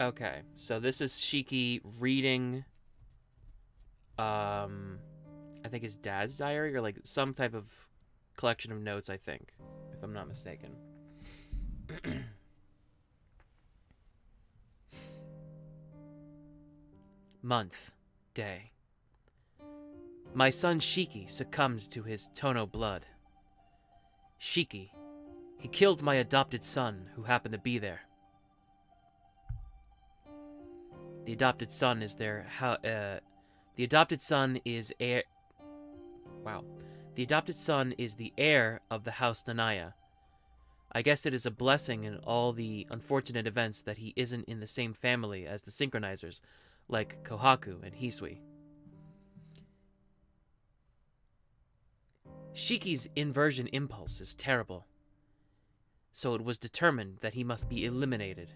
Okay, so this is Shiki reading, I think his dad's diary, or like some type of collection of notes, I think, if I'm not mistaken. Month. Day. My son Shiki succumbs to his Tohno blood. Shiki. He killed my adopted son, who happened to be there. The adopted son is their the adopted son is heir. Wow. The adopted son is the heir of the House Nanaya. I guess it is a blessing in all the unfortunate events that he isn't in the same family as the synchronizers, like Kohaku and Hisui. Shiki's inversion impulse is terrible, so it was determined that he must be eliminated.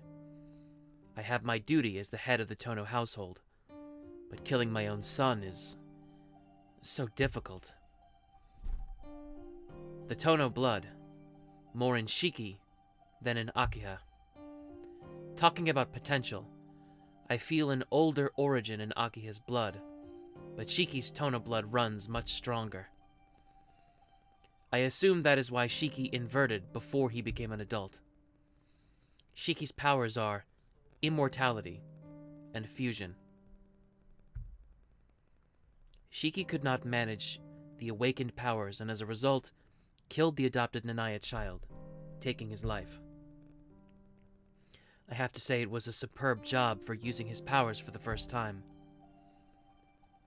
I have my duty as the head of the Tohno household, but killing my own son is so difficult. The Tohno blood, more in Shiki than in Akiha. Talking about potential, I feel an older origin in Akiha's blood, but Shiki's Tohno blood runs much stronger. I assume that is why Shiki inverted before he became an adult. Shiki's powers are immortality and fusion. Shiki could not manage the awakened powers and as a result, killed the adopted Nanaya child, taking his life. I have to say it was a superb job for using his powers for the first time.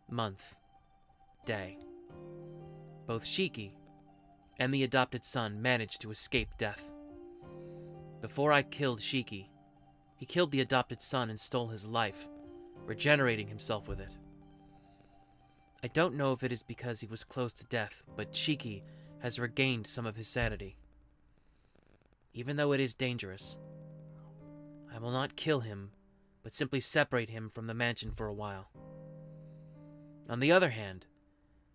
Month. Day. Both Shiki and the adopted son managed to escape death. Before I killed Shiki, he killed the adopted son and stole his life, regenerating himself with it. I don't know if it is because he was close to death, but Shiki has regained some of his sanity. Even though it is dangerous, I will not kill him, but simply separate him from the mansion for a while. On the other hand,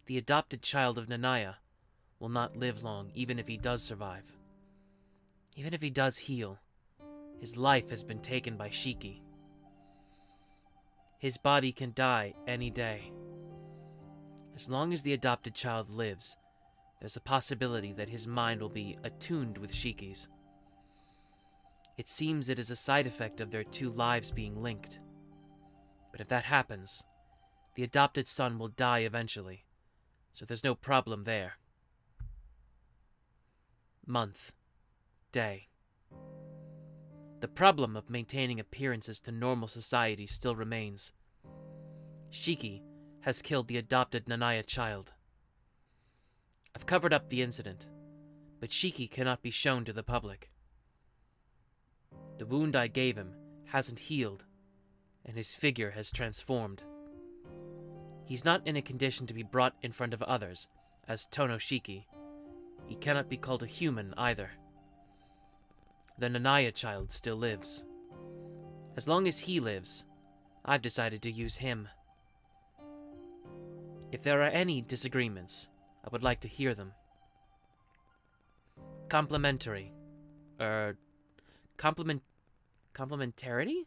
the adopted child of Nanaya will not live long, even if he does survive. Even if he does heal, his life has been taken by Shiki. His body can die any day. As long as the adopted child lives, there's a possibility that his mind will be attuned with Shiki's. It seems it is a side effect of their two lives being linked. But if that happens, the adopted son will die eventually, so there's no problem there. Month. Day. The problem of maintaining appearances to normal society still remains. Shiki has killed the adopted Nanaya child. I've covered up the incident, but Shiki cannot be shown to the public. The wound I gave him hasn't healed, and his figure has transformed. He's not in a condition to be brought in front of others as Tohno Shiki. He cannot be called a human either. The Nanaya child still lives. As long as he lives, I've decided to use him. If there are any disagreements, I would like to hear them. Complementarity? Complementarity.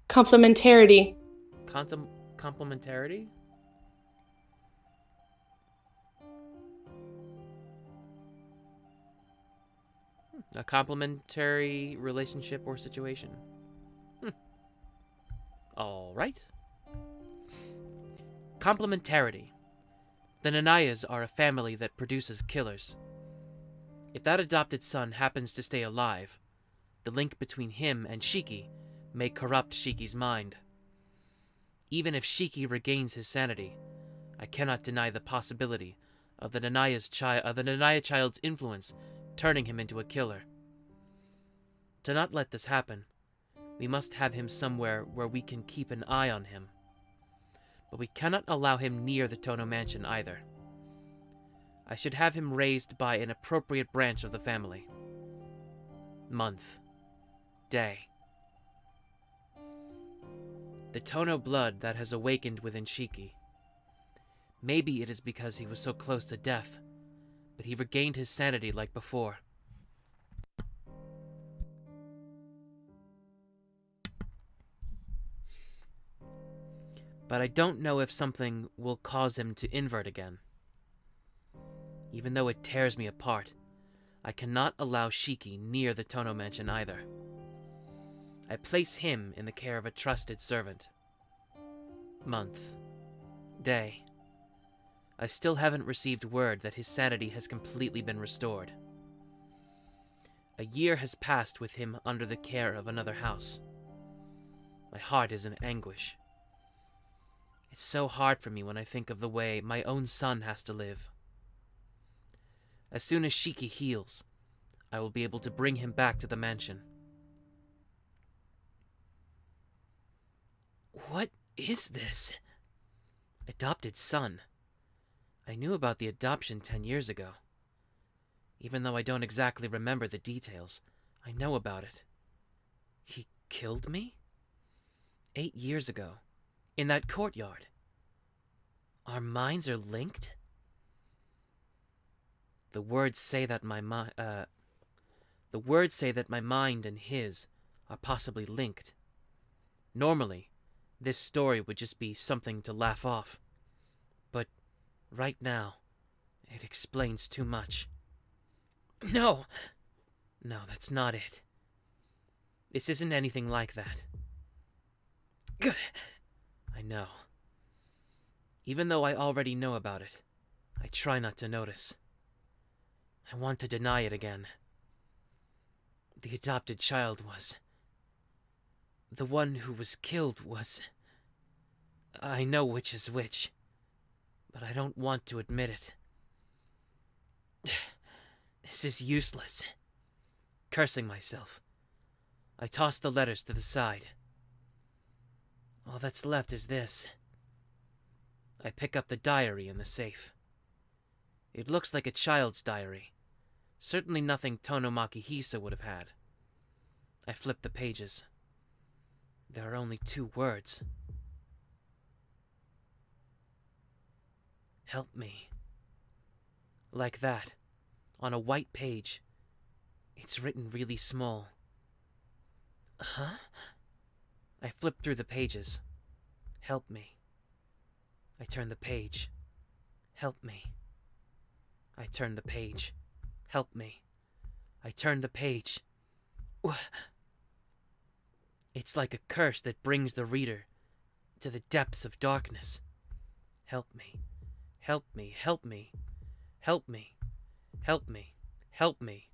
Complementarity? A complementary relationship or situation. All right. Complementarity. The Nanayas are a family that produces killers. If that adopted son happens to stay alive, the link between him and Shiki may corrupt Shiki's mind. Even if Shiki regains his sanity, I cannot deny the possibility of the Nanaya child's influence turning him into a killer. To not let this happen, we must have him somewhere where we can keep an eye on him. But we cannot allow him near the Tohno mansion either. I should have him raised by an appropriate branch of the family. Month. Day. The Tohno blood that has awakened within Shiki. Maybe it is because he was so close to death, but he regained his sanity like before. But I don't know if something will cause him to invert again. Even though it tears me apart, I cannot allow Shiki near the Tohno mansion either. I place him in the care of a trusted servant. Month. Day. I still haven't received word that his sanity has completely been restored. A year has passed with him under the care of another house. My heart is in anguish. It's so hard for me when I think of the way my own son has to live. As soon as Shiki heals, I will be able to bring him back to the mansion. What is this? Adopted son. I knew about the adoption 10 years ago. Even though I don't exactly remember the details, I know about it. He killed me? 8 years ago, in that courtyard. Our minds are linked? The words say that my mind and his are possibly linked. Normally, this story would just be something to laugh off. But right now, it explains too much. No, that's not it. This isn't anything like that. I know. Even though I already know about it, I try not to notice. I want to deny it again. The adopted child was... The one who was killed was... I know which is which, but I don't want to admit it. This is useless. Cursing myself, I toss the letters to the side. All that's left is this. I pick up the diary in the safe. It looks like a child's diary. Certainly nothing Tonomaki Hisa would have had. I flip the pages. There are only 2 words. Help me. Like that, on a white page. It's written really small. Huh? I flip through the pages. Help me. I turn the page. Help me. I turn the page. Help me. I turn the page. It's like a curse that brings the reader to the depths of darkness. Help me. Help me. Help me. Help me. Help me. Help me.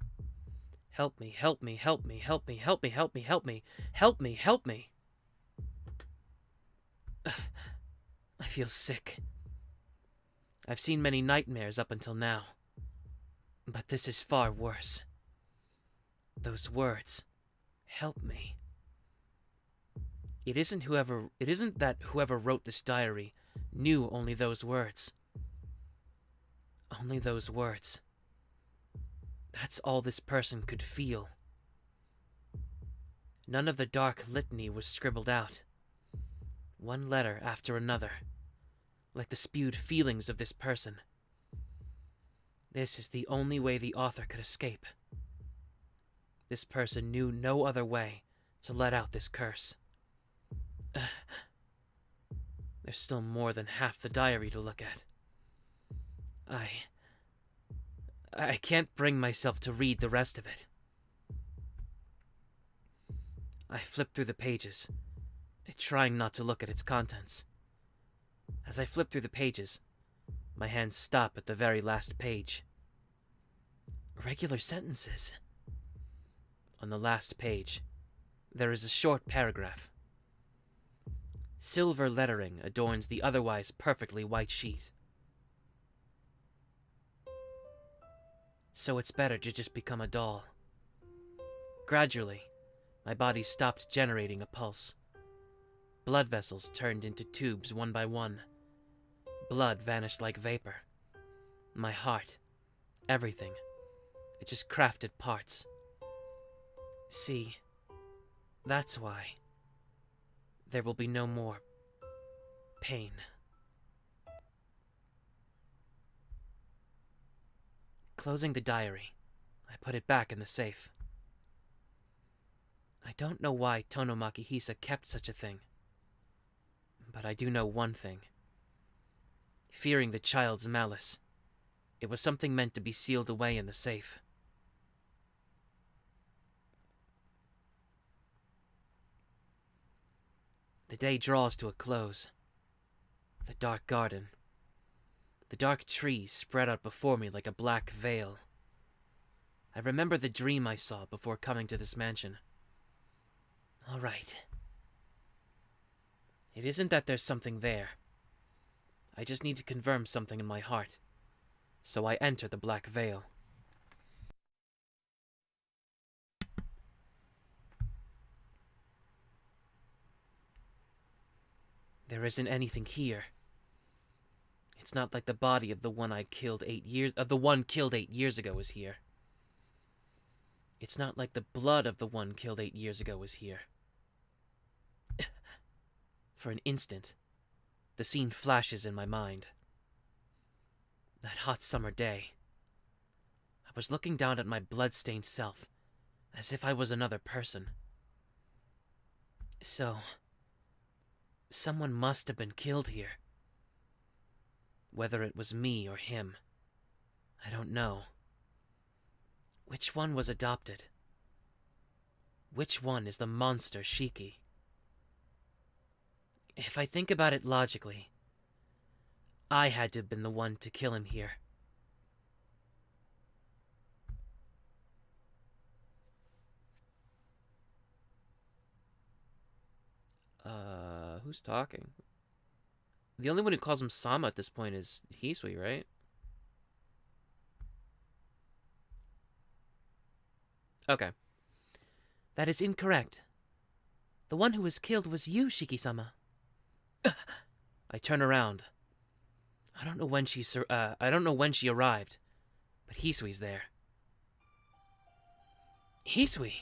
Help me. Help me. Help me. Help me. Help me. Help me. Help me. Help me. Help me. I feel sick. I've seen many nightmares up until now, but this is far worse. Those words, help me. It isn't that whoever wrote this diary knew only those words. Only those words. That's all this person could feel. None of the dark litany was scribbled out. One letter after another, like the spewed feelings of this person. This is the only way the author could escape. This person knew no other way to let out this curse. There's still more than half the diary to look at. I can't bring myself to read the rest of it. I flip through the pages, trying not to look at its contents. As I flip through the pages, my hands stop at the very last page. Regular sentences. On the last page, there is a short paragraph. Silver lettering adorns the otherwise perfectly white sheet. So it's better to just become a doll. Gradually, my body stopped generating a pulse. Blood vessels turned into tubes one by one. Blood vanished like vapor. My heart, everything, it just crafted parts. See, that's why. there will be no more pain. Closing the diary, I put it back in the safe. I don't know why Tohno Makihisa kept such a thing, but I do know one thing. Fearing the child's malice, it was something meant to be sealed away in the safe. The day draws to a close. The dark garden. The dark trees spread out before me like a black veil. I remember the dream I saw before coming to this mansion. All right. It isn't that there's something there. I just need to confirm something in my heart. So I enter the black veil. There isn't anything here. It's not like the body of the one killed 8 years ago is here. It's not like the blood of the one killed 8 years ago is here. For an instant, the scene flashes in my mind. That hot summer day. I was looking down at my blood-stained self, as if I was another person. So, someone must have been killed here. Whether it was me or him, I don't know. Which one was adopted? Which one is the monster Shiki? If I think about it logically, I had to have been the one to kill him here. Who's talking? The only one who calls him Sama at this point is Hisui, right? Okay. That is incorrect. The one who was killed was you, Shiki-sama. I turn around. I don't know when she arrived, but Hisui's there. Hisui,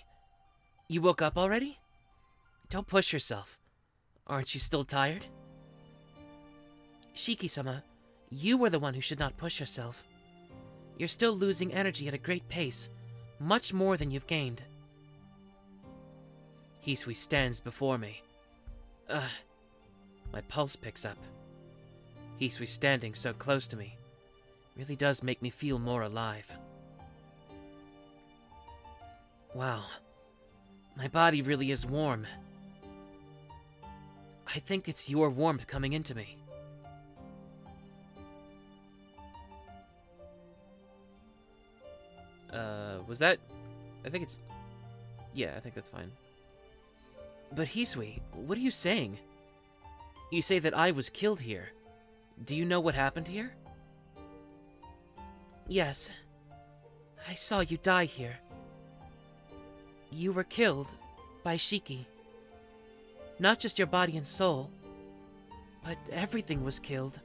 you woke up already? Don't push yourself. Aren't you still tired? Shiki-sama, you were the one who should not push yourself. You're still losing energy at a great pace, much more than you've gained. Hisui stands before me. My pulse picks up. Hisui standing so close to me really does make me feel more alive. Wow, my body really is warm. I think it's your warmth coming into me. Was that... I think it's... Yeah, I think that's fine. But Hisui, what are you saying? You say that I was killed here. Do you know what happened here? Yes. I saw you die here. You were killed by Shiki. Not just your body and soul, but everything was killed.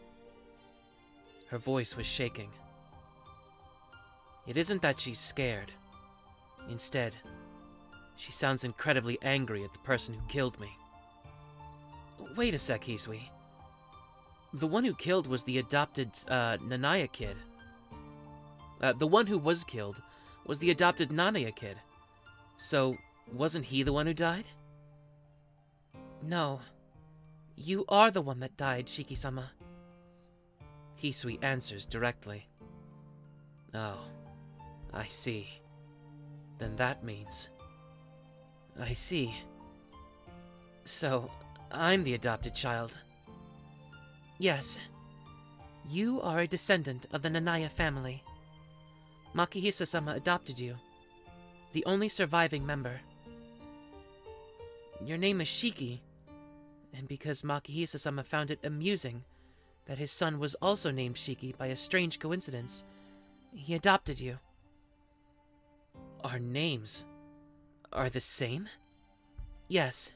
Her voice was shaking. It isn't that she's scared. Instead, she sounds incredibly angry at the person who killed me. Wait a sec, Hisui. The one who killed was the adopted, Nanaya kid. The one who was killed was the adopted Nanaya kid. So, wasn't he the one who died? No. You are the one that died, Shiki-sama. Hisui answers directly. Oh, I see. Then that means... I see. So, I'm the adopted child. Yes. You are a descendant of the Nanaya family. Makihisa-sama adopted you, the only surviving member. Your name is Shiki, and because Makihisa-sama found it amusing that his son was also named Shiki by a strange coincidence, he adopted you. Our names are the same? Yes.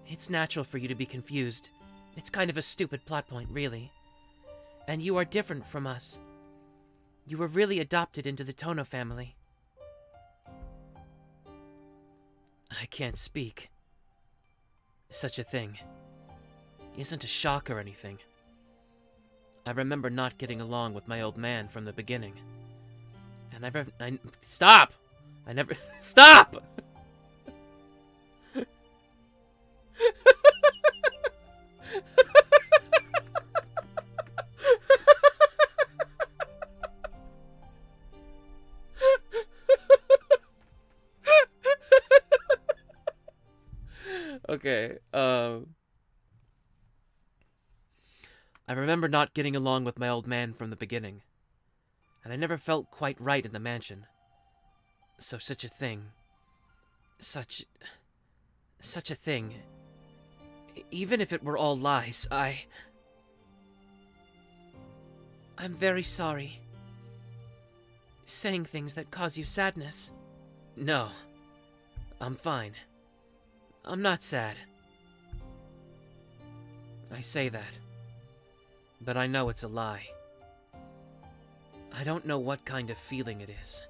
It's natural for you to be confused. It's kind of a stupid plot point, really. And you are different from us. You were really adopted into the Tohno family. I can't speak. such a thing isn't a shock or anything. I remember not getting along with my old man from the beginning. And stop! I never... Stop! Okay, I remember not getting along with my old man from the beginning, and I never felt quite right in the mansion. So such a thing, such a thing, even if it were all lies, I'm very sorry. Saying things that cause you sadness. No, I'm fine. I'm not sad. I say that, but I know it's a lie. I don't know what kind of feeling it is,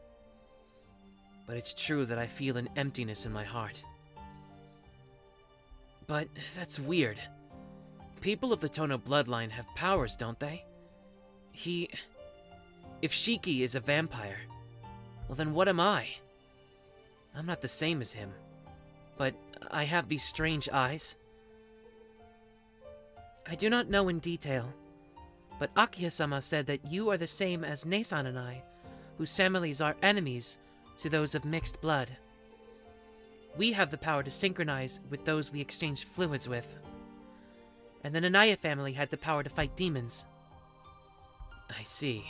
but it's true that I feel an emptiness in my heart. But that's weird. People of the Tohno bloodline have powers, don't they? If Shiki is a vampire, well then what am I? I'm not the same as him, but I have these strange eyes. I do not know in detail, but Akiha-sama said that you are the same as Nesan and I, whose families are enemies to those of mixed blood. We have the power to synchronize with those we exchange fluids with. And the Nanaya family had the power to fight demons. I see.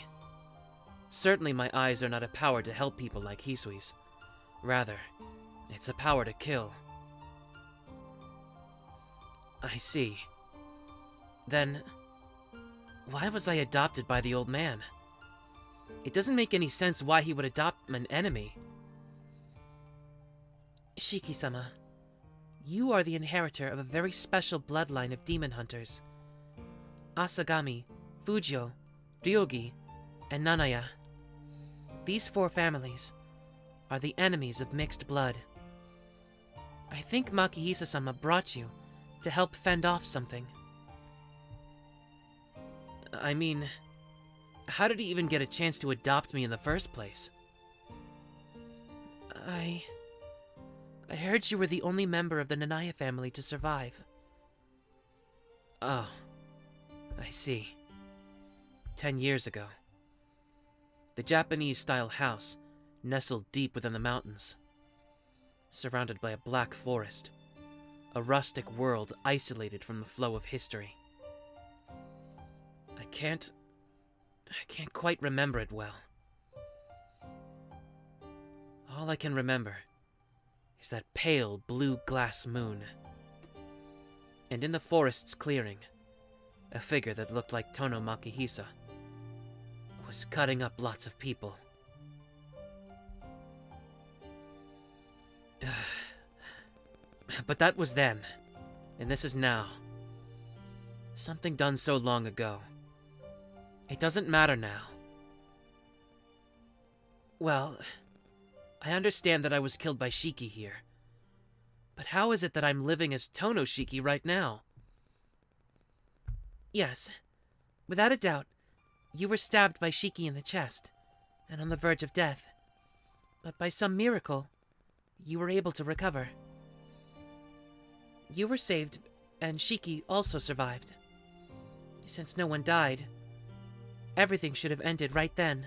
Certainly my eyes are not a power to help people like Hisui's. Rather, it's a power to kill. I see. Then, why was I adopted by the old man? It doesn't make any sense why he would adopt an enemy. Shiki-sama, you are the inheritor of a very special bloodline of demon hunters. Asagami, Fujio, Ryogi, and Nanaya. These 4 families are the enemies of mixed blood. I think Makihisa-sama brought you to help fend off something. I mean, how did he even get a chance to adopt me in the first place? I heard you were the only member of the Nanaya family to survive. Oh, I see. 10 years ago. The Japanese-style house nestled deep within the mountains, surrounded by a black forest. A rustic world isolated from the flow of history. I can't quite remember it well. All I can remember is that pale blue glass moon. And in the forest's clearing, a figure that looked like Tohno Makihisa was cutting up lots of people. But that was then, and this is now. Something done so long ago. It doesn't matter now. Well, I understand that I was killed by Shiki here. But how is it that I'm living as Tohno Shiki right now? Yes, without a doubt, you were stabbed by Shiki in the chest, and on the verge of death. But by some miracle, you were able to recover. You were saved, and Shiki also survived. Since no one died, everything should have ended right then.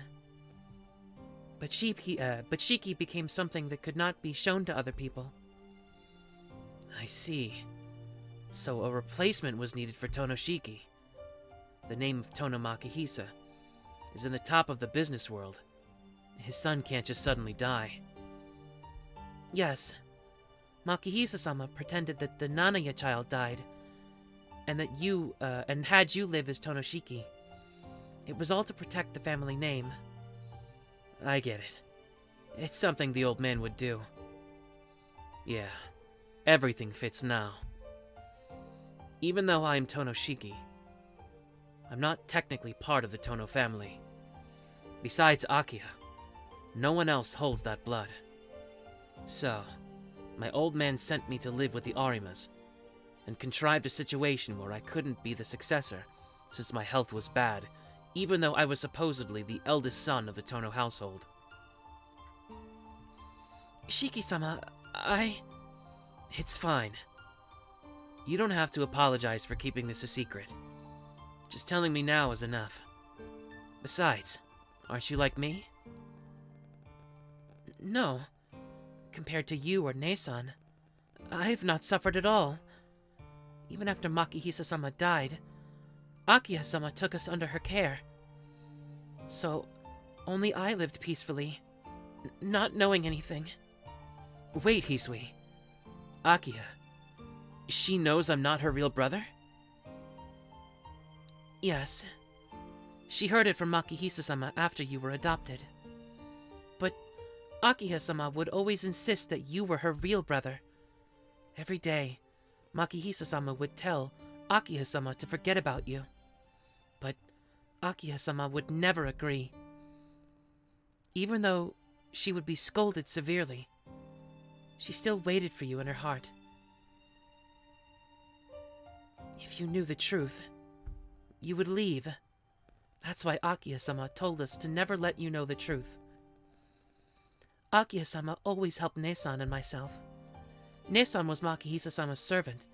But Shiki became something that could not be shown to other people. I see. So a replacement was needed for Tohno Shiki. The name of Tohno Makihisa is in the top of the business world. His son can't just suddenly die. Yes. Makihisa-sama pretended that the Nanaya child died, and that and had you live as Tohno Shiki. It was all to protect the family name. I get it. It's something the old man would do. Yeah, everything fits now. Even though I'm Tohno Shiki, I'm not technically part of the Tohno family. Besides Akiha, no one else holds that blood. So, my old man sent me to live with the Arimas, and contrived a situation where I couldn't be the successor, since my health was bad, even though I was supposedly the eldest son of the Tohno household. Shiki-sama, It's fine. You don't have to apologize for keeping this a secret. Just telling me now is enough. Besides, aren't you like me? No. Compared to you or Ne-san, I have not suffered at all. Even after Makihisa-sama died, Akiha-sama took us under her care. So, only I lived peacefully, not knowing anything. Wait, Hisui. Akiha, she knows I'm not her real brother? Yes. She heard it from Makihisa-sama after you were adopted. But Akiha-sama would always insist that you were her real brother. Every day, Makihisa-sama would tell Akiha-sama to forget about you. But Akiha-sama would never agree. Even though she would be scolded severely, she still waited for you in her heart. If you knew the truth, you would leave. That's why Akiha-sama told us to never let you know the truth. Akiha-sama always helped Ne-san and myself. Ne-san was Makihisa-sama's servant,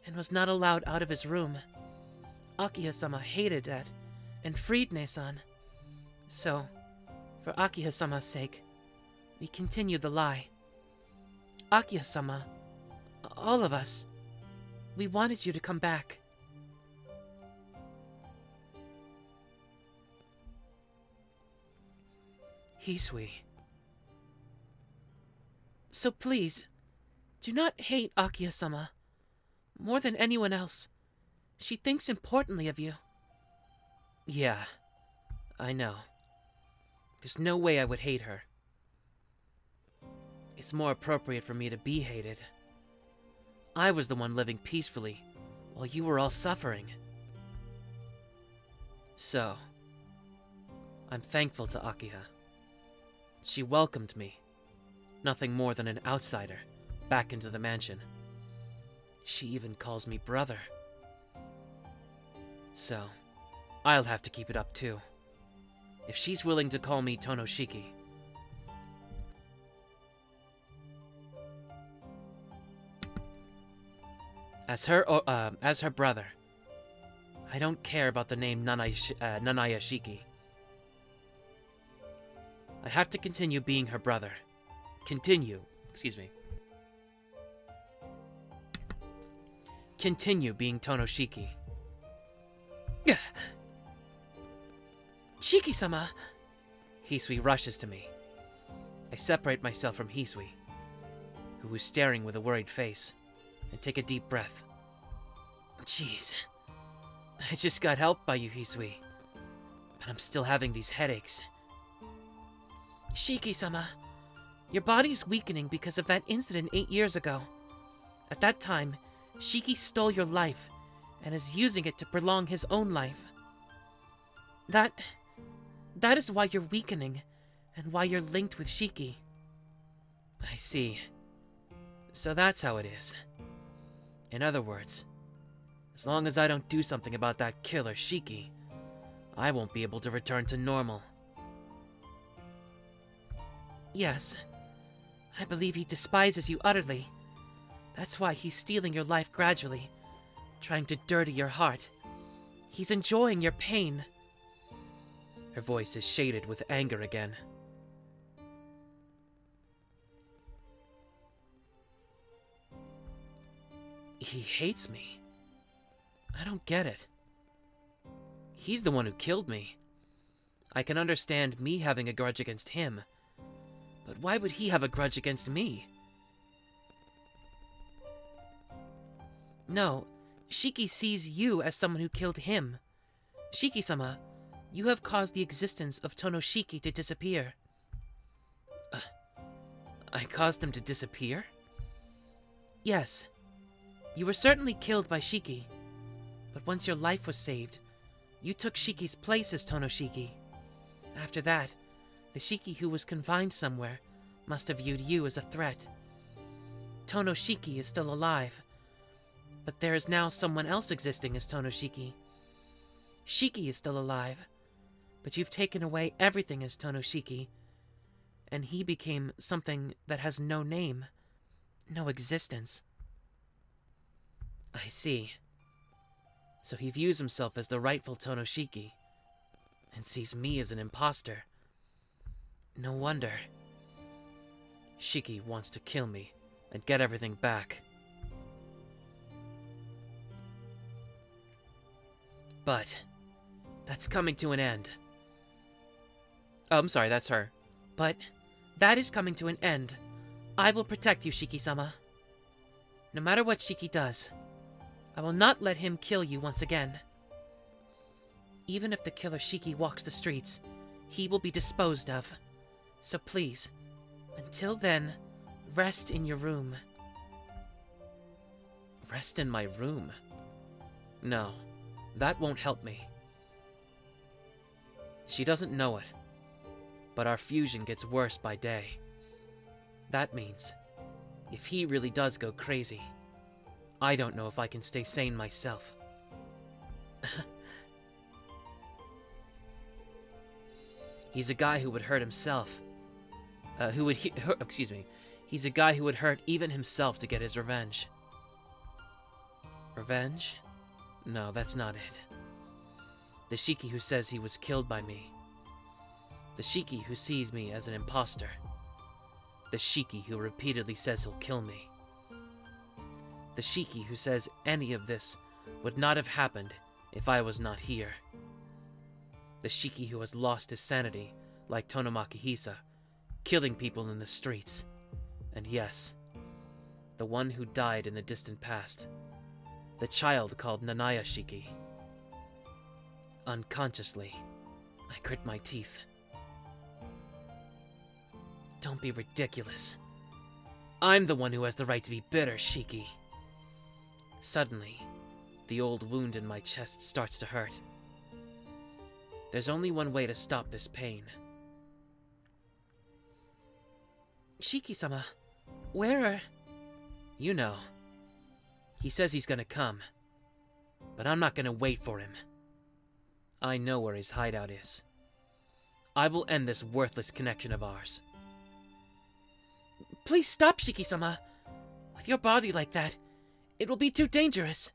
and was not allowed out of his room. Akiha-sama hated that, and freed Ne-san. So, for Akiha-sama's sake, we continued the lie. Akiha-sama, all of us, we wanted you to come back. Hisui. So please, do not hate Akiha-sama. More than anyone else, she thinks importantly of you. Yeah, I know. There's no way I would hate her. It's more appropriate for me to be hated. I was the one living peacefully, while you were all suffering. So, I'm thankful to Akiha. She welcomed me, nothing more than an outsider, back into the mansion. She even calls me brother. So, I'll have to keep it up too. If she's willing to call me Tohno-shiki. As her brother, I don't care about the name Nanaya-shiki. I have to continue being her brother. Continue being Tohno-shiki. Shiki-sama! Hisui rushes to me. I separate myself from Hisui, who is staring with a worried face, and take a deep breath. Jeez. I just got helped by you, Hisui. But I'm still having these headaches. Shiki-sama, your body's weakening because of that incident 8 years ago. At that time, Shiki stole your life, and is using it to prolong his own life. That is why you're weakening, and why you're linked with Shiki. I see. So that's how it is. In other words, as long as I don't do something about that killer Shiki, I won't be able to return to normal. Yes, I believe he despises you utterly. That's why he's stealing your life gradually, trying to dirty your heart. He's enjoying your pain. Her voice is shaded with anger again. He hates me. I don't get it. He's the one who killed me. I can understand me having a grudge against him, but why would he have a grudge against me? No, Shiki sees you as someone who killed him. Shiki-sama, you have caused the existence of Tohno-shiki to disappear. I caused him to disappear? Yes. You were certainly killed by Shiki, but once your life was saved, you took Shiki's place as Tohno-shiki. After that, the Shiki who was confined somewhere must have viewed you as a threat. Tohno-shiki is still alive, But there is now someone else existing as Tohno-Shiki. Shiki is still alive, but you've taken away everything as Tohno-Shiki, and he became something that has no name, no existence. I see. So he views himself as the rightful Tohno-Shiki, and sees me as an imposter. No wonder. Shiki wants to kill me and get everything back. But that's coming to an end. Oh, I'm sorry, that's her. But that is coming to an end. I will protect you, Shiki-sama. No matter what Shiki does, I will not let him kill you once again. Even if the killer Shiki walks the streets, he will be disposed of. So please, until then, rest in your room. Rest in my room? No, that won't help me. She doesn't know it, but our fusion gets worse by day. That means, if he really does go crazy, I don't know if I can stay sane myself. He's a guy who would hurt himself. He's a guy who would hurt even himself to get his revenge. Revenge? No, that's not it. The Shiki who says he was killed by me. The Shiki who sees me as an imposter. The Shiki who repeatedly says he'll kill me. The Shiki who says any of this would not have happened if I was not here. The Shiki who has lost his sanity, like Tonomaki Hisa, killing people in the streets. And yes, the one who died in the distant past. The child called Nanaya Shiki. Unconsciously, I grit my teeth. Don't be ridiculous. I'm the one who has the right to be bitter, Shiki. Suddenly, the old wound in my chest starts to hurt. There's only one way to stop this pain. Shiki-sama, where are... You know. He says he's gonna come. But I'm not gonna wait for him. I know where his hideout is. I will end this worthless connection of ours. Please stop, Shiki-sama. With your body like that, it will be too dangerous.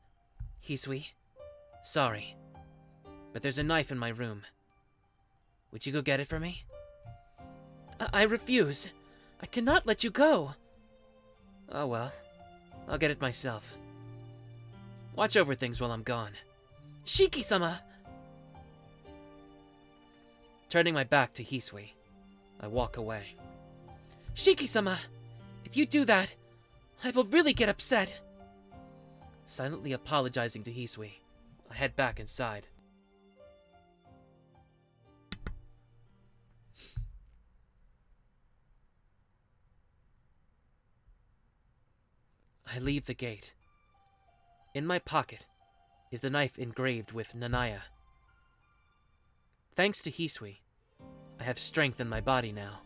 Hisui, sorry. But there's a knife in my room. Would you go get it for me? I refuse. I cannot let you go. Oh well, I'll get it myself. Watch over things while I'm gone. Shiki-sama! Turning my back to Hisui, I walk away. Shiki-sama! If you do that, I will really get upset. Silently apologizing to Hisui, I head back inside. I leave the gate. In my pocket is the knife engraved with Nanaya. Thanks to Hisui, I have strength in my body now.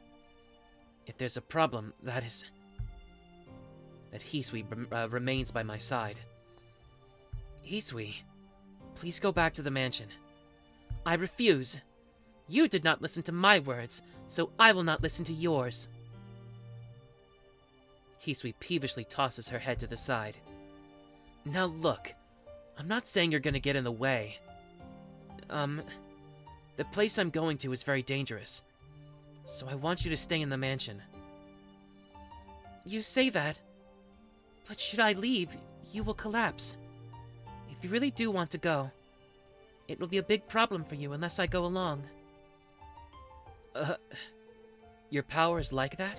If there's a problem, that Hisui remains by my side. Hisui, please go back to the mansion. I refuse. You did not listen to my words, so I will not listen to yours. Hisui peevishly tosses her head to the side. Now look, I'm not saying you're gonna get in the way. The place I'm going to is very dangerous, so I want you to stay in the mansion. You say that, but should I leave, you will collapse. If you really do want to go, it will be a big problem for you unless I go along. Your power is like that?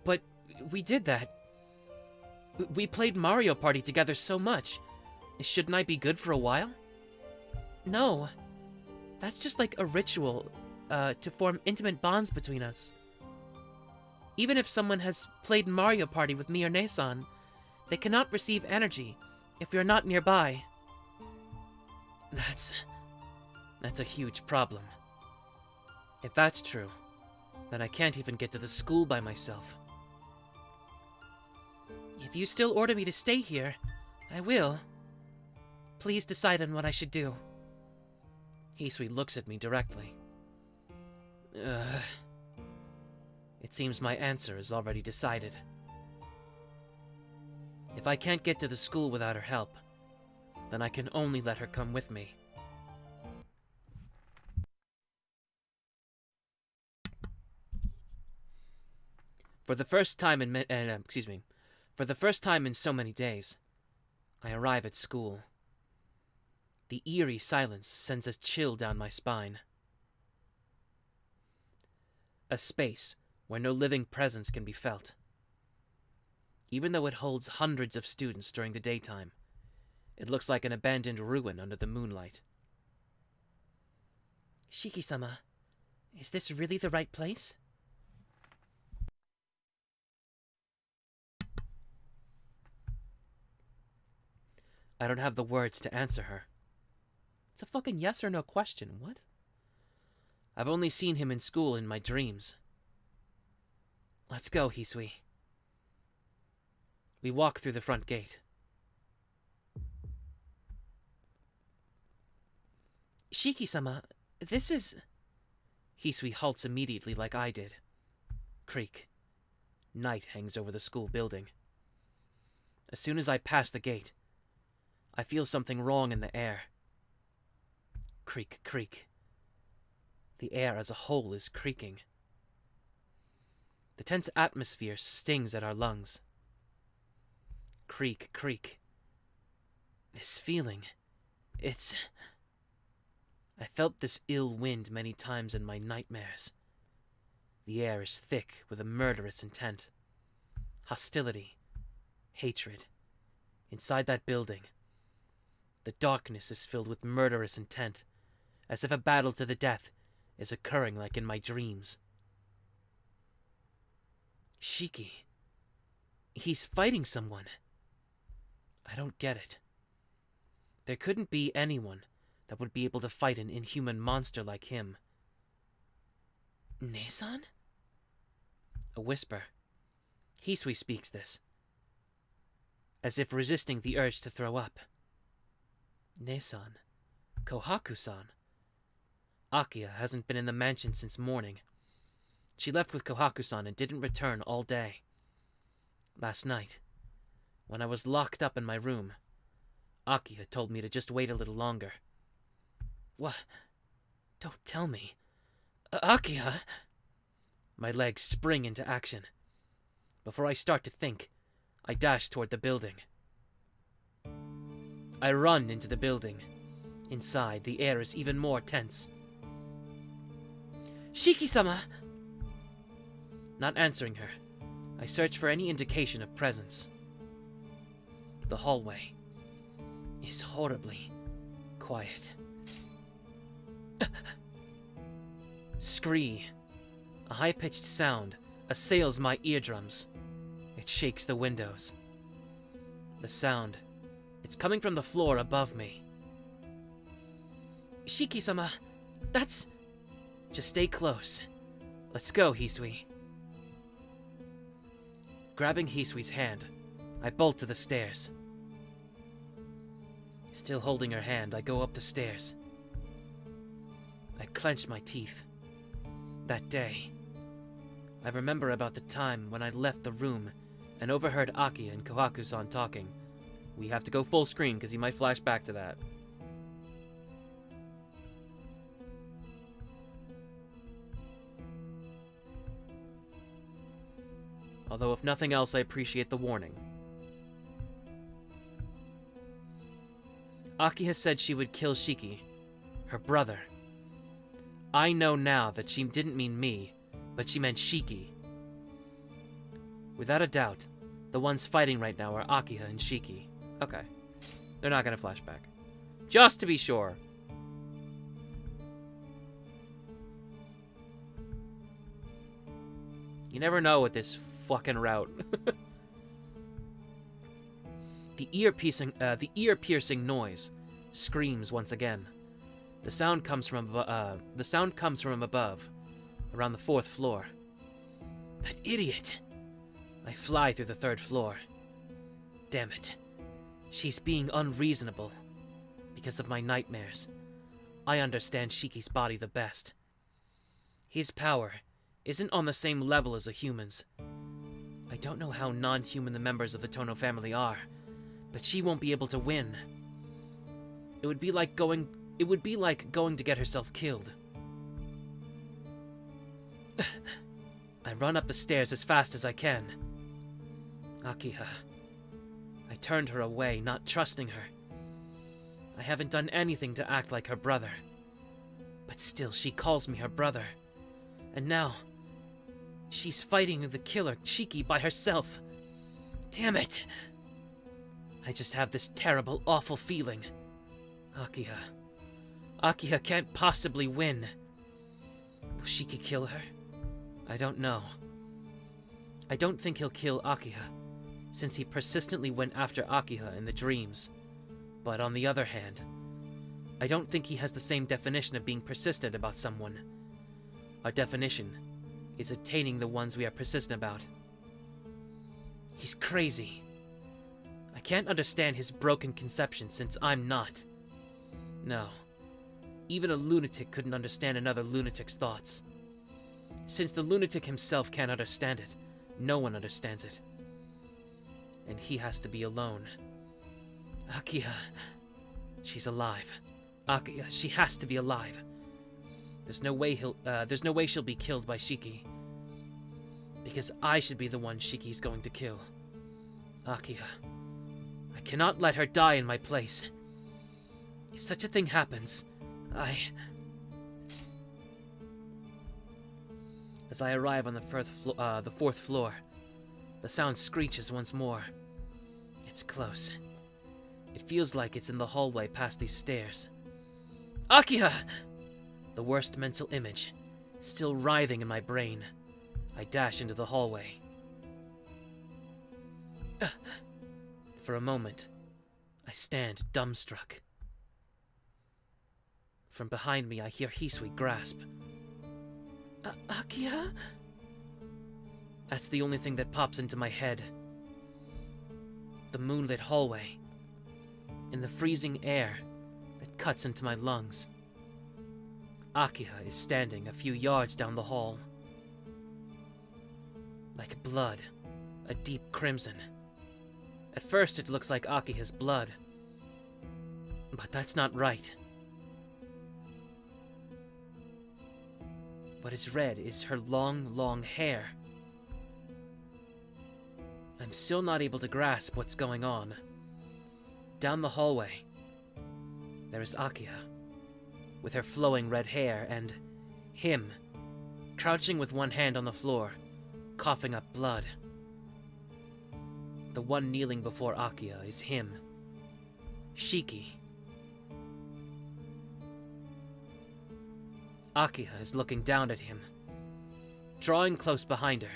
But we did that. We played Mario Party together so much. Shouldn't I be good for a while? No. That's just like a ritual, to form intimate bonds between us. Even if someone has played Mario Party with me or Nasan, they cannot receive energy if you're not nearby. That's a huge problem. If that's true, then I can't even get to the school by myself. If you still order me to stay here, I will. Please decide on what I should do. Hisui looks at me directly. It seems my answer is already decided. If I can't get to the school without her help, then I can only let her come with me. For the first time in so many days, I arrive at school. The eerie silence sends a chill down my spine. A space where no living presence can be felt. Even though it holds hundreds of students during the daytime, it looks like an abandoned ruin under the moonlight. Shiki-sama, is this really the right place? I don't have the words to answer her. It's a fucking yes or no question, what? I've only seen him in school in my dreams. Let's go, Hisui. We walk through the front gate. Shiki-sama, this is... Hisui halts immediately like I did. Creak. Night hangs over the school building. As soon as I pass the gate, I feel something wrong in the air. Creak, creak. The air as a whole is creaking. The tense atmosphere stings at our lungs. Creak, creak. This feeling, it's... I felt this ill wind many times in my nightmares. The air is thick with a murderous intent. Hostility. Hatred. Inside that building, the darkness is filled with murderous intent, as if a battle to the death is occurring like in my dreams. Shiki. He's fighting someone. I don't get it. There couldn't be anyone that would be able to fight an inhuman monster like him. Ne-san? A whisper. Hisui speaks this, as if resisting the urge to throw up. Ne-san. Kohaku-san. Akiya hasn't been in the mansion since morning. She left with Kohaku-san and didn't return all day. Last night, when I was locked up in my room, Akiya told me to just wait a little longer. What? Don't tell me. Akiya! My legs spring into action. Before I start to think, I dash toward the building. I run into the building. Inside, the air is even more tense. Shiki-sama! Not answering her, I search for any indication of presence. The hallway is horribly quiet. Scree. A high-pitched sound assails my eardrums. It shakes the windows. The sound, it's coming from the floor above me. Shiki-sama, that's... Just stay close. Let's go, Hisui. Grabbing Hisui's hand, I bolt to the stairs. Still holding her hand, I go up the stairs. I clench my teeth. That day, I remember about the time when I left the room and overheard Akiya and Kohaku-san talking. We have to go full screen because he might flash back to that. Although if nothing else, I appreciate the warning. Akiya said she would kill Shiki, her brother. I know now that she didn't mean me, but she meant Shiki. Without a doubt, the ones fighting right now are Akiya and Shiki. Okay. They're not gonna flash back. Just to be sure. You never know with this fucking route. The ear-piercing noise screams once again. The sound comes from above, around the 4th floor. That idiot! I fly through the 3rd floor. Damn it. She's being unreasonable. Because of my nightmares. I understand Shiki's body the best. His power isn't on the same level as a human's. I don't know how non-human the members of the Tohno family are, but she won't be able to win. It would be like going to get herself killed. I run up the stairs as fast as I can. Akiha. I turned her away, not trusting her. I haven't done anything to act like her brother. But still, she calls me her brother. And now, she's fighting the killer, Shiki, by herself. Damn it! I just have this terrible, awful feeling. Akiha can't possibly win. Will Shiki kill her? I don't know. I don't think he'll kill Akiha, since he persistently went after Akiha in the dreams. But on the other hand, I don't think he has the same definition of being persistent about someone. Our definition is obtaining the ones we are persistent about. He's crazy. I can't understand his broken conception since I'm not. No. Even a lunatic couldn't understand another lunatic's thoughts. Since the lunatic himself can't understand it, no one understands it. And he has to be alone. Akiha. She's alive. Akiha, she has to be alive. There's no way she'll be killed by Shiki. Because I should be the one Shiki's going to kill. Akiha. I cannot let her die in my place. If such a thing happens, As I arrive on the fourth floor, the sound screeches once more. It's close. It feels like it's in the hallway past these stairs. Akiha! The worst mental image, still writhing in my brain. I dash into the hallway. For a moment, I stand dumbstruck. From behind me, I hear Hisui grasp. Akiha? That's the only thing that pops into my head. The moonlit hallway. In the freezing air that cuts into my lungs. Akiha is standing a few yards down the hall. Like blood, a deep crimson. At first it looks like Akiha's blood. But that's not right. What is red is her long, long hair. I'm still not able to grasp what's going on. Down the hallway, there is Akiha, with her flowing red hair, and him, crouching with one hand on the floor, coughing up blood. The one kneeling before Akiha is him, Shiki. Akiha is looking down at him. Drawing close behind her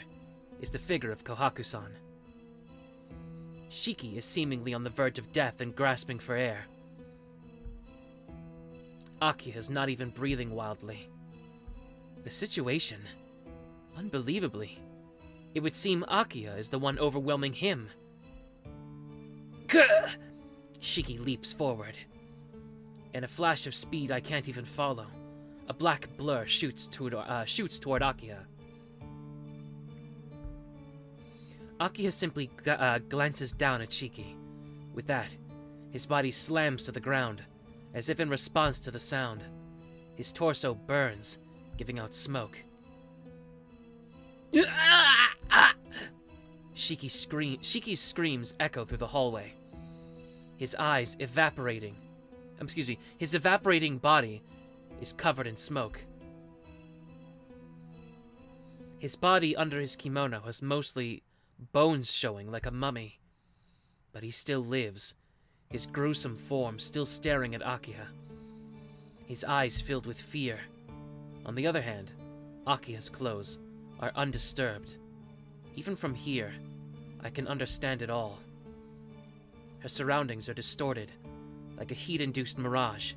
is the figure of Kohaku-san. Shiki is seemingly on the verge of death and grasping for air. Akiha is not even breathing wildly. The situation, unbelievably, it would seem Akiha is the one overwhelming him. Gah! Shiki leaps forward. In a flash of speed I can't even follow, a black blur shoots toward Akiha. Akiha simply glances down at Shiki. With that, his body slams to the ground, as if in response to the sound. His torso burns, giving out smoke. Shiki's screams echo through the hallway. His eyes evaporating. His evaporating body is covered in smoke. His body under his kimono has mostly bones showing like a mummy. But he still lives, his gruesome form still staring at Akiha. His eyes filled with fear. On the other hand, Akiha's clothes are undisturbed. Even from here, I can understand it all. Her surroundings are distorted, like a heat-induced mirage.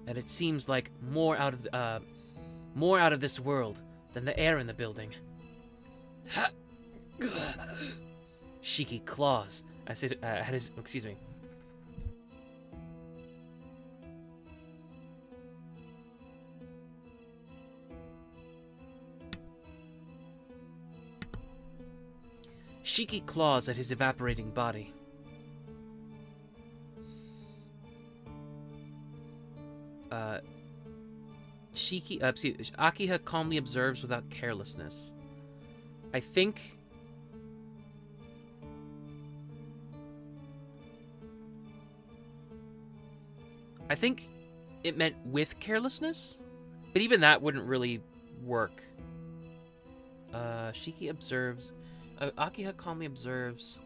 And it seems like more out of this world than the air in the building. Shiki claws as it had his excuse me. Shiki claws at his evaporating body. Akiha calmly observes without carelessness. I think it meant with carelessness, but even that wouldn't really work. Shiki observes. Akiha calmly observes.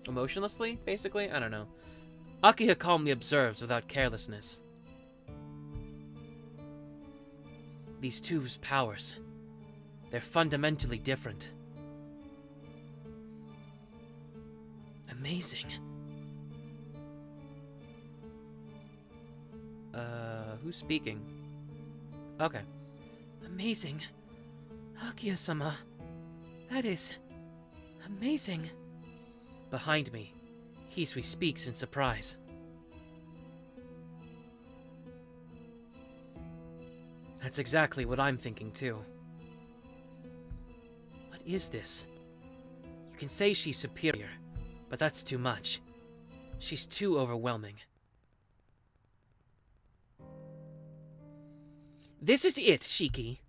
Emotionlessly, basically? I don't know. Akiha calmly observes without carelessness. These two's powers, they're fundamentally different. Amazing. Who's speaking? Okay. Amazing. Akiha-sama. That is... amazing. Behind me, Hisui speaks in surprise. That's exactly what I'm thinking too. What is this? You can say she's superior, but that's too much. She's too overwhelming. This is it, Shiki.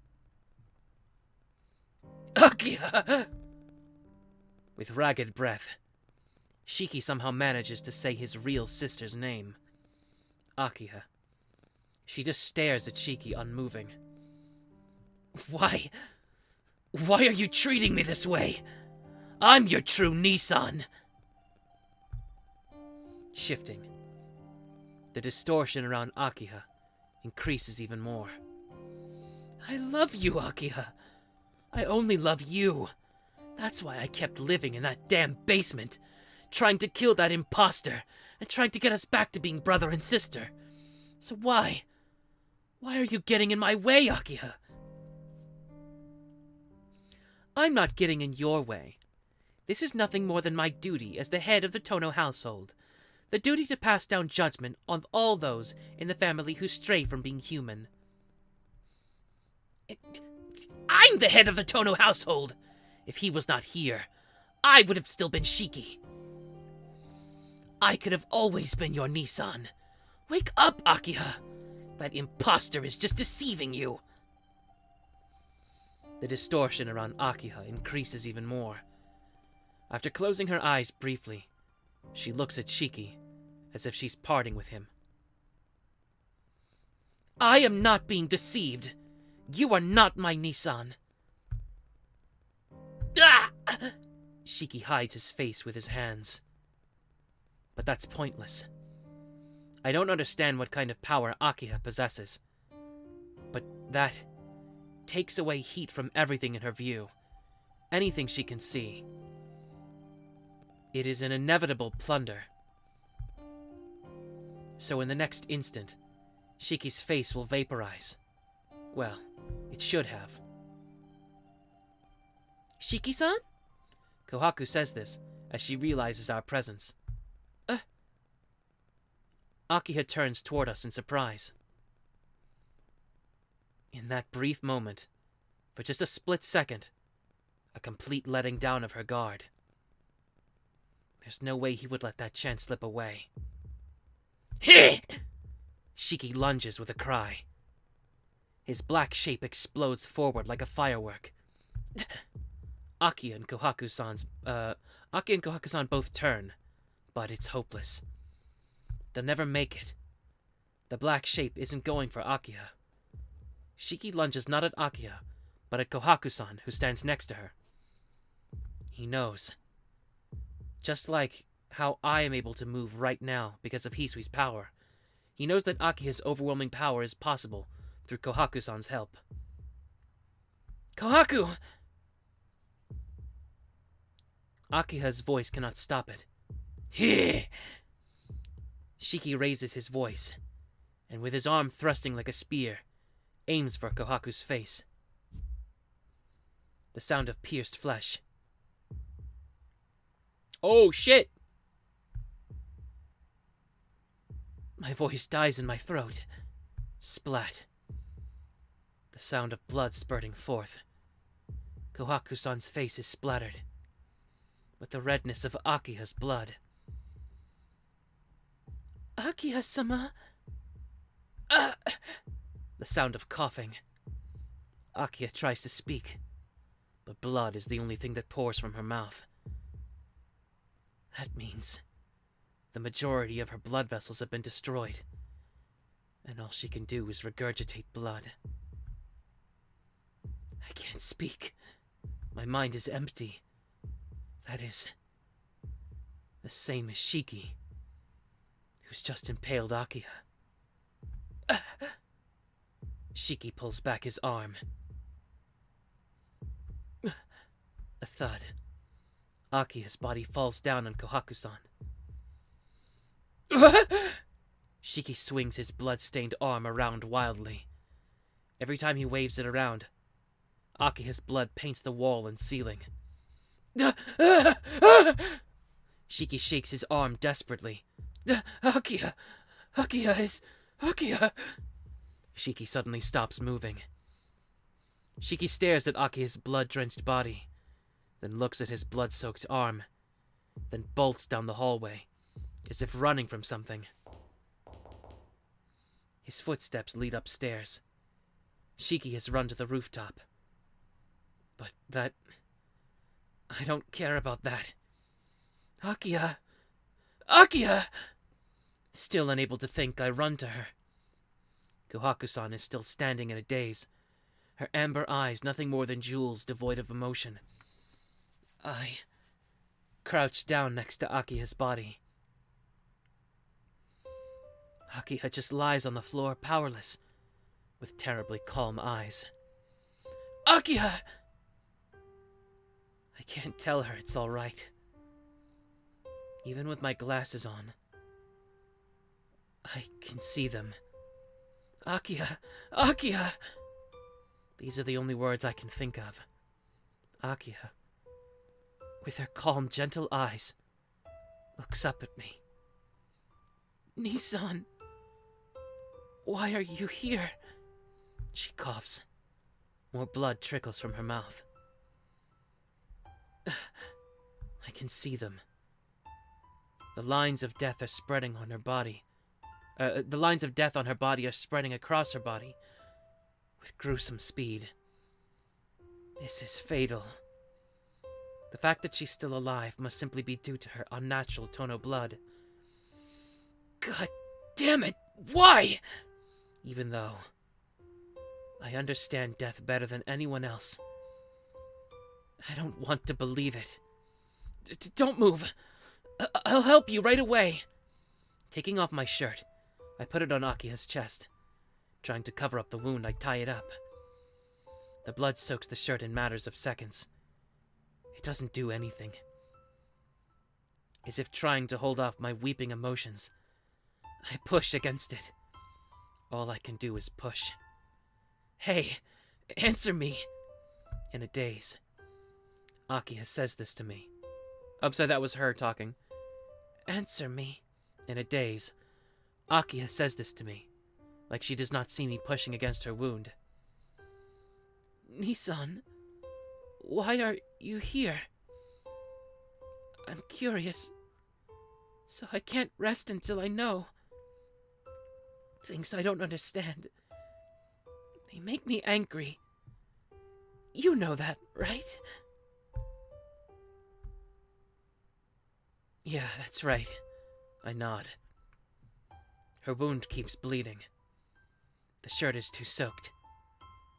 Akiha! With ragged breath, Shiki somehow manages to say his real sister's name. Akiha. She just stares at Shiki, unmoving. Why? Why are you treating me this way? I'm your true Nissan. Shifting. The distortion around Akiha increases even more. I love you, Akiha. I only love you. That's why I kept living in that damn basement, trying to kill that imposter, and trying to get us back to being brother and sister. So why? Why are you getting in my way, Akiha? I'm not getting in your way. This is nothing more than my duty as the head of the Tohno household. The duty to pass down judgment on all those in the family who stray from being human. I'm the head of the Tohno household! If he was not here, I would have still been Shiki. I could have always been your Nissan. Wake up, Akiha! That imposter is just deceiving you. The distortion around Akiha increases even more. After closing her eyes briefly, she looks at Shiki as if she's parting with him. I am not being deceived. You are not my Nissan. Ah! Shiki hides his face with his hands. But that's pointless. I don't understand what kind of power Akiha possesses, but that takes away heat from everything in her view, anything she can see. It is an inevitable plunder. So in the next instant, Shiki's face will vaporize. Well, it should have. Shiki-san? Kohaku says this as she realizes our presence. Akiha turns toward us in surprise. In that brief moment, for just a split second, a complete letting down of her guard. There's no way he would let that chance slip away. Shiki lunges with a cry. His black shape explodes forward like a firework. Aki and Kohaku-san both turn, but it's hopeless. They'll never make it. The black shape isn't going for Akiha. Shiki lunges not at Akiha, but at Kohaku-san, who stands next to her. He knows. Just like how I am able to move right now because of Hisui's power, he knows that Akiha's overwhelming power is possible through Kohaku-san's help. Kohaku! Akiha's voice cannot stop it. Heh! Shiki raises his voice, and with his arm thrusting like a spear, aims for Kohaku's face. The sound of pierced flesh. Oh, shit! My voice dies in my throat. Splat. The sound of blood spurting forth. Kohaku-san's face is splattered with the redness of Akiha's blood. Akiha-sama. The sound of coughing. Akiha tries to speak, but blood is the only thing that pours from her mouth. That means the majority of her blood vessels have been destroyed, and all she can do is regurgitate blood. I can't speak. My mind is empty. That is the same as Shiki, who's just impaled Akiha. Shiki pulls back his arm. A thud. Akiha's body falls down on Kohaku-san. Shiki swings his blood-stained arm around wildly. Every time he waves it around, Akiha's blood paints the wall and ceiling. Shiki shakes his arm desperately. Akiha! Akiha! Shiki suddenly stops moving. Shiki stares at Akiha's blood-drenched body, then looks at his blood-soaked arm, then bolts down the hallway, as if running from something. His footsteps lead upstairs. Shiki has run to the rooftop. But that... I don't care about that. Akiha! Akiha! Still unable to think, I run to her. Kohaku-san is still standing in a daze, her amber eyes nothing more than jewels devoid of emotion. I crouch down next to Akiha's body. Akiha just lies on the floor, powerless, with terribly calm eyes. Akiha! I can't tell her it's all right. Even with my glasses on, I can see them. Akiha! Akiha! These are the only words I can think of. Akiha, with her calm, gentle eyes, looks up at me. Nissan, why are you here? She coughs. More blood trickles from her mouth. I can see them. The lines of death are spreading on her body. The lines of death on her body are spreading across her body with gruesome speed. This is fatal. The fact that she's still alive must simply be due to her unnatural Tohno blood. God damn it! Why? Even though I understand death better than anyone else, I don't want to believe it. Don't move. I'll help you right away. Taking off my shirt, I put it on Akiha's chest. Trying to cover up the wound, I tie it up. The blood soaks the shirt in matters of seconds. It doesn't do anything. As if trying to hold off my weeping emotions, I push against it. All I can do is push. Hey, answer me! In a daze, Akiha says this to me. I'm sorry, that was her talking. Answer me. In a daze, Akiha says this to me, like she does not see me pushing against her wound. Nissan, why are you here? I'm curious, so I can't rest until I know. Things I don't understand. They make me angry. You know that, right? Yeah, that's right. I nod. Her wound keeps bleeding. The shirt is too soaked.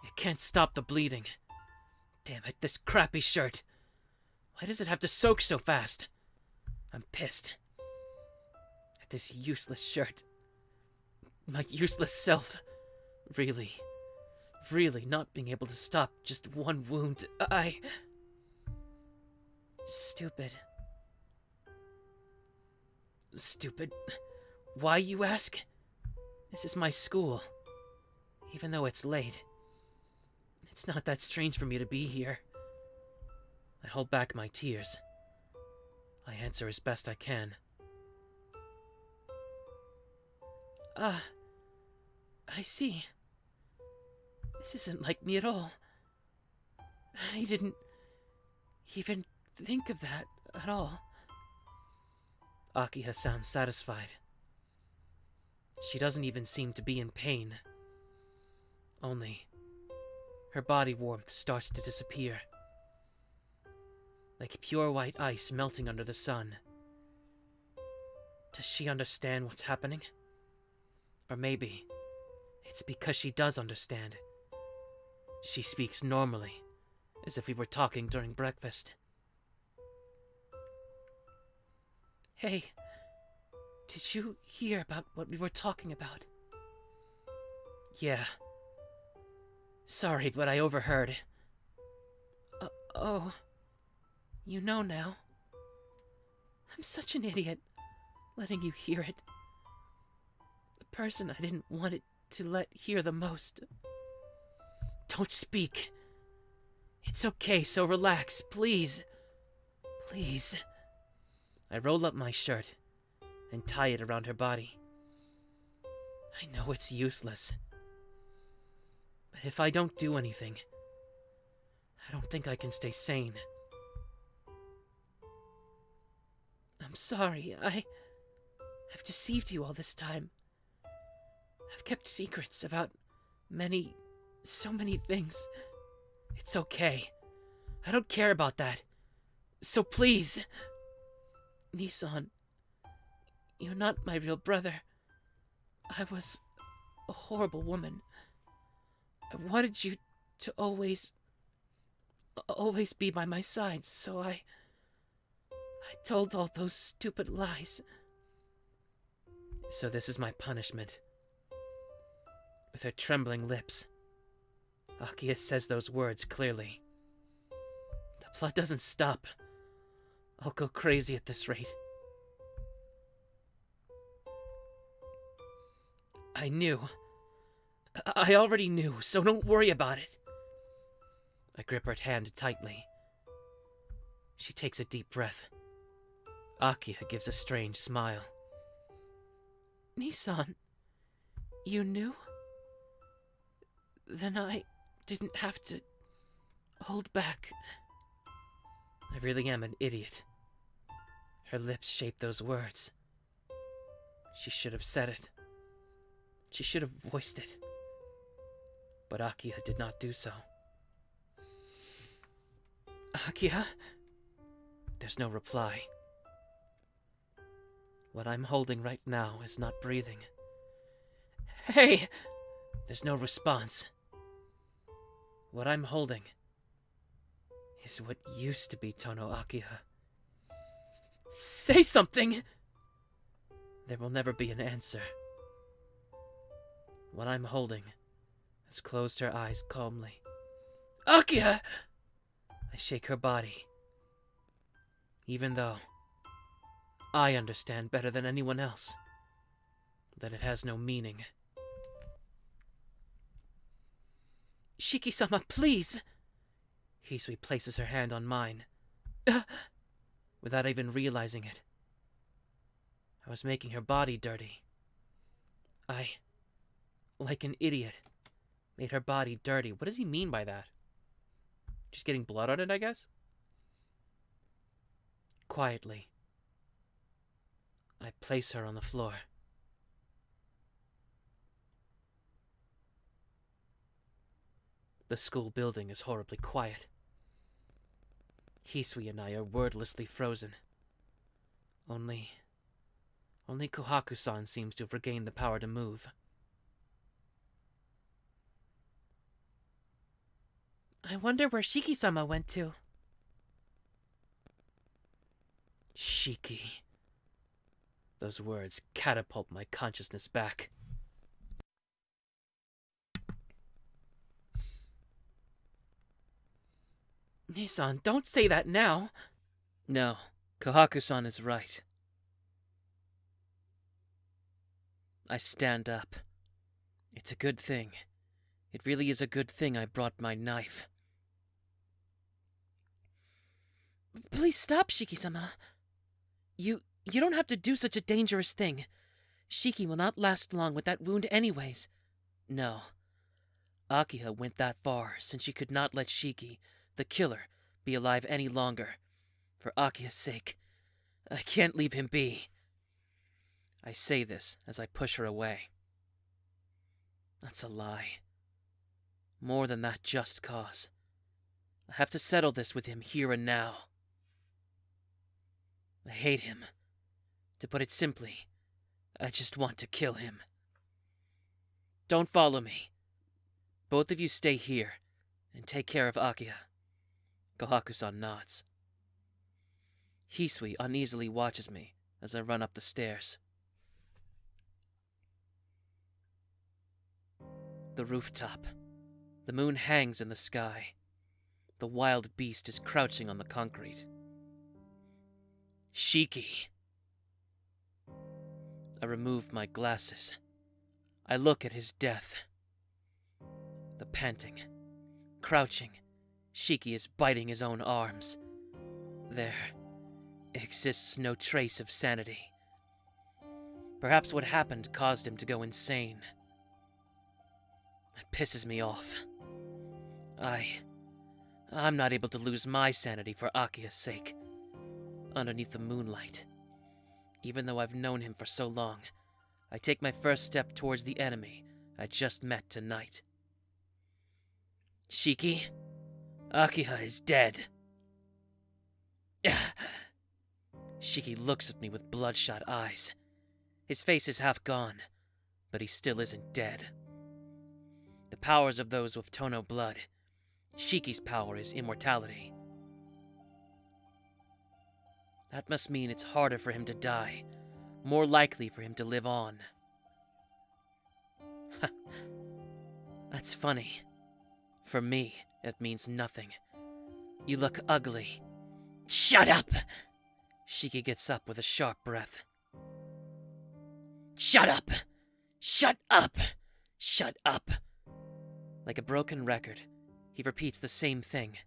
It can't stop the bleeding. Damn it, this crappy shirt. Why does it have to soak so fast? I'm pissed. At this useless shirt. My useless self. Really not being able to stop just one wound. Stupid. Stupid. Why, you ask? This is my school. Even though it's late, it's not that strange for me to be here. I hold back my tears. I answer as best I can. I see. This isn't like me at all. I didn't even think of that at all. Akiha sounds satisfied. She doesn't even seem to be in pain. Only, her body warmth starts to disappear. Like pure white ice melting under the sun. Does she understand what's happening? Or maybe it's because she does understand. She speaks normally, as if we were talking during breakfast. Hey, did you hear about what we were talking about? Yeah. Sorry, but I overheard. Oh, you know now. I'm such an idiot, letting you hear it. The person I didn't want it to let hear the most. Don't speak. It's okay, so relax, please. Please. I roll up my shirt and tie it around her body. I know it's useless. But if I don't do anything, I don't think I can stay sane. I'm sorry, I've deceived you all this time. I've kept secrets about so many things. It's okay. I don't care about that. So please, Nissan, you're not my real brother. I was a horrible woman. I wanted you to always be by my side, so I told all those stupid lies. So this is my punishment. With her trembling lips, Akiha says those words clearly. The blood doesn't stop. I'll go crazy at this rate. I knew. I already knew, so don't worry about it. I grip her hand tightly. She takes a deep breath. Akiha gives a strange smile. Nissan, you knew? Then I didn't have to hold back. I really am an idiot. Her lips shape those words. She should have said it. She should have voiced it. But Akiha did not do so. Akiha? There's no reply. What I'm holding right now is not breathing. Hey! There's no response. What I'm holding is what used to be Tohno Akiha. Say something! There will never be an answer. What I'm holding has closed her eyes calmly. Akiha! I shake her body. Even though I understand better than anyone else that it has no meaning. Shiki-sama, please! Hisui places her hand on mine. Without even realizing it. I was making her body dirty. I, like an idiot, made her body dirty. What does he mean by that? Just getting blood on it, I guess? Quietly, I place her on the floor. The school building is horribly quiet. Hisui and I are wordlessly frozen. Only Kohaku-san seems to have regained the power to move. I wonder where Shiki-sama went to. Shiki. Those words catapult my consciousness back. Nissan, don't say that now. No, Kohaku-san is right. I stand up. It's a good thing. It really is a good thing I brought my knife. Please stop, Shiki-sama. You don't have to do such a dangerous thing. Shiki will not last long with that wound anyways. No. Akiha went that far since she could not let Shiki, the killer, be alive any longer. For Akiha's sake, I can't leave him be. I say this as I push her away. That's a lie. More than that just cause. I have to settle this with him here and now. I hate him. To put it simply, I just want to kill him. Don't follow me. Both of you stay here and take care of Akiha. Kohaku-san nods. Hisui uneasily watches me as I run up the stairs. The rooftop. The moon hangs in the sky. The wild beast is crouching on the concrete. Shiki. I remove my glasses. I look at his death. The panting. Crouching. Shiki is biting his own arms. There exists no trace of sanity. Perhaps what happened caused him to go insane. It pisses me off. I'm not able to lose my sanity for Akiha's sake. Underneath the moonlight. Even though I've known him for so long, I take my first step towards the enemy I just met tonight. Shiki, Akiha is dead. Shiki looks at me with bloodshot eyes. His face is half gone, but he still isn't dead. The powers of those with Tohno blood. Shiki's power is immortality. That must mean it's harder for him to die, more likely for him to live on. That's funny. For me, it means nothing. You look ugly. Shut up! Shiki gets up with a sharp breath. Shut up! Shut up! Shut up! Like a broken record, he repeats the same thing.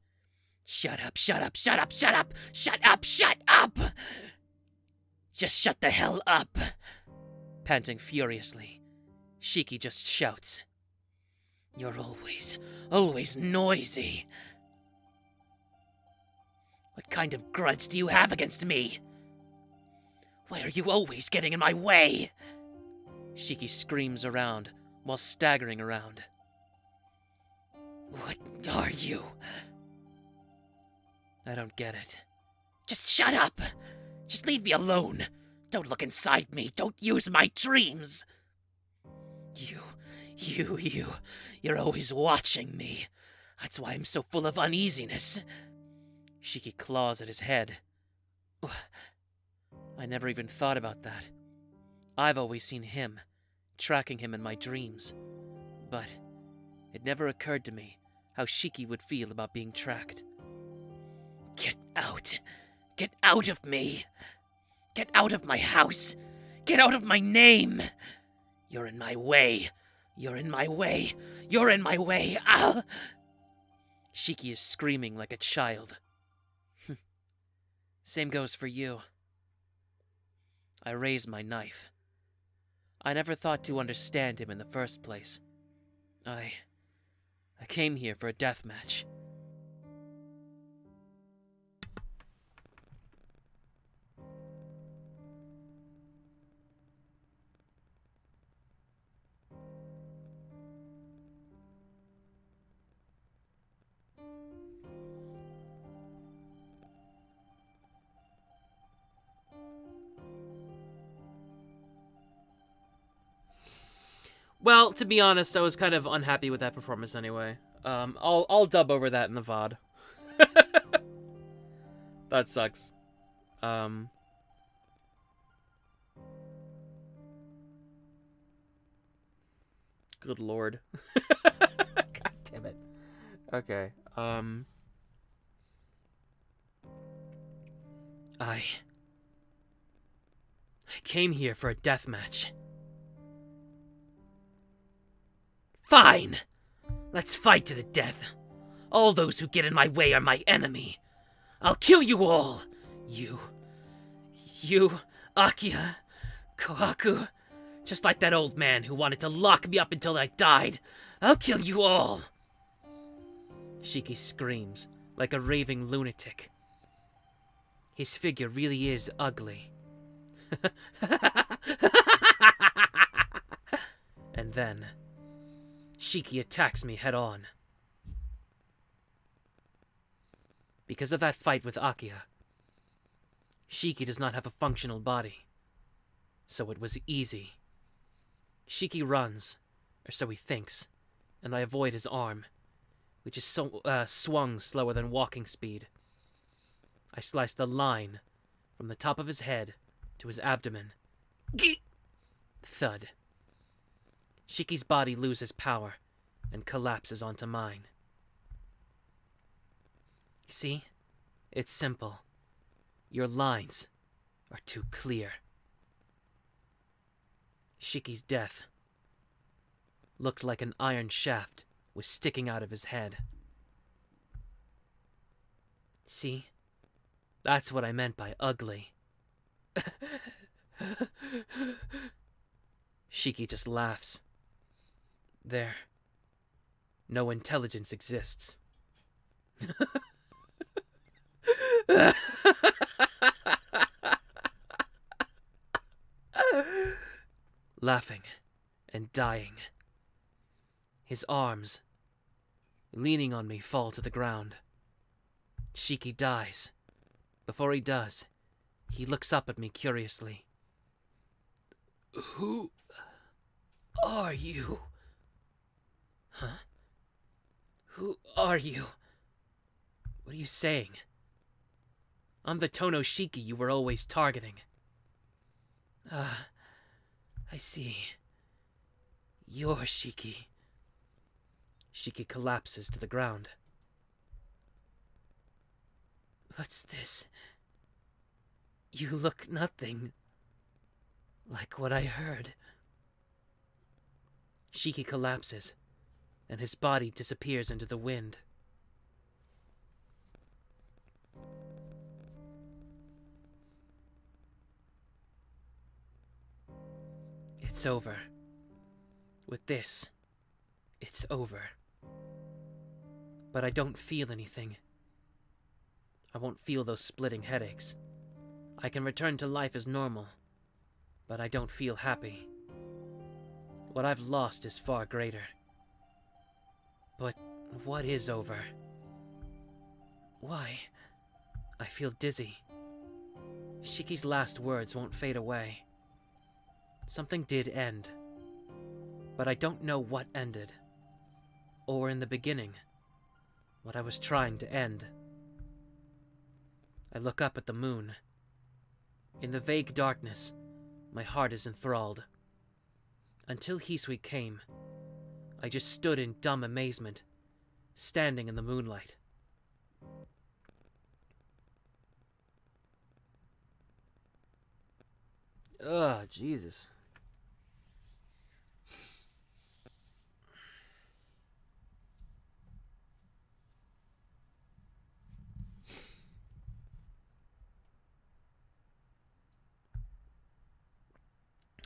Shut up, shut up, shut up, shut up, shut up, shut up! Just shut the hell up! Panting furiously, Shiki just shouts. You're always noisy. What kind of grudge do you have against me? Why are you always getting in my way? Shiki screams around while staggering around. What are you? I don't get it. Just shut up! Just leave me alone! Don't look inside me! Don't use my dreams! You're always watching me. That's why I'm so full of uneasiness. Shiki claws at his head. I never even thought about that. I've always seen him, tracking him in my dreams. But it never occurred to me how Shiki would feel about being tracked. Get out! Get out of me! Get out of my house! Get out of my name! You're in my way! You're in my way! You're in my way! I'll... Shiki is screaming like a child. Same goes for you. I raise my knife. I never thought to understand him in the first place. I came here for a death match. Well, to be honest, I was kind of unhappy with that performance anyway. I'll dub over that in the VOD. That sucks. Good lord. God damn it. Okay. I came here for a death match. Fine! Let's fight to the death. All those who get in my way are my enemy. I'll kill you all! You, Akiya, Kohaku, just like that old man who wanted to lock me up until I died. I'll kill you all! Shiki screams like a raving lunatic. His figure really is ugly. And then, Shiki attacks me head on. Because of that fight with Akiya, Shiki does not have a functional body, so it was easy. Shiki runs, or so he thinks, and I avoid his arm, which is swung slower than walking speed. I slice the line from the top of his head to his abdomen. Thud. Shiki's body loses power and collapses onto mine. See? It's simple. Your lines are too clear. Shiki's death looked like an iron shaft was sticking out of his head. See? That's what I meant by ugly. Shiki just laughs. There. No intelligence exists. Laughing and dying. His arms, leaning on me, fall to the ground. Shiki dies. Before he does, he looks up at me curiously. Who are you? Huh? Who are you? What are you saying? I'm the Tohno Shiki you were always targeting. I see. You're Shiki. Shiki collapses to the ground. What's this? You look nothing like what I heard. Shiki collapses, and his body disappears into the wind. It's over. With this, it's over. But I don't feel anything. I won't feel those splitting headaches. I can return to life as normal, but I don't feel happy. What I've lost is far greater. But what is over? Why? I feel dizzy. Shiki's last words won't fade away. Something did end, but I don't know what ended, or in the beginning, what I was trying to end. I look up at the moon. In the vague darkness, my heart is enthralled. Until Hisui came, I just stood in dumb amazement, standing in the moonlight. Ugh, Jesus.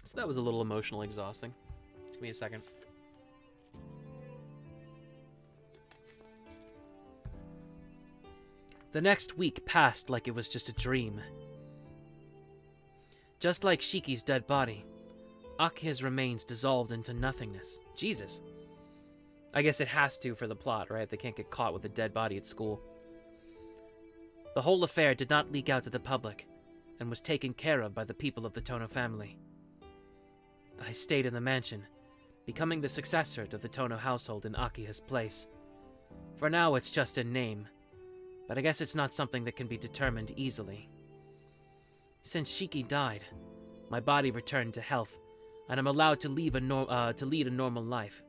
So that was a little emotionally exhausting. Give me a second. The next week passed like it was just a dream. Just like Shiki's dead body, Akiya's remains dissolved into nothingness. Jesus. I guess it has to for the plot, right? They can't get caught with a dead body at school. The whole affair did not leak out to the public, and was taken care of by the people of the Tohno family. I stayed in the mansion, becoming the successor to the Tohno household in Akiya's place. For now, it's just in name, but I guess it's not something that can be determined easily. Since Shiki died, my body returned to health, and I'm allowed to lead a normal life.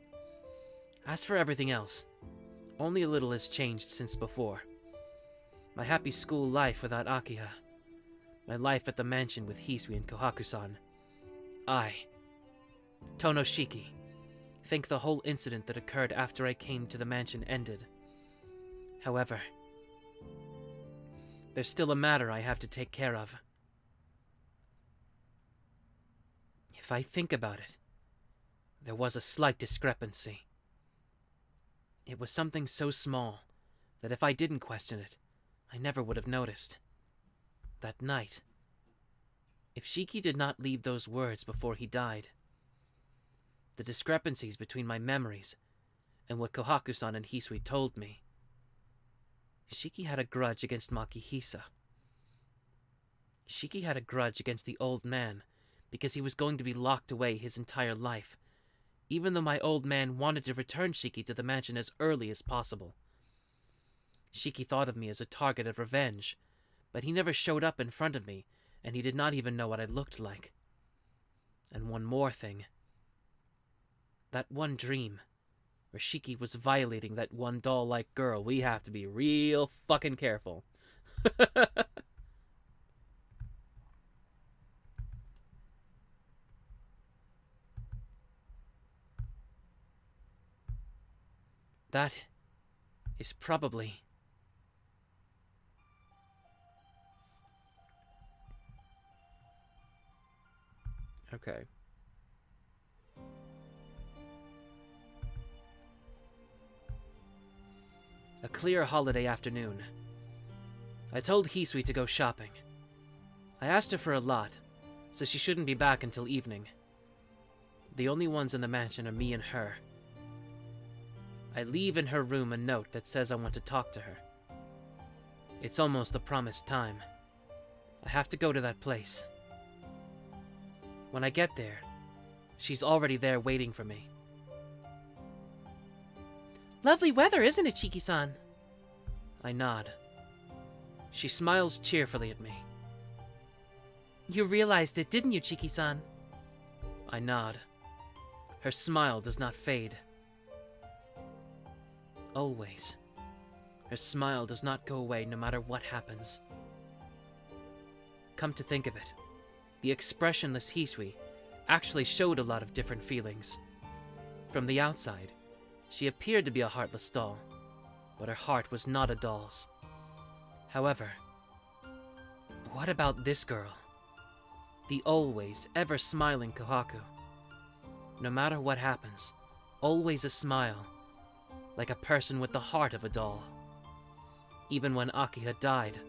As for everything else, only a little has changed since before. My happy school life without Akiya, my life at the mansion with Hisui and Kohaku-san. I, Tohno Shiki, think the whole incident that occurred after I came to the mansion ended. However, There's still a matter I have to take care of. If I think about it, there was a slight discrepancy. It was something so small that if I didn't question it, I never would have noticed. That night, if Shiki did not leave those words before he died, the discrepancies between my memories and what Kohaku-san and Hisui told me, Shiki had a grudge against Makihisa. Shiki had a grudge against the old man because he was going to be locked away his entire life, even though my old man wanted to return Shiki to the mansion as early as possible. Shiki thought of me as a target of revenge, but he never showed up in front of me, and he did not even know what I looked like. And one more thing. That one dream, where Shiki was violating that one doll-like girl, we have to be real fucking careful. That is probably... Okay. A clear holiday afternoon. I told Hisui to go shopping. I asked her for a lot, so she shouldn't be back until evening. The only ones in the mansion are me and her. I leave in her room a note that says I want to talk to her. It's almost the promised time. I have to go to that place. When I get there, she's already there waiting for me. Lovely weather, isn't it, Shiki-san? I nod. She smiles cheerfully at me. You realized it, didn't you, Shiki-san? I nod. Her smile does not fade. Always. Her smile does not go away no matter what happens. Come to think of it, the expressionless Hisui actually showed a lot of different feelings. From the outside, she appeared to be a heartless doll, but her heart was not a doll's. However, what about this girl? The always, ever smiling Kohaku. No matter what happens, always a smile, like a person with the heart of a doll. Even when Aki had died,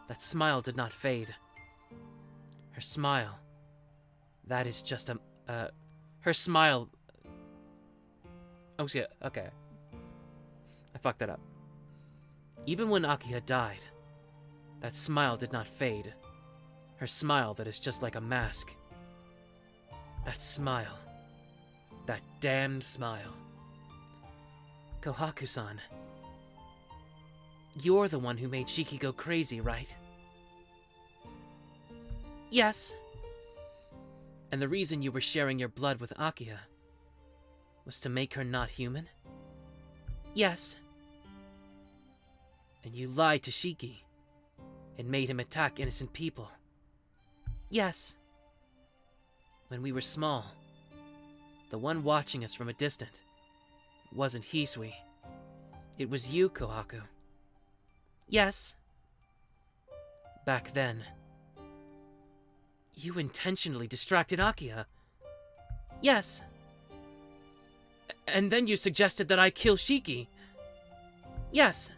that smile did not fade. Her smile, that is just her smile... Oh, shit, okay. I fucked that up. Even when Aki had died, that smile did not fade. Her smile that is just like a mask. That smile. That damned smile. Kohaku-san. You're the one who made Shiki go crazy, right? Yes. And the reason you were sharing your blood with Akiha was to make her not human? Yes. And you lied to Shiki and made him attack innocent people? Yes. When we were small, the one watching us from a distance wasn't Hisui. It was you, Kohaku. Yes. Back then, you intentionally distracted Akiha. Yes. And then you suggested that I kill Shiki. Yes.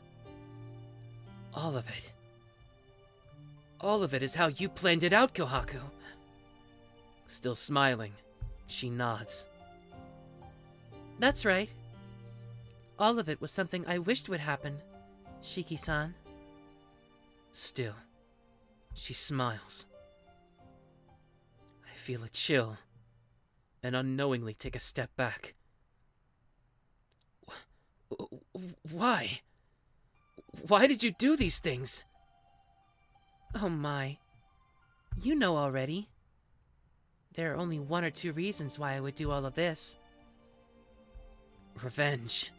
All of it. All of it is how you planned it out, Kohaku. Still smiling, she nods. That's right. All of it was something I wished would happen, Shiki-san. Still, she smiles. I feel a chill, and unknowingly take a step back. Why? Why did you do these things? Oh my. You know already. There are only 1 or 2 reasons why I would do all of this. Revenge.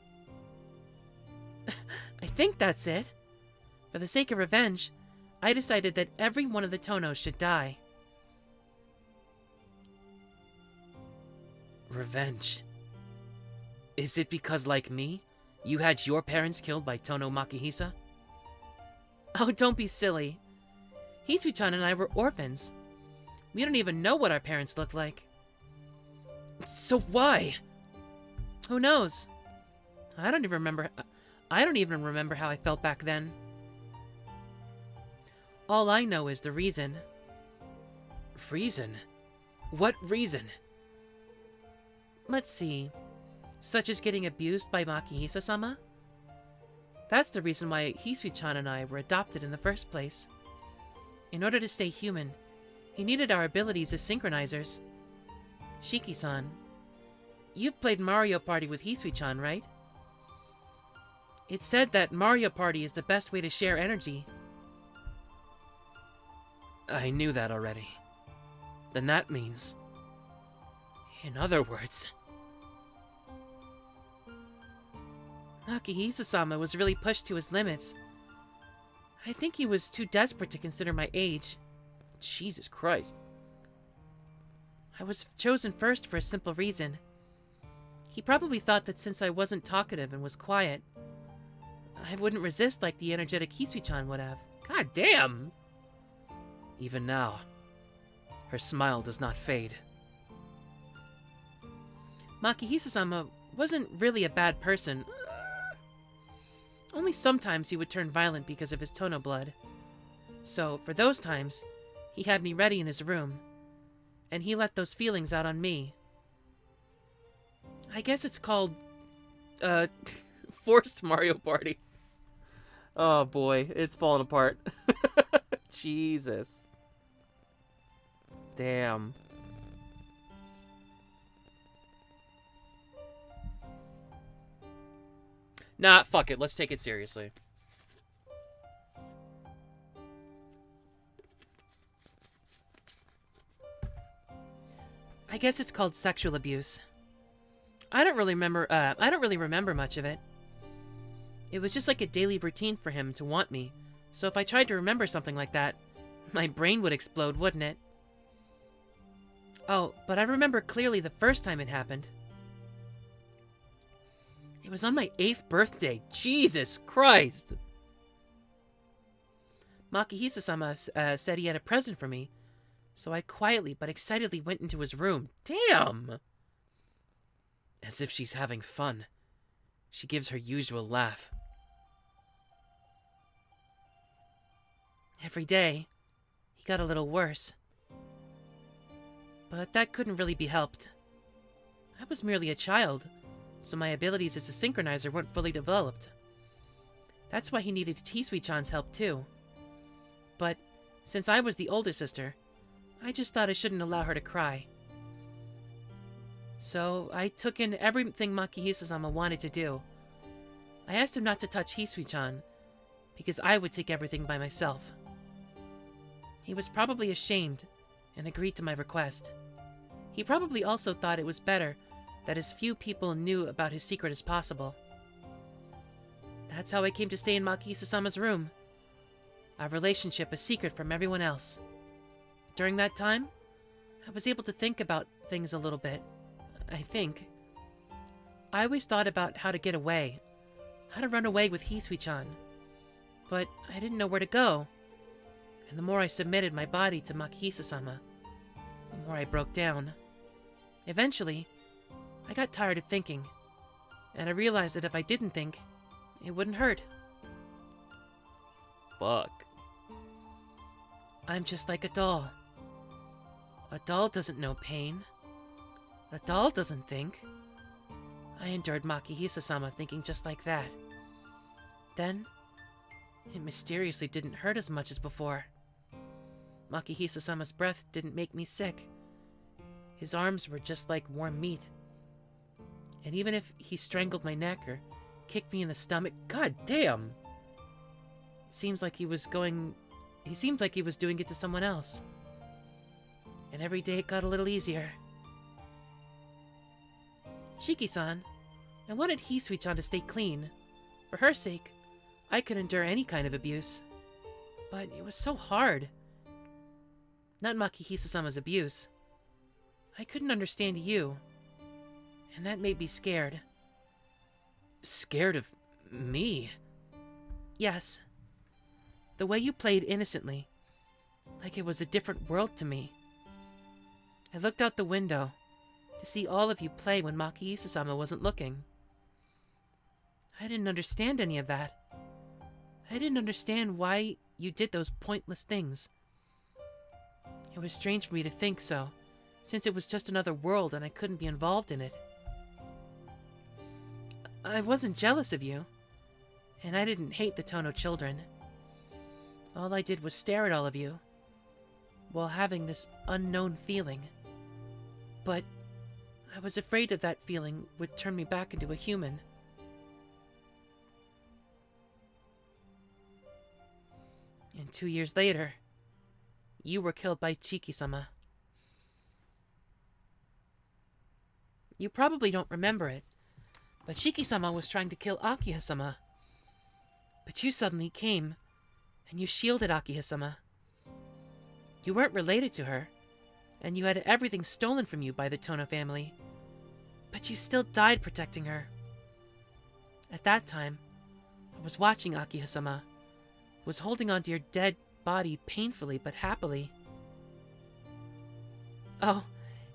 I think that's it. For the sake of revenge, I decided that every one of the Tohnos should die. Revenge. Is it because, like me, you had your parents killed by Tohno Makihisa? Oh, don't be silly. Hisui-chan and I were orphans. We don't even know what our parents looked like. So why? Who knows? I don't even remember how I felt back then. All I know is the reason. Reason? What reason? Let's see. Such as getting abused by Makihisa-sama? That's the reason why Hisui-chan and I were adopted in the first place. In order to stay human, he needed our abilities as synchronizers. Shiki-san, you've played Mario Party with Hisui-chan, right? It's said that Mario Party is the best way to share energy. I knew that already. Then that means... In other words... Makihisa-sama was really pushed to his limits. I think he was too desperate to consider my age. Jesus Christ. I was chosen first for a simple reason. He probably thought that since I wasn't talkative and was quiet, I wouldn't resist like the energetic Hisui-chan would have. God damn! Even now, her smile does not fade. Makihisa-sama wasn't really a bad person. Only sometimes he would turn violent because of his Tohno blood. So, for those times, he had me ready in his room, and he let those feelings out on me. I guess it's called, forced Mario Party. Oh boy, it's falling apart. Jesus. Damn. Nah, fuck it. Let's take it seriously. I guess it's called sexual abuse. I don't really remember much of it. It was just like a daily routine for him to want me. So if I tried to remember something like that, my brain would explode, wouldn't it? Oh, but I remember clearly the first time it happened. It was on my 8th birthday. Jesus Christ! Makihisa-sama said he had a present for me, so I quietly but excitedly went into his room. Damn! As if she's having fun. She gives her usual laugh. Every day, he got a little worse. But that couldn't really be helped. I was merely a child, so my abilities as a synchronizer weren't fully developed. That's why he needed Hisui-chan's help too. But since I was the older sister, I just thought I shouldn't allow her to cry. So I took in everything Makihisa-sama wanted to do. I asked him not to touch Hisui-chan, because I would take everything by myself. He was probably ashamed, and agreed to my request. He probably also thought it was better that as few people knew about his secret as possible. That's how I came to stay in Makihisa-sama's room. Our relationship a secret from everyone else. During that time, I was able to think about things a little bit. I think. I always thought about how to get away. How to run away with Hisui-chan. But I didn't know where to go. And the more I submitted my body to Makihisa-sama, the more I broke down. Eventually, I got tired of thinking, and I realized that if I didn't think, it wouldn't hurt. Fuck. I'm just like a doll. A doll doesn't know pain. A doll doesn't think. I endured Makihisa-sama thinking just like that. Then, it mysteriously didn't hurt as much as before. Makihisa-sama's breath didn't make me sick. His arms were just like warm meat. And even if he strangled my neck or kicked me in the stomach, god damn! It seemed like he was doing it to someone else. And every day it got a little easier. Shiki-san, I wanted Hisui-chan to stay clean. For her sake, I could endure any kind of abuse. But it was so hard. Not Makihisa-sama's abuse. I couldn't understand you. And that made me scared. Scared of me? Yes. The way you played innocently, like it was a different world to me. I looked out the window to see all of you play when Makihisa-sama wasn't looking. I didn't understand any of that. I didn't understand why you did those pointless things. It was strange for me to think so, since it was just another world and I couldn't be involved in it. I wasn't jealous of you, and I didn't hate the Tohno children. All I did was stare at all of you, while having this unknown feeling. But I was afraid that that feeling would turn me back into a human. And 2 years later, you were killed by Chiki-sama. You probably don't remember it, but Shiki-sama was trying to kill Akihisa-sama. But you suddenly came, and you shielded Akihisa-sama. You weren't related to her, and you had everything stolen from you by the Tohno family. But you still died protecting her. At that time, I was watching Akihisa-sama, was holding onto your dead body painfully but happily. Oh,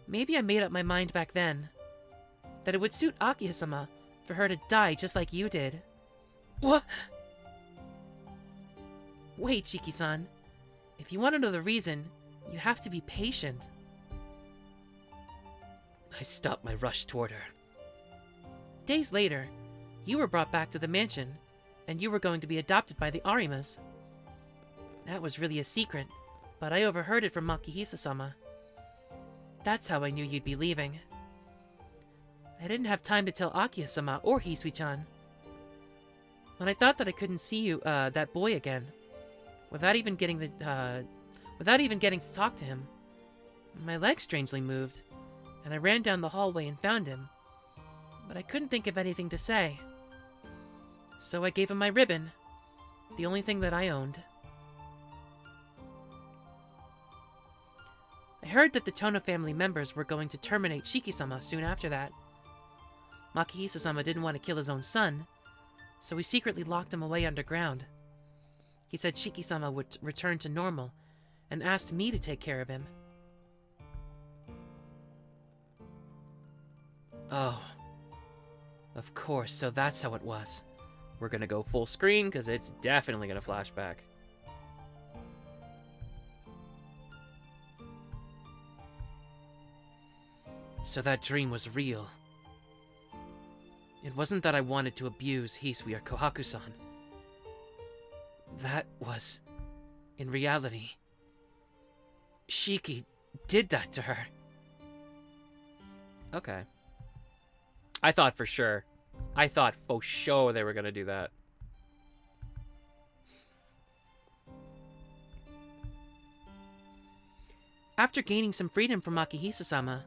maybe I made up my mind back then, that it would suit Akihisa-sama for her to die just like you did. What? Wait, Shiki-san. If you want to know the reason, you have to be patient. I stopped my rush toward her. Days later, you were brought back to the mansion, and you were going to be adopted by the Arimas. That was really a secret, but I overheard it from Makihisa-sama. That's how I knew you'd be leaving. I didn't have time to tell Akihisa-sama or Hisui-chan. When I thought that I couldn't see you, that boy again, without even getting to talk to him, my legs strangely moved, and I ran down the hallway and found him, but I couldn't think of anything to say. So I gave him my ribbon, the only thing that I owned. I heard that the Tohno family members were going to terminate Shiki-sama soon after that. Makihisa-sama didn't want to kill his own son, so he secretly locked him away underground. He said Shiki-sama would return to normal, and asked me to take care of him. Oh. Of course, so that's how it was. We're gonna go full screen, because it's definitely gonna flash back. So that dream was real. It wasn't that I wanted to abuse Hisui or Kohaku-san. That was, in reality, Shiki did that to her. Okay. I thought for sure they were gonna do that. After gaining some freedom from Makihisa-sama,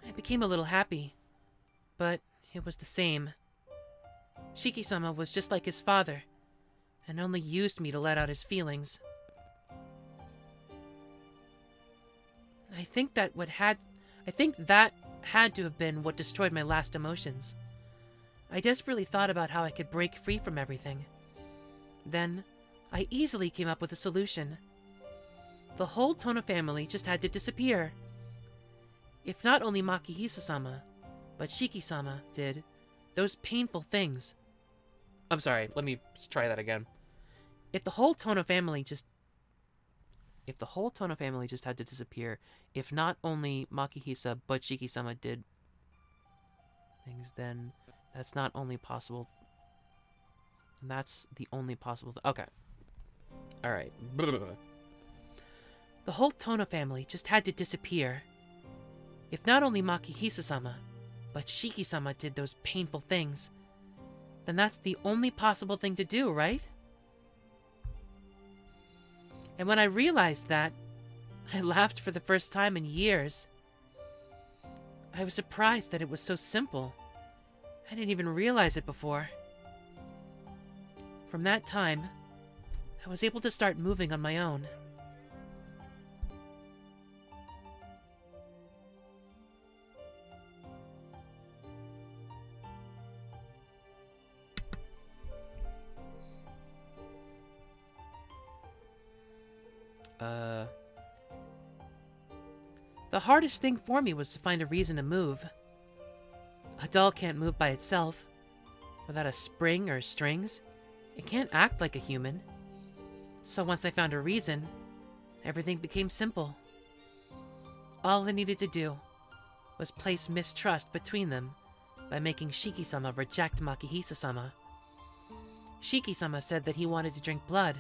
I became a little happy, but it was the same. Shiki-sama was just like his father, and only used me to let out his feelings. I think that had to have been what destroyed my last emotions. I desperately thought about how I could break free from everything. Then, I easily came up with a solution. The whole Tohno family just had to disappear. If not only Makihisa-sama, but Shiki-sama did those painful things. I'm sorry, let me try that again. If the whole Tohno family just had to disappear, if not only Makihisa but Shiki-sama did things, then that's not only possible. That's the only possible. Okay. All right. The whole Tohno family just had to disappear. If not only Makihisa-sama, but Shiki-sama did those painful things, then that's the only possible thing to do, right? And when I realized that, I laughed for the first time in years. I was surprised that it was so simple. I didn't even realize it before. From that time, I was able to start moving on my own. The hardest thing for me was to find a reason to move. A doll can't move by itself. Without a spring or strings, it can't act like a human. So once I found a reason, everything became simple. All I needed to do was place mistrust between them by making Shiki-sama reject Makihisa-sama. Shiki-sama said that he wanted to drink blood,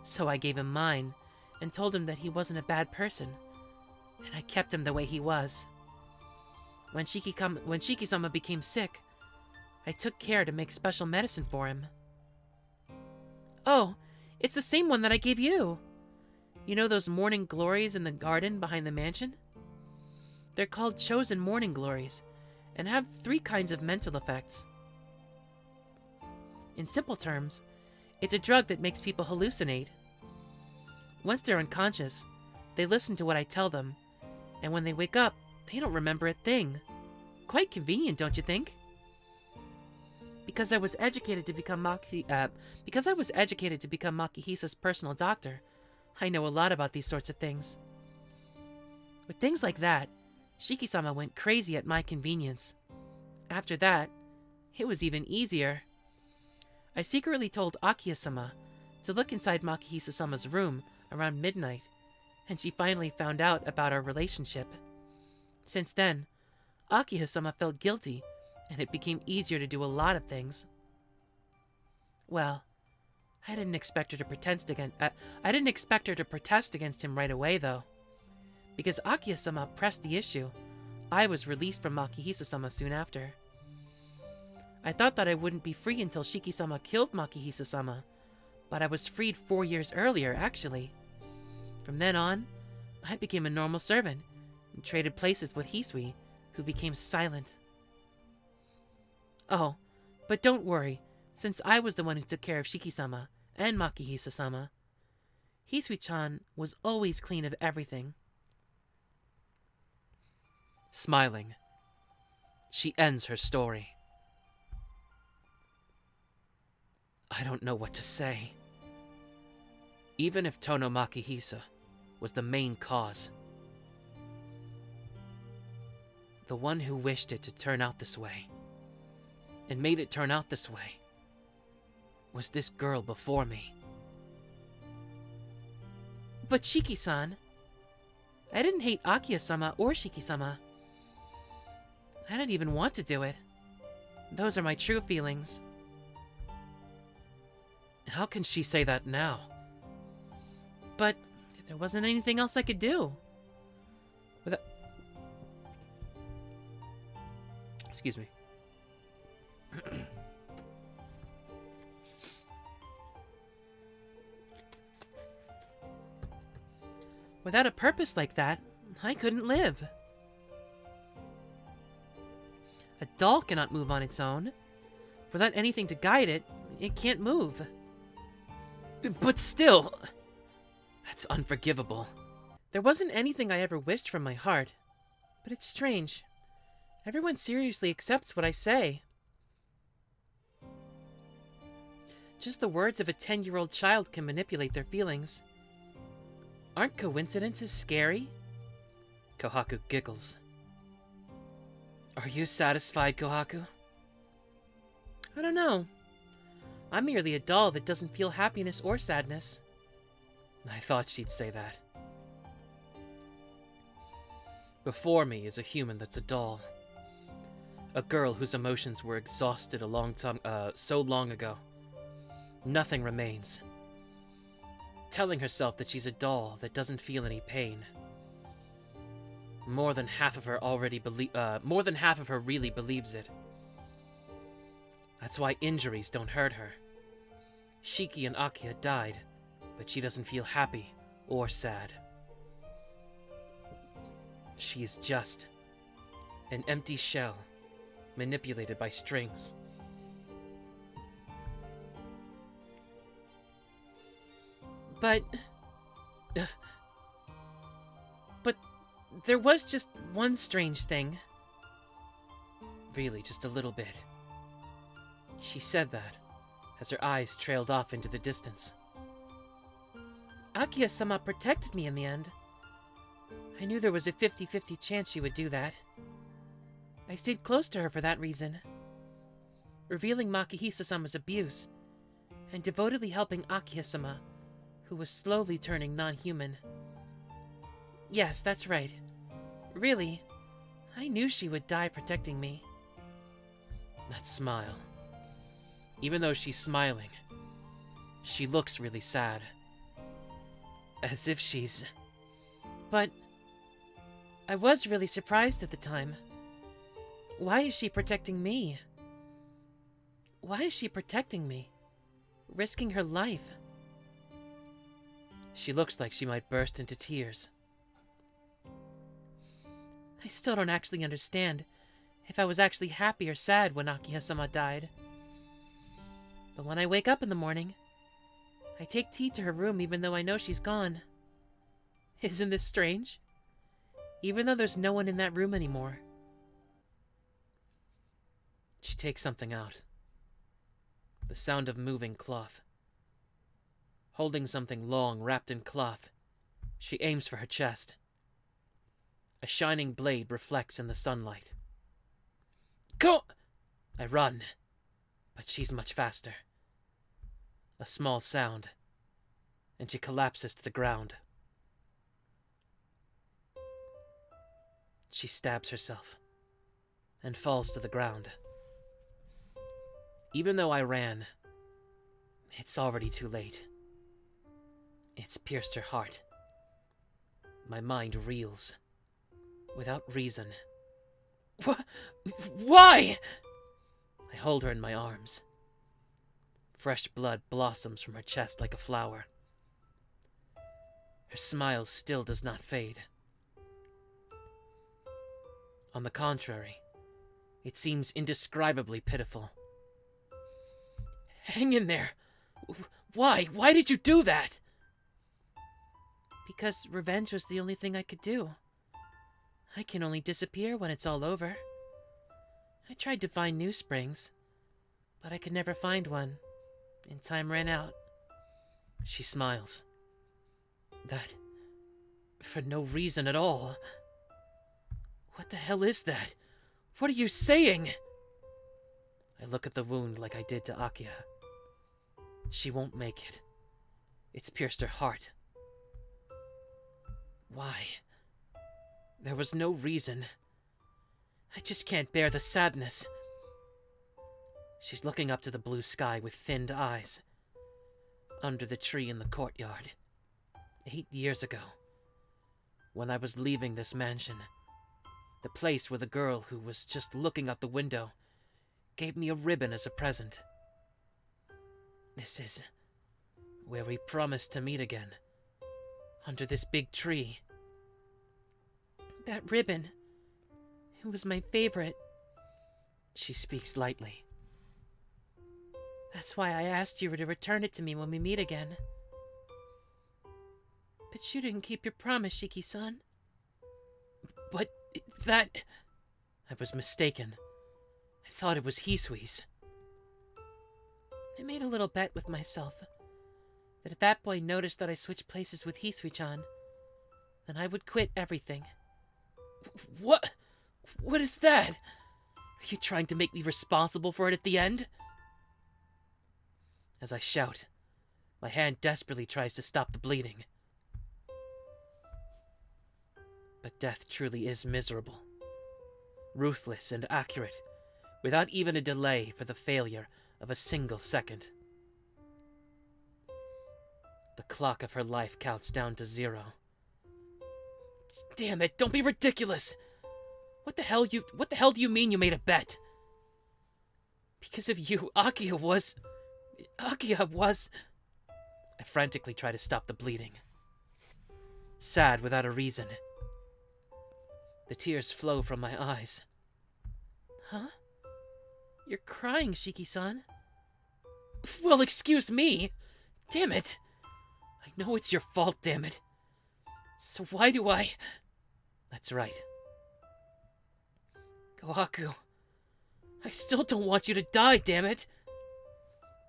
so I gave him mine and told him that he wasn't a bad person, and I kept him the way he was. When Shiki-sama became sick, I took care to make special medicine for him. Oh, it's the same one that I gave you. You know those morning glories in the garden behind the mansion? They're called chosen morning glories and have 3 kinds of mental effects. In simple terms, it's a drug that makes people hallucinate. Once they're unconscious, they listen to what I tell them, and when they wake up, they don't remember a thing. Quite convenient, don't you think? Because I was educated to become Makihisa's personal doctor, I know a lot about these sorts of things. With things like that, Shiki-sama went crazy at my convenience. After that, it was even easier. I secretly told Akiya-sama to look inside Makihisa-sama's room around midnight, and she finally found out about our relationship. Since then, Akiya-sama felt guilty, and it became easier to do a lot of things. Well, I didn't expect her to protest against him right away, though. Because Akiya-sama pressed the issue, I was released from Makihisa-sama soon after. I thought that I wouldn't be free until Shiki-sama killed Makihisa-sama, but I was freed 4 years earlier, actually. From then on, I became a normal servant and traded places with Hisui, who became silent. Oh, but don't worry, since I was the one who took care of Shiki-sama and Makihisa-sama, Hisui-chan was always clean of everything. Smiling, she ends her story. I don't know what to say. Even if Tohno Makihisa was the main cause, the one who wished it to turn out this way, and made it turn out this way, was this girl before me. But Shiki-san, I didn't hate Akiya-sama or Shiki-sama. I didn't even want to do it. Those are my true feelings. How can she say that now? But there wasn't anything else I could do. Excuse me. Without a purpose like that, I couldn't live. A doll cannot move on its own. Without anything to guide it, it can't move. But still, that's unforgivable. There wasn't anything I ever wished from my heart, but it's strange. Everyone seriously accepts what I say. Just the words of a 10-year-old child can manipulate their feelings. Aren't coincidences scary? Kohaku giggles. Are you satisfied, Kohaku? I don't know. I'm merely a doll that doesn't feel happiness or sadness. I thought she'd say that. Before me is a human that's a doll. A girl whose emotions were exhausted so long ago. Nothing remains. Telling herself that she's a doll that doesn't feel any pain. More than half of her really believes it. That's why injuries don't hurt her. Shiki and Akiya died, but she doesn't feel happy or sad. She is just an empty shell, manipulated by strings. But there was just one strange thing. Really, just a little bit. She said that, as her eyes trailed off into the distance. Akiya-sama protected me in the end. I knew there was a 50-50 chance she would do that. I stayed close to her for that reason, revealing Makihisa-sama's abuse, and devotedly helping Akiha-sama, who was slowly turning non-human. Yes, that's right. Really, I knew she would die protecting me. That smile. Even though she's smiling, she looks really sad. As if she's... But I was really surprised at the time. Why is she protecting me? Why is she protecting me? Risking her life? She looks like she might burst into tears. I still don't actually understand if I was actually happy or sad when Akiha-sama died. But when I wake up in the morning, I take tea to her room even though I know she's gone. Isn't this strange? Even though there's no one in that room anymore. She takes something out. The sound of moving cloth. Holding something long wrapped in cloth, she aims for her chest. A shining blade reflects in the sunlight. Go! I run, but she's much faster. A small sound, and she collapses to the ground. She stabs herself and falls to the ground. Even though I ran, it's already too late. It's pierced her heart. My mind reels. Without reason. Why? I hold her in my arms. Fresh blood blossoms from her chest like a flower. Her smile still does not fade. On the contrary, it seems indescribably pitiful. Hang in there. Why? Why did you do that? Because revenge was the only thing I could do. I can only disappear when it's all over. I tried to find new springs, but I could never find one, and time ran out. She smiles. That... for no reason at all. What the hell is that? What are you saying? I look at the wound like I did to Akiha. She won't make it. It's pierced her heart. Why? There was no reason. I just can't bear the sadness. She's looking up to the blue sky with thinned eyes. Under the tree in the courtyard. 8 years ago. When I was leaving this mansion. The place where the girl who was just looking out the window gave me a ribbon as a present. This is where we promised to meet again. Under this big tree. That ribbon. It was my favorite. She speaks lightly. That's why I asked you to return it to me when we meet again. But you didn't keep your promise, Shiki-san. But that... I was mistaken. I thought it was Hisui's. I made a little bet with myself that if that boy noticed that I switched places with Hisui-chan, then I would quit everything. What? What is that? Are you trying to make me responsible for it at the end? As I shout, my hand desperately tries to stop the bleeding. But death truly is miserable. Ruthless and accurate, without even a delay for the failure of a single second. The clock of her life counts down to 0. Damn it, don't be ridiculous! What the hell do you mean you made a bet? Because of you, Akiha was... I frantically try to stop the bleeding. Sad without a reason. The tears flow from my eyes. Huh? You're crying, Shiki-san. Well, excuse me! Damn it! I know it's your fault, damn it. So why do I... That's right. Gohaku, I still don't want you to die, damn it!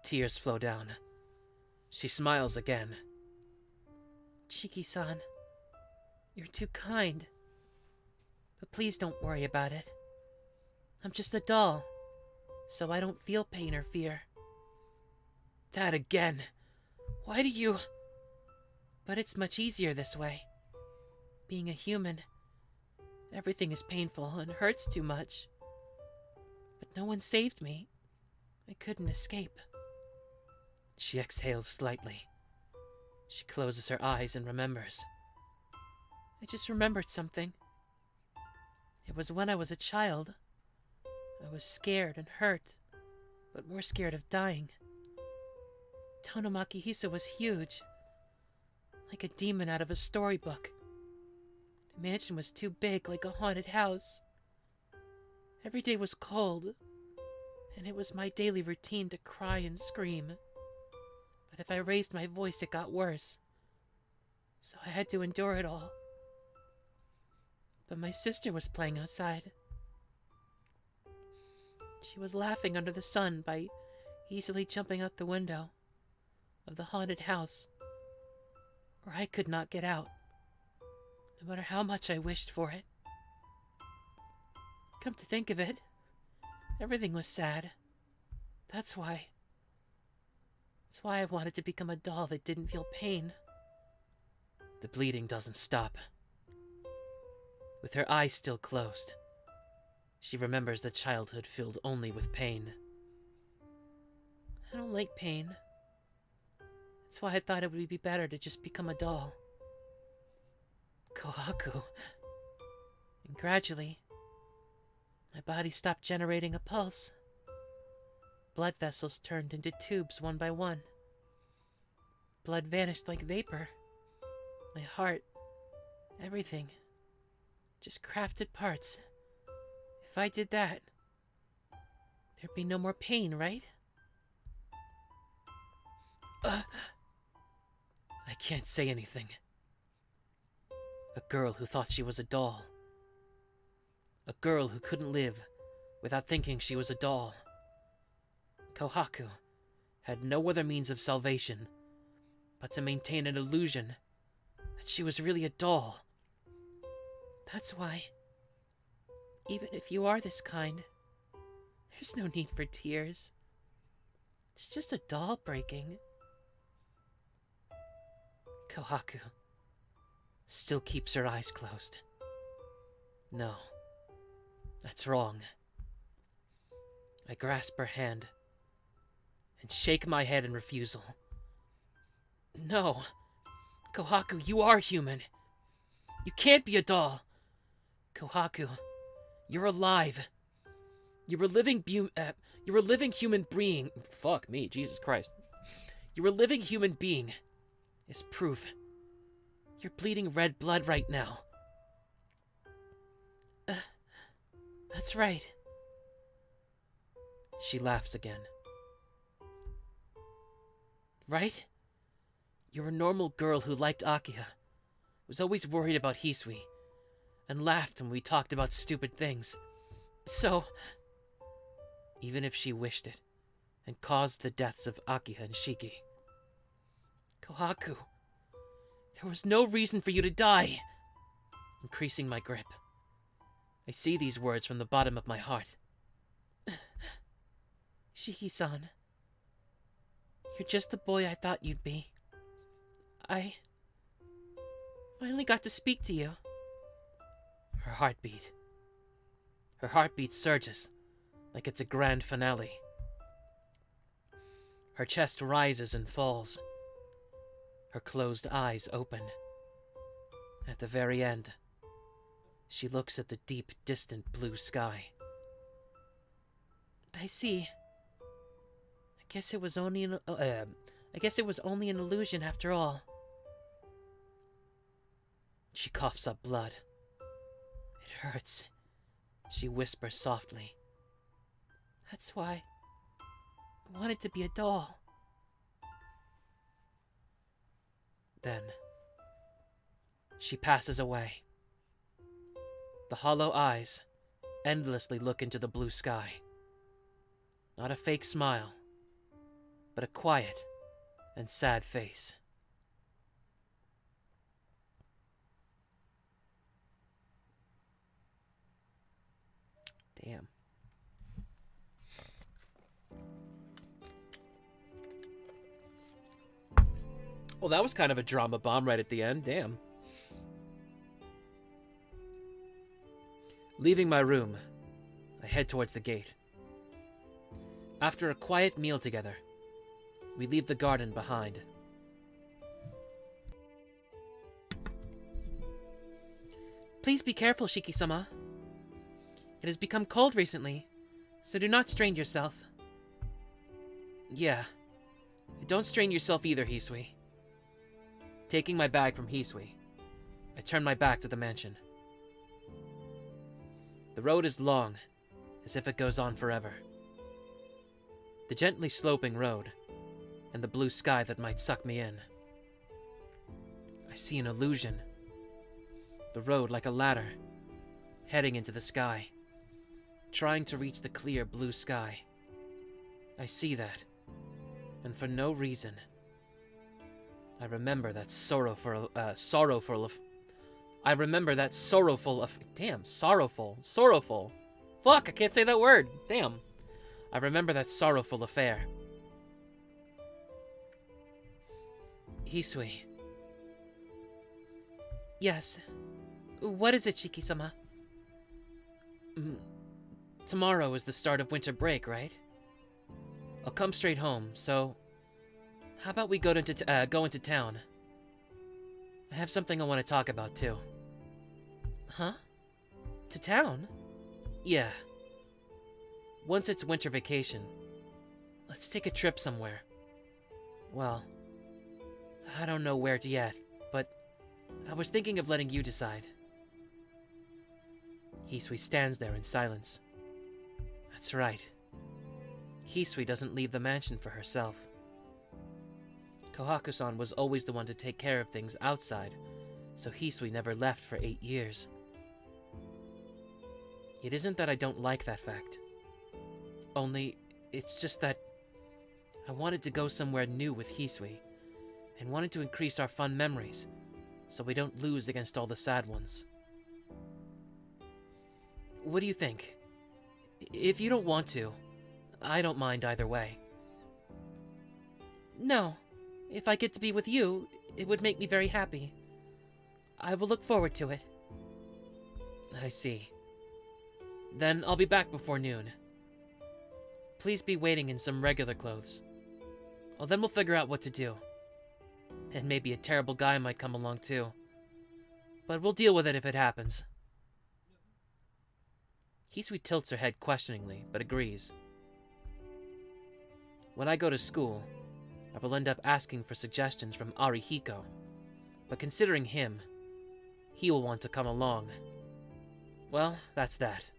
Tears flow down. She smiles again. Shiki-san, You're too kind. But please don't worry about it. I'm just a doll, so I don't feel pain or fear. That again. Why do you... But it's much easier this way. Being a human, everything is painful and hurts too much. But no one saved me. I couldn't escape. She exhales slightly. She closes her eyes and remembers. I just remembered something. It was when I was a child. I was scared and hurt, but more scared of dying. Tonomaki Hisa was huge, like a demon out of a storybook. The mansion was too big, like a haunted house. Every day was cold, and it was my daily routine to cry and scream. But if I raised my voice, it got worse. So I had to endure it all. But my sister was playing outside. She was laughing under the sun by easily jumping out the window of the haunted house, where I could not get out, no matter how much I wished for it. Come to think of it, everything was sad. That's why I wanted to become a doll that didn't feel pain. The bleeding doesn't stop. With her eyes still closed, she remembers the childhood filled only with pain. I don't like pain. That's why I thought it would be better to just become a doll. Kohaku. And gradually, my body stopped generating a pulse. Blood vessels turned into tubes one by one. Blood vanished like vapor. My heart, everything, just crafted parts. If I did that, there'd be no more pain, right? I can't say anything. A girl who thought she was a doll. A girl who couldn't live without thinking she was a doll. Kohaku had no other means of salvation but to maintain an illusion that she was really a doll. That's why, even if you are this kind, there's no need for tears. It's just a doll breaking. Kohaku still keeps her eyes closed. No, that's wrong. I grasp her hand and shake my head in refusal. No, Kohaku, you are human. You can't be a doll. Kohaku, you're alive. You're a living human being. Fuck me, Jesus Christ. You're a living human being. Is proof. You're bleeding red blood right now. That's right. She laughs again. Right? You're a normal girl who liked Akiha, was always worried about Hisui, and laughed when we talked about stupid things. So, even if she wished it, and caused the deaths of Akiha and Shiki, Kohaku, there was no reason for you to die. Increasing my grip, I see these words from the bottom of my heart. Shiki-san, you're just the boy I thought you'd be. I finally got to speak to you. Her heartbeat surges like it's a grand finale. Her chest rises and falls. Her closed eyes open. At the very end, she looks at the deep, distant blue sky. I see. I guess it was only an illusion after all. She coughs up blood. It hurts. She whispers softly. That's why I wanted to be a doll. Then she passes away. The hollow eyes endlessly look into the blue sky. Not a fake smile, but a quiet and sad face. Damn. Well, that was kind of a drama bomb right at the end. Damn. Leaving my room, I head towards the gate. After a quiet meal together, we leave the garden behind. Please be careful, Shiki-sama. It has become cold recently, so do not strain yourself. Yeah. Don't strain yourself either, Hisui. Taking my bag from Hisui, I turn my back to the mansion. The road is long, as if it goes on forever. The gently sloping road, and the blue sky that might suck me in. I see an illusion. The road like a ladder, heading into the sky, trying to reach the clear blue sky. I see that, and for no reason, I remember that sorrowful. Fuck, I can't say that word. Damn. I remember that sorrowful affair. Hisui. Yes. What is it, Shiki-sama? Tomorrow is the start of winter break, right? I'll come straight home, so how about we go into town? I have something I want to talk about, too. Huh? To town? Yeah. Once it's winter vacation, let's take a trip somewhere. Well, I don't know where yet, but I was thinking of letting you decide. Hisui stands there in silence. That's right. Hisui doesn't leave the mansion for herself. Kohaku-san was always the one to take care of things outside, so Hisui never left for 8 years. It isn't that I don't like that fact. Only, it's just that I wanted to go somewhere new with Hisui, and wanted to increase our fun memories, so we don't lose against all the sad ones. What do you think? If you don't want to, I don't mind either way. No. If I get to be with you, it would make me very happy. I will look forward to it. I see. Then I'll be back before noon. Please be waiting in some regular clothes. Well, then we'll figure out what to do. And maybe a terrible guy might come along too. But we'll deal with it if it happens. Hisui tilts her head questioningly, but agrees. When I go to school, I will end up asking for suggestions from Arihiko, but considering him, he will want to come along. Well, that's that.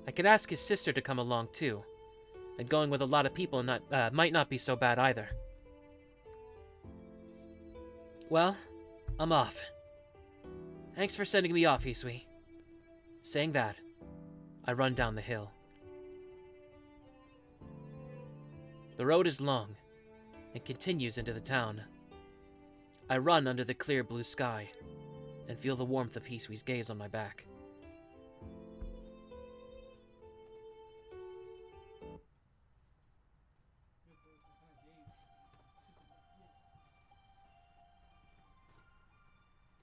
I could ask his sister to come along too, and going with a lot of people might not be so bad either. Well, I'm off. Thanks for sending me off, Hisui. Saying that, I run down the hill. The road is long, and continues into the town. I run under the clear blue sky, and feel the warmth of Hisui's gaze on my back.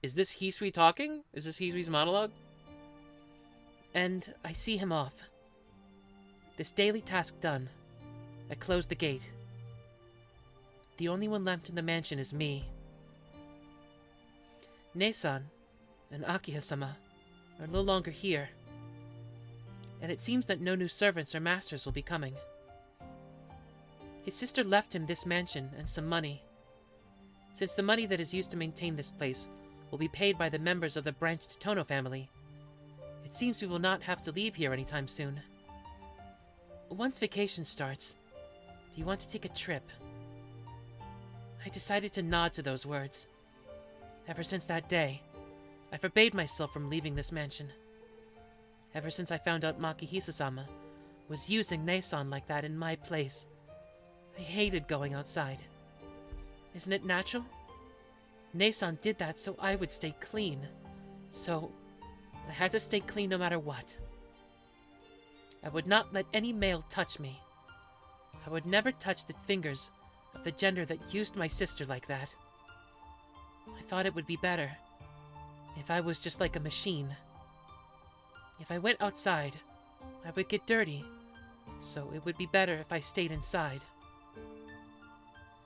Is this Hisui talking? Is this Hisui's monologue? And I see him off. This daily task done, I close the gate. The only one left in the mansion is me. Ne-san and Akiha-sama are no longer here, and it seems that no new servants or masters will be coming. His sister left him this mansion and some money. Since the money that is used to maintain this place will be paid by the members of the branched Tohno family, it seems we will not have to leave here anytime soon. Once vacation starts, do you want to take a trip? I decided to nod to those words. Ever since that day, I forbade myself from leaving this mansion. Ever since I found out Maki Hisasama was using Ne-san like that in my place, I hated going outside. Isn't it natural? Ne-san did that so I would stay clean. So, I had to stay clean no matter what. I would not let any male touch me. I would never touch the fingers of the gender that used my sister like that. I thought it would be better if I was just like a machine. If I went outside, I would get dirty, so it would be better if I stayed inside.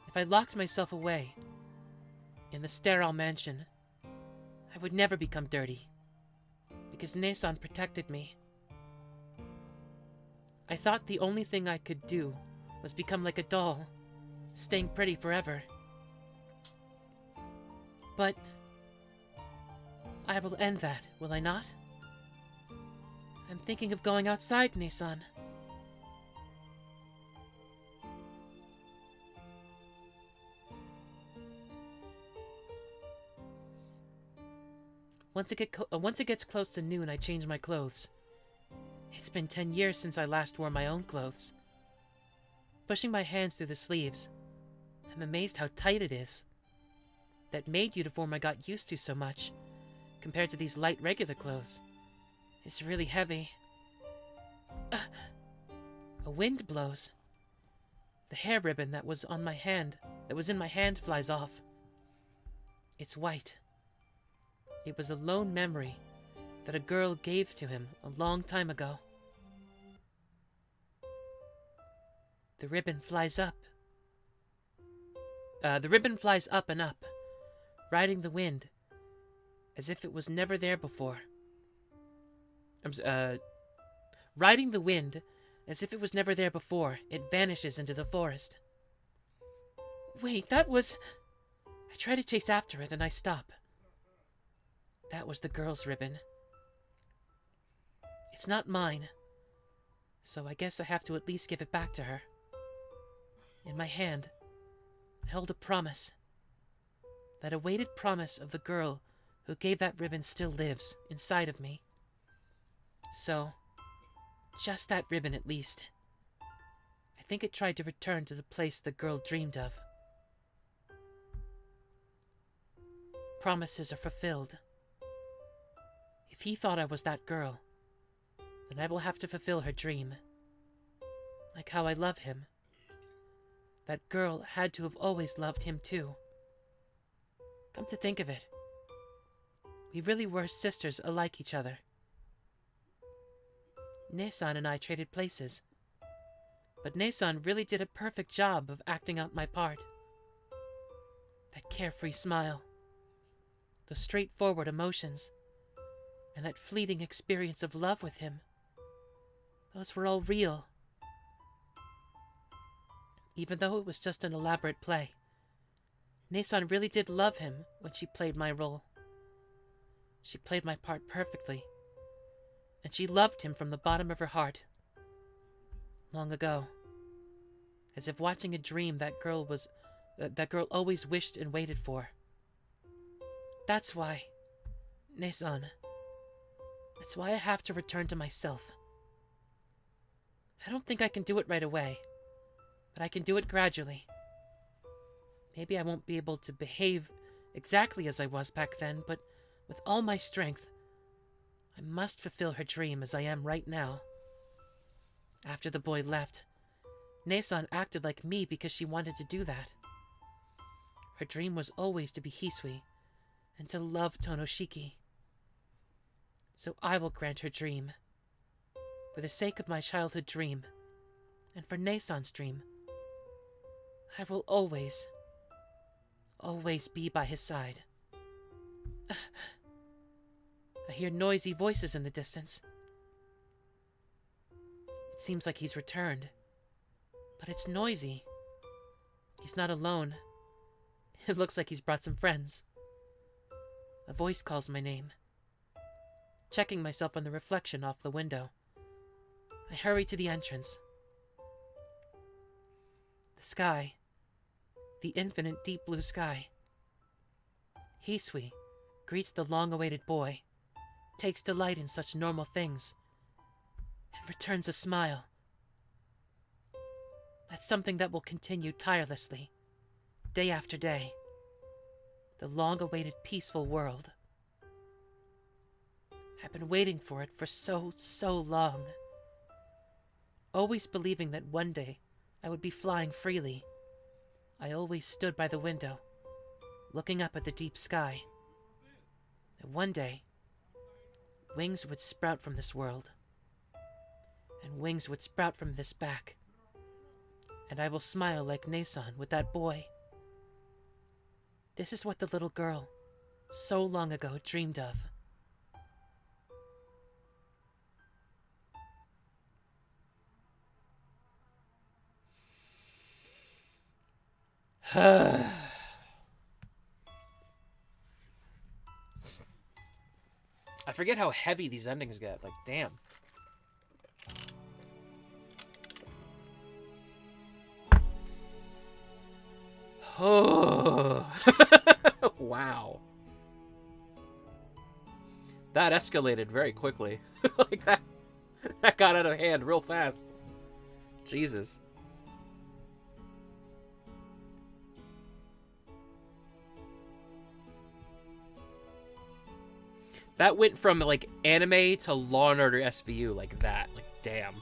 If I locked myself away in the sterile mansion, I would never become dirty, because Nasu protected me. I thought the only thing I could do was become like a doll, staying pretty forever. But I will end that, will I not? I'm thinking of going outside, Nasu. Once it gets close to noon, I change my clothes. It's been 10 years since I last wore my own clothes. Pushing my hands through the sleeves, I'm amazed how tight it is. That maid uniform I got used to so much, compared to these light regular clothes, is really heavy. A wind blows. The hair ribbon that was in my hand, flies off. It's white. It was a lone memory that a girl gave to him a long time ago. The ribbon flies up. And up, riding the wind, as if it was never there before. Riding the wind, as if it was never there before, it vanishes into the forest. Wait, that was... I try to chase after it, and I stop. That was the girl's ribbon. It's not mine, so I guess I have to at least give it back to her. In my hand, I held a promise. That awaited promise of the girl who gave that ribbon still lives inside of me. So, just that ribbon at least. I think it tried to return to the place the girl dreamed of. Promises are fulfilled. If he thought I was that girl, then I will have to fulfill her dream. Like how I love him. That girl had to have always loved him too. Come to think of it, we really were sisters alike each other. Nasu and I traded places, but Nasu really did a perfect job of acting out my part. That carefree smile, those straightforward emotions, and that fleeting experience of love with him, those were all real. Even though it was just an elaborate play, Nasu really did love him when she played my role. She played my part perfectly, and she loved him from the bottom of her heart. Long ago, as if watching a dream that girl always wished and waited for. That's why, Nasu, that's why I have to return to myself. I don't think I can do it right away, but I can do it gradually. Maybe I won't be able to behave exactly as I was back then, but with all my strength, I must fulfill her dream as I am right now. After the boy left, Nasu acted like me because she wanted to do that. Her dream was always to be Hisui and to love Tohno. So I will grant her dream. For the sake of my childhood dream, and for Nasu's dream, I will always be by his side. I hear noisy voices in the distance. It seems like he's returned, but it's noisy. He's not alone. It looks like he's brought some friends. A voice calls my name. Checking myself on the reflection off the window, I hurry to the entrance. The sky, the infinite deep blue sky. Hisui greets the long-awaited boy, takes delight in such normal things, and returns a smile. That's something that will continue tirelessly, day after day. The long-awaited peaceful world. I've been waiting for it for so long. always believing that one day I would be flying freely. I always stood by the window, looking up at the deep sky. And one day, wings would sprout from this world, and wings would sprout from this back, and I will smile like Nasan with that boy. This is what the little girl, so long ago, dreamed of. I forget how heavy these endings get. Like, damn. Oh. Wow. That escalated very quickly. Like that got out of hand real fast. Jesus. That went from, like, anime to Law & Order SVU like that. Like, damn.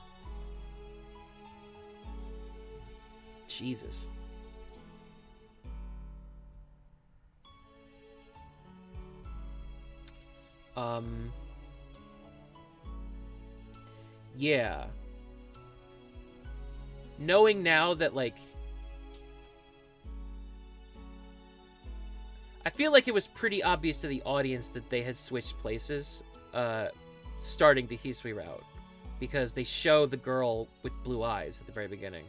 Jesus. Yeah. Knowing now that, like, I feel like it was pretty obvious to the audience that they had switched places, starting the Hisui route, because they show the girl with blue eyes at the very beginning.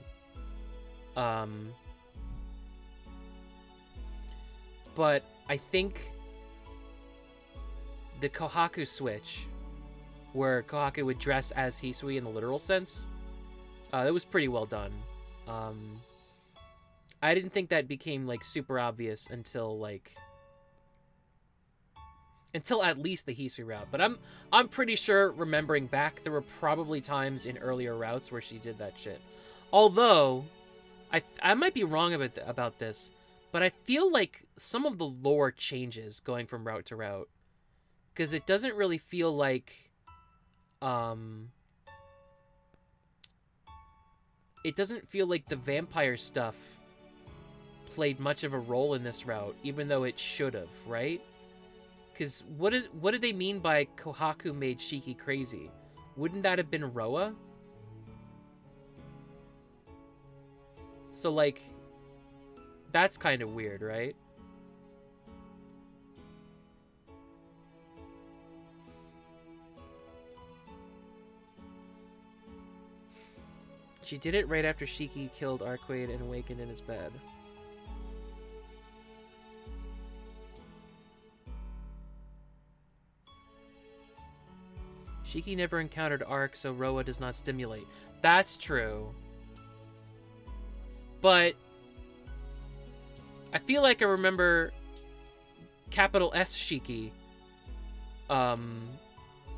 But I think the Kohaku switch, where Kohaku would dress as Hisui in the literal sense, that was pretty well done. I didn't think that became, like, super obvious until at least the Hisui route. But I'm pretty sure, remembering back, there were probably times in earlier routes where she did that shit. Although, I might be wrong about this, but I feel like some of the lore changes going from route to route. Because it doesn't really feel like, it doesn't feel like the vampire stuff played much of a role in this route, even though it should have, right? Because what did they mean by Kohaku made Shiki crazy? Wouldn't that have been Roa? So, like, that's kind of weird, right? She did it right after Shiki killed Arcueid and awakened in his bed. Shiki never encountered Arc, so Roa does not stimulate. That's true. But I feel like I remember capital S Shiki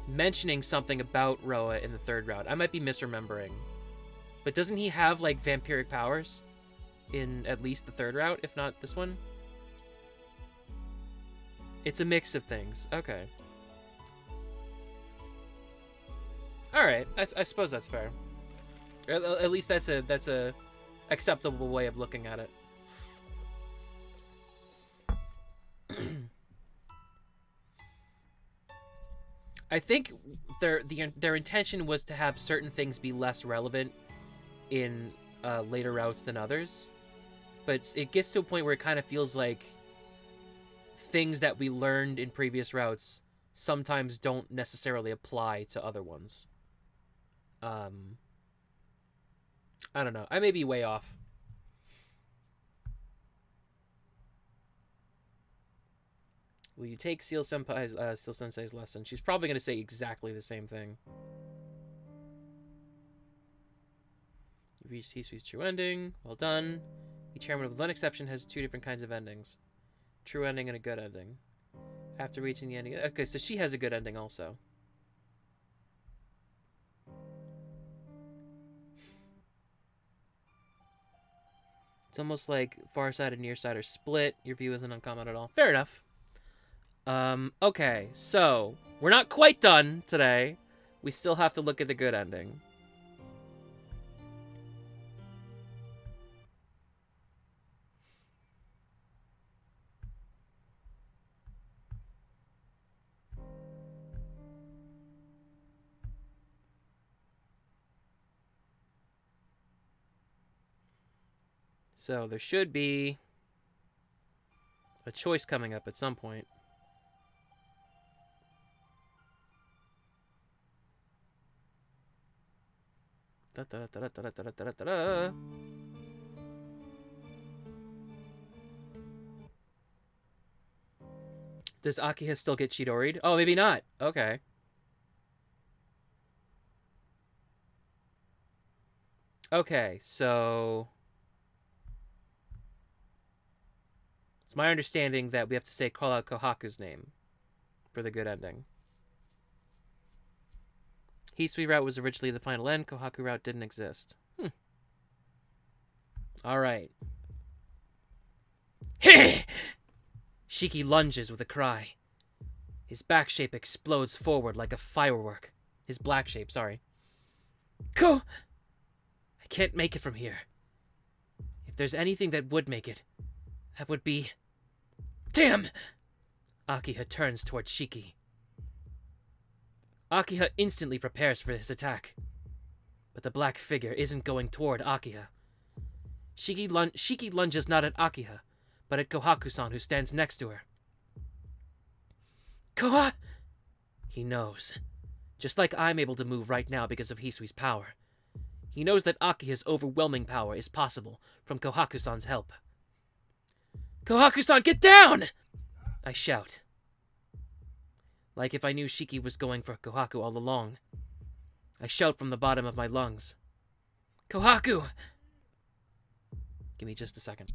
mentioning something about Roa in the third round. I might be misremembering. But doesn't he have, like, vampiric powers in at least the third route, if not this one? It's a mix of things. Okay. Alright, I suppose that's fair. At least that's a acceptable way of looking at it. I think their intention was to have certain things be less relevant in later routes than others, but it gets to a point where it kind of feels like things that we learned in previous routes sometimes don't necessarily apply to other ones. I don't know. I may be way off. Will you take Seal Sensei's lesson? She's probably going to say exactly the same thing. You've reached Hisui's true ending. Well done. Each chairman, with one exception, has two different kinds of endings. True ending and a good ending. After reaching the ending... Okay, so she has a good ending also. It's almost like far side and near side are split. Your view isn't uncommon at all. Fair enough. Okay, so we're not quite done today. We still have to look at the good ending. So there should be a choice coming up at some point. Da, da, da, da, da, da, da, da, da. Does Akiha still get Chidori'd? Oh, maybe not. Okay. Okay, so... It's my understanding that we have to call out Kohaku's name for the good ending. Hisui route was originally the final end. Kohaku route didn't exist. Alright. Shiki lunges with a cry. His back shape explodes forward like a firework. His black shape, sorry. I can't make it from here. If there's anything that would make it, that would be... Damn! Akiha turns toward Shiki. Akiha instantly prepares for his attack. But the black figure isn't going toward Akiha. Shiki lunges not at Akiha, but at Kohaku-san, who stands next to her. He knows. Just like I'm able to move right now because of Hisui's power. He knows that Akiha's overwhelming power is possible from Kohaku-san's help. Kohaku-san, get down! I shout. Like if I knew Shiki was going for Kohaku all along. I shout from the bottom of my lungs. Kohaku! Give me just a second.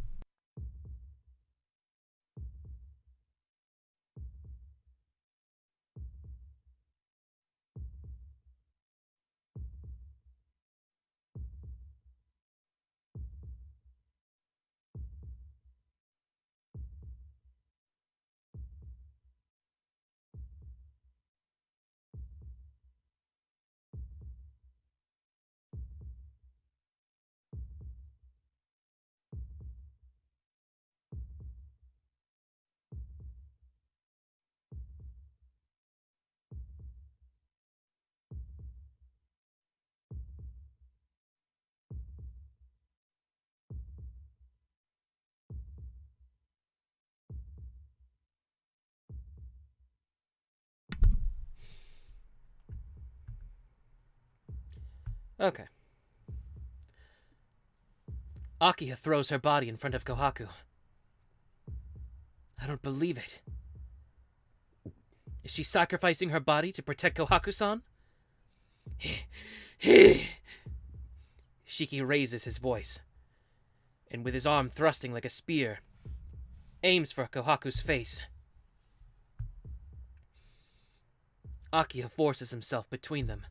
Okay. Akiha throws her body in front of Kohaku. I don't believe it. Is she sacrificing her body to protect Kohaku-san? Shiki raises his voice, and with his arm thrusting like a spear, aims for Kohaku's face. Akiha forces himself between them.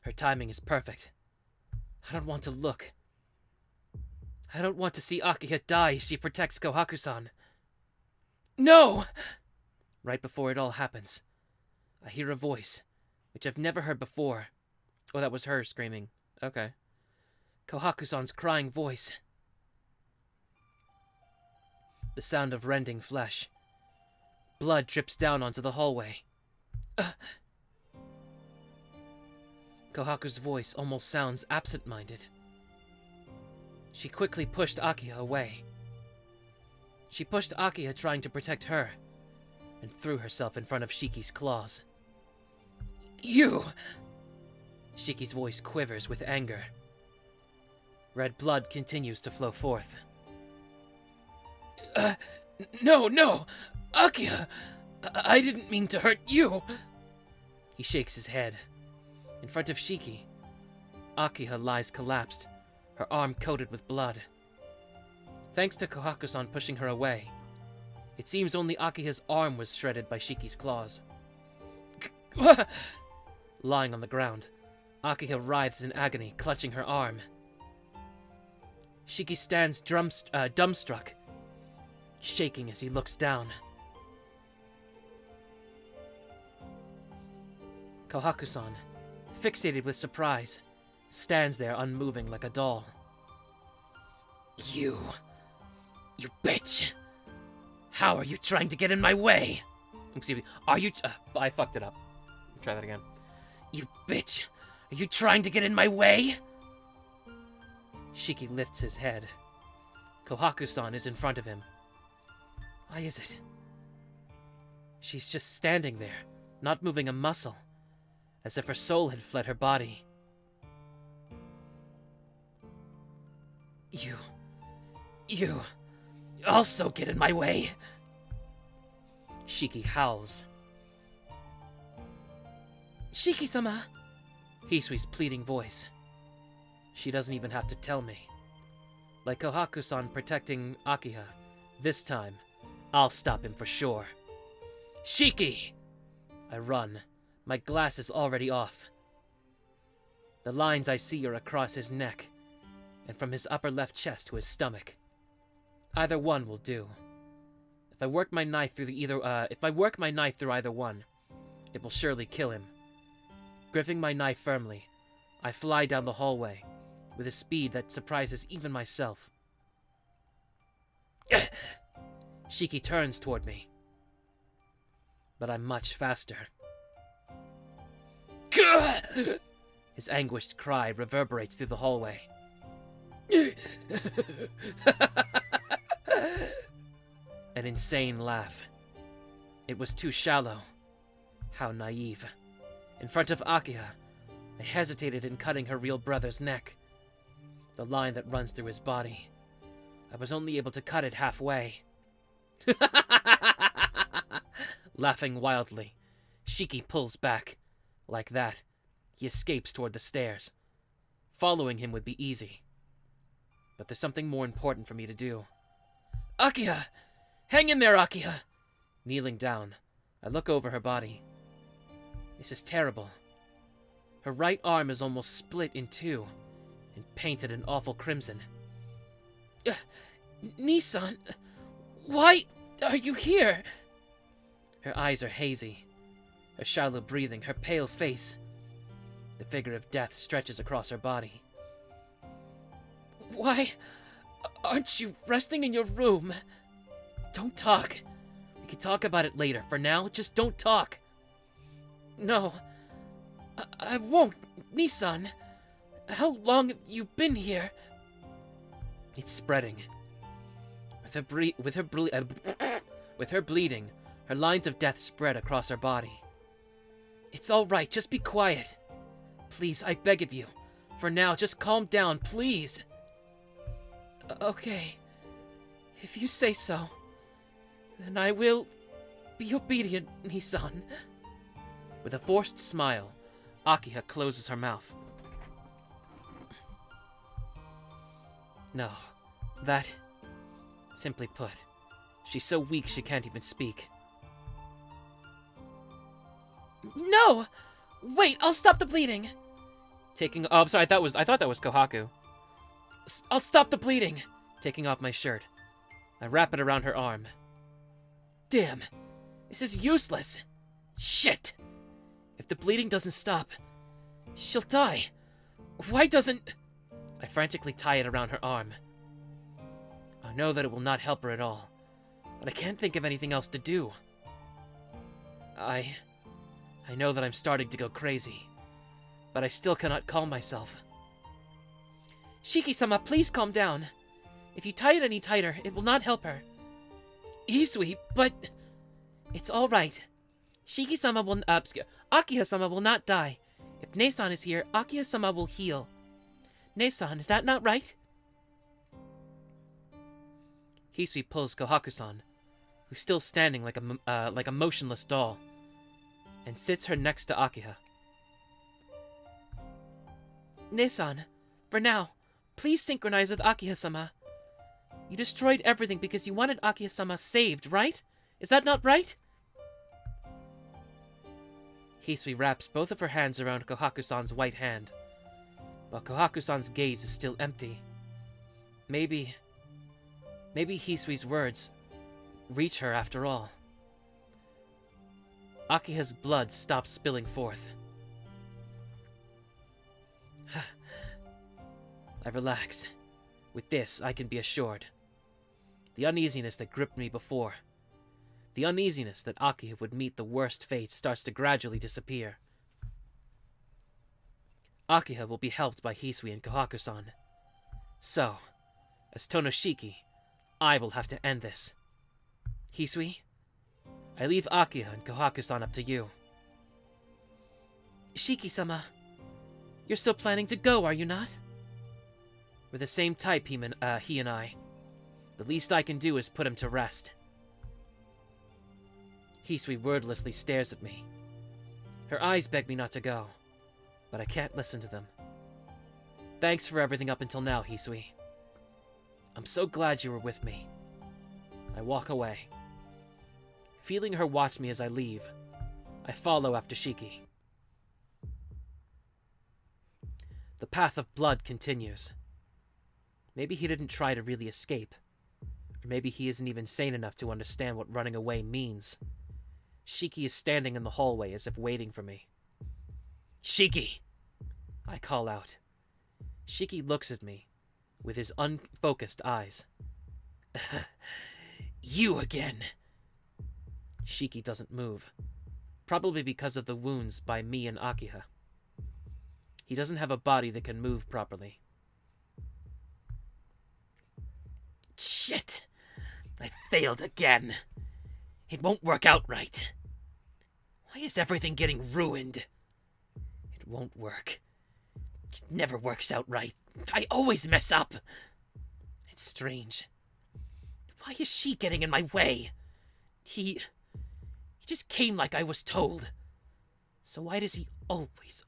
Her timing is perfect. I don't want to look. I don't want to see Akiha die as she protects Kohaku-san. No! Right before it all happens, I hear a voice, which I've never heard before. Oh, that was her screaming. Okay. Kohaku-san's crying voice. The sound of rending flesh. Blood drips down onto the hallway. Kohaku's voice almost sounds absent-minded. She quickly pushed Akiha away. She pushed Akiha trying to protect her, and threw herself in front of Shiki's claws. You! Shiki's voice quivers with anger. Red blood continues to flow forth. No! Akiha! I didn't mean to hurt you! He shakes his head. In front of Shiki, Akiha lies collapsed, her arm coated with blood. Thanks to Kohaku-san pushing her away, it seems only Akiha's arm was shredded by Shiki's claws. Lying on the ground, Akiha writhes in agony, clutching her arm. Shiki stands dumbstruck, shaking as he looks down. Kohaku-san, fixated with surprise, stands there unmoving like a doll. You bitch! How are you trying to get in my way? Excuse me, are you... I fucked it up. Try that again. You bitch! Are you trying to get in my way? Shiki lifts his head. Kohaku-san is in front of him. Why is it? She's just standing there, not moving a muscle, as if her soul had fled her body. You also get in my way! Shiki howls. Shiki-sama! Hisui's pleading voice. She doesn't even have to tell me. Like Kohaku-san protecting Akiha, this time, I'll stop him for sure. Shiki! I run. My glass is already off. The lines I see are across his neck, and from his upper left chest to his stomach. Either one will do. If I work my knife through either one, it will surely kill him. Gripping my knife firmly, I fly down the hallway with a speed that surprises even myself. Shiki turns toward me, but I'm much faster. His anguished cry reverberates through the hallway. An insane laugh. It was too shallow. How naive. In front of Akiha, I hesitated in cutting her real brother's neck. The line that runs through his body. I was only able to cut it halfway. Laughing wildly, Shiki pulls back. Like that, he escapes toward the stairs. Following him would be easy. But there's something more important for me to do. Akiha! Hang in there, Akiha! Kneeling down, I look over her body. This is terrible. Her right arm is almost split in two, and painted an awful crimson. Nissan, why are you here? Her eyes are hazy, her shallow breathing, her pale face. The figure of death stretches across her body. Why aren't you resting in your room? Don't talk. We can talk about it later. For now, just don't talk. No, I won't, Nissan. How long have you been here? It's spreading. With her bleeding, her lines of death spread across her body. It's all right, just be quiet. Please, I beg of you. For now, just calm down, please. Okay. If you say so, then I will be obedient, Nissan. With a forced smile, Akiha closes her mouth. No, that... Simply put, she's so weak she can't even speak. No! Wait, I'll stop the bleeding! Oh, I'm sorry, I thought that was Kohaku. I'll stop the bleeding! Taking off my shirt. I wrap it around her arm. Damn! This is useless! Shit! If the bleeding doesn't stop, she'll die. Why doesn't... I frantically tie it around her arm. I know that it will not help her at all, but I can't think of anything else to do. I know that I'm starting to go crazy, but I still cannot calm myself. Shiki-sama, please calm down. If you tie it any tighter, it will not help her. Hisui, but... It's all right. Shiki-sama will... Akiha-sama will not die. If Nesan is here, Akiha-sama will heal. Nesan, is that not right? Hisui pulls Kohaku-san, who's still standing like a motionless doll, and sits her next to Akiha. Nesan, for now, please synchronize with Akiha-sama. You destroyed everything because you wanted Akiha-sama saved, right? Is that not right? Hisui wraps both of her hands around Kohaku-san's white hand, while Kohaku-san's gaze is still empty. Maybe Hisui's words reach her after all. Akiha's blood stops spilling forth. I relax. With this, I can be assured. The uneasiness that gripped me before, the uneasiness that Akiha would meet the worst fate, starts to gradually disappear. Akiha will be helped by Hisui and Kohaku-san. So, as Tohno Shiki, I will have to end this. Hisui, I leave Akiha and Kohaku-san up to you. Shiki-sama, you're still planning to go, are you not? We're the same type, he and I. The least I can do is put him to rest. Hisui wordlessly stares at me. Her eyes beg me not to go, but I can't listen to them. Thanks for everything up until now, Hisui. I'm so glad you were with me. I walk away. Feeling her watch me as I leave, I follow after Shiki. The path of blood continues. Maybe he didn't try to really escape. Or maybe he isn't even sane enough to understand what running away means. Shiki is standing in the hallway as if waiting for me. Shiki! I call out. Shiki looks at me with his unfocused eyes. You again! Shiki doesn't move, probably because of the wounds by me and Akiha. He doesn't have a body that can move properly. Shit! I failed again. It won't work out right. Why is everything getting ruined? It won't work. It never works out right. I always mess up. It's strange. Why is she getting in my way? He just came like I was told. So why does he always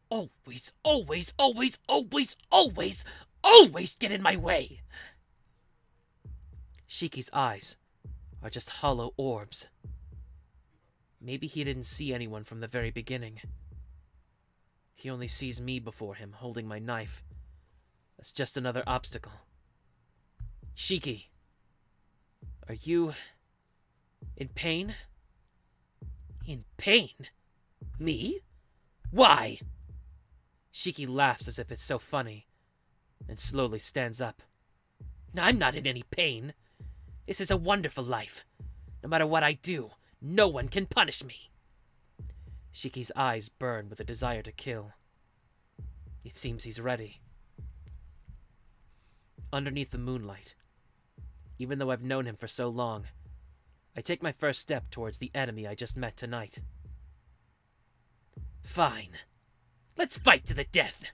get in my way? Shiki's eyes are just hollow orbs. Maybe he didn't see anyone from the very beginning. He only sees me before him, holding my knife. That's just another obstacle. Shiki, are you in pain? In pain? Me? Why? Shiki laughs as if it's so funny, and slowly stands up. I'm not in any pain. This is a wonderful life. No matter what I do, no one can punish me. Shiki's eyes burn with a desire to kill. It seems he's ready. Underneath the moonlight, even though I've known him for so long, I take my first step towards the enemy I just met tonight. Fine. Let's fight to the death.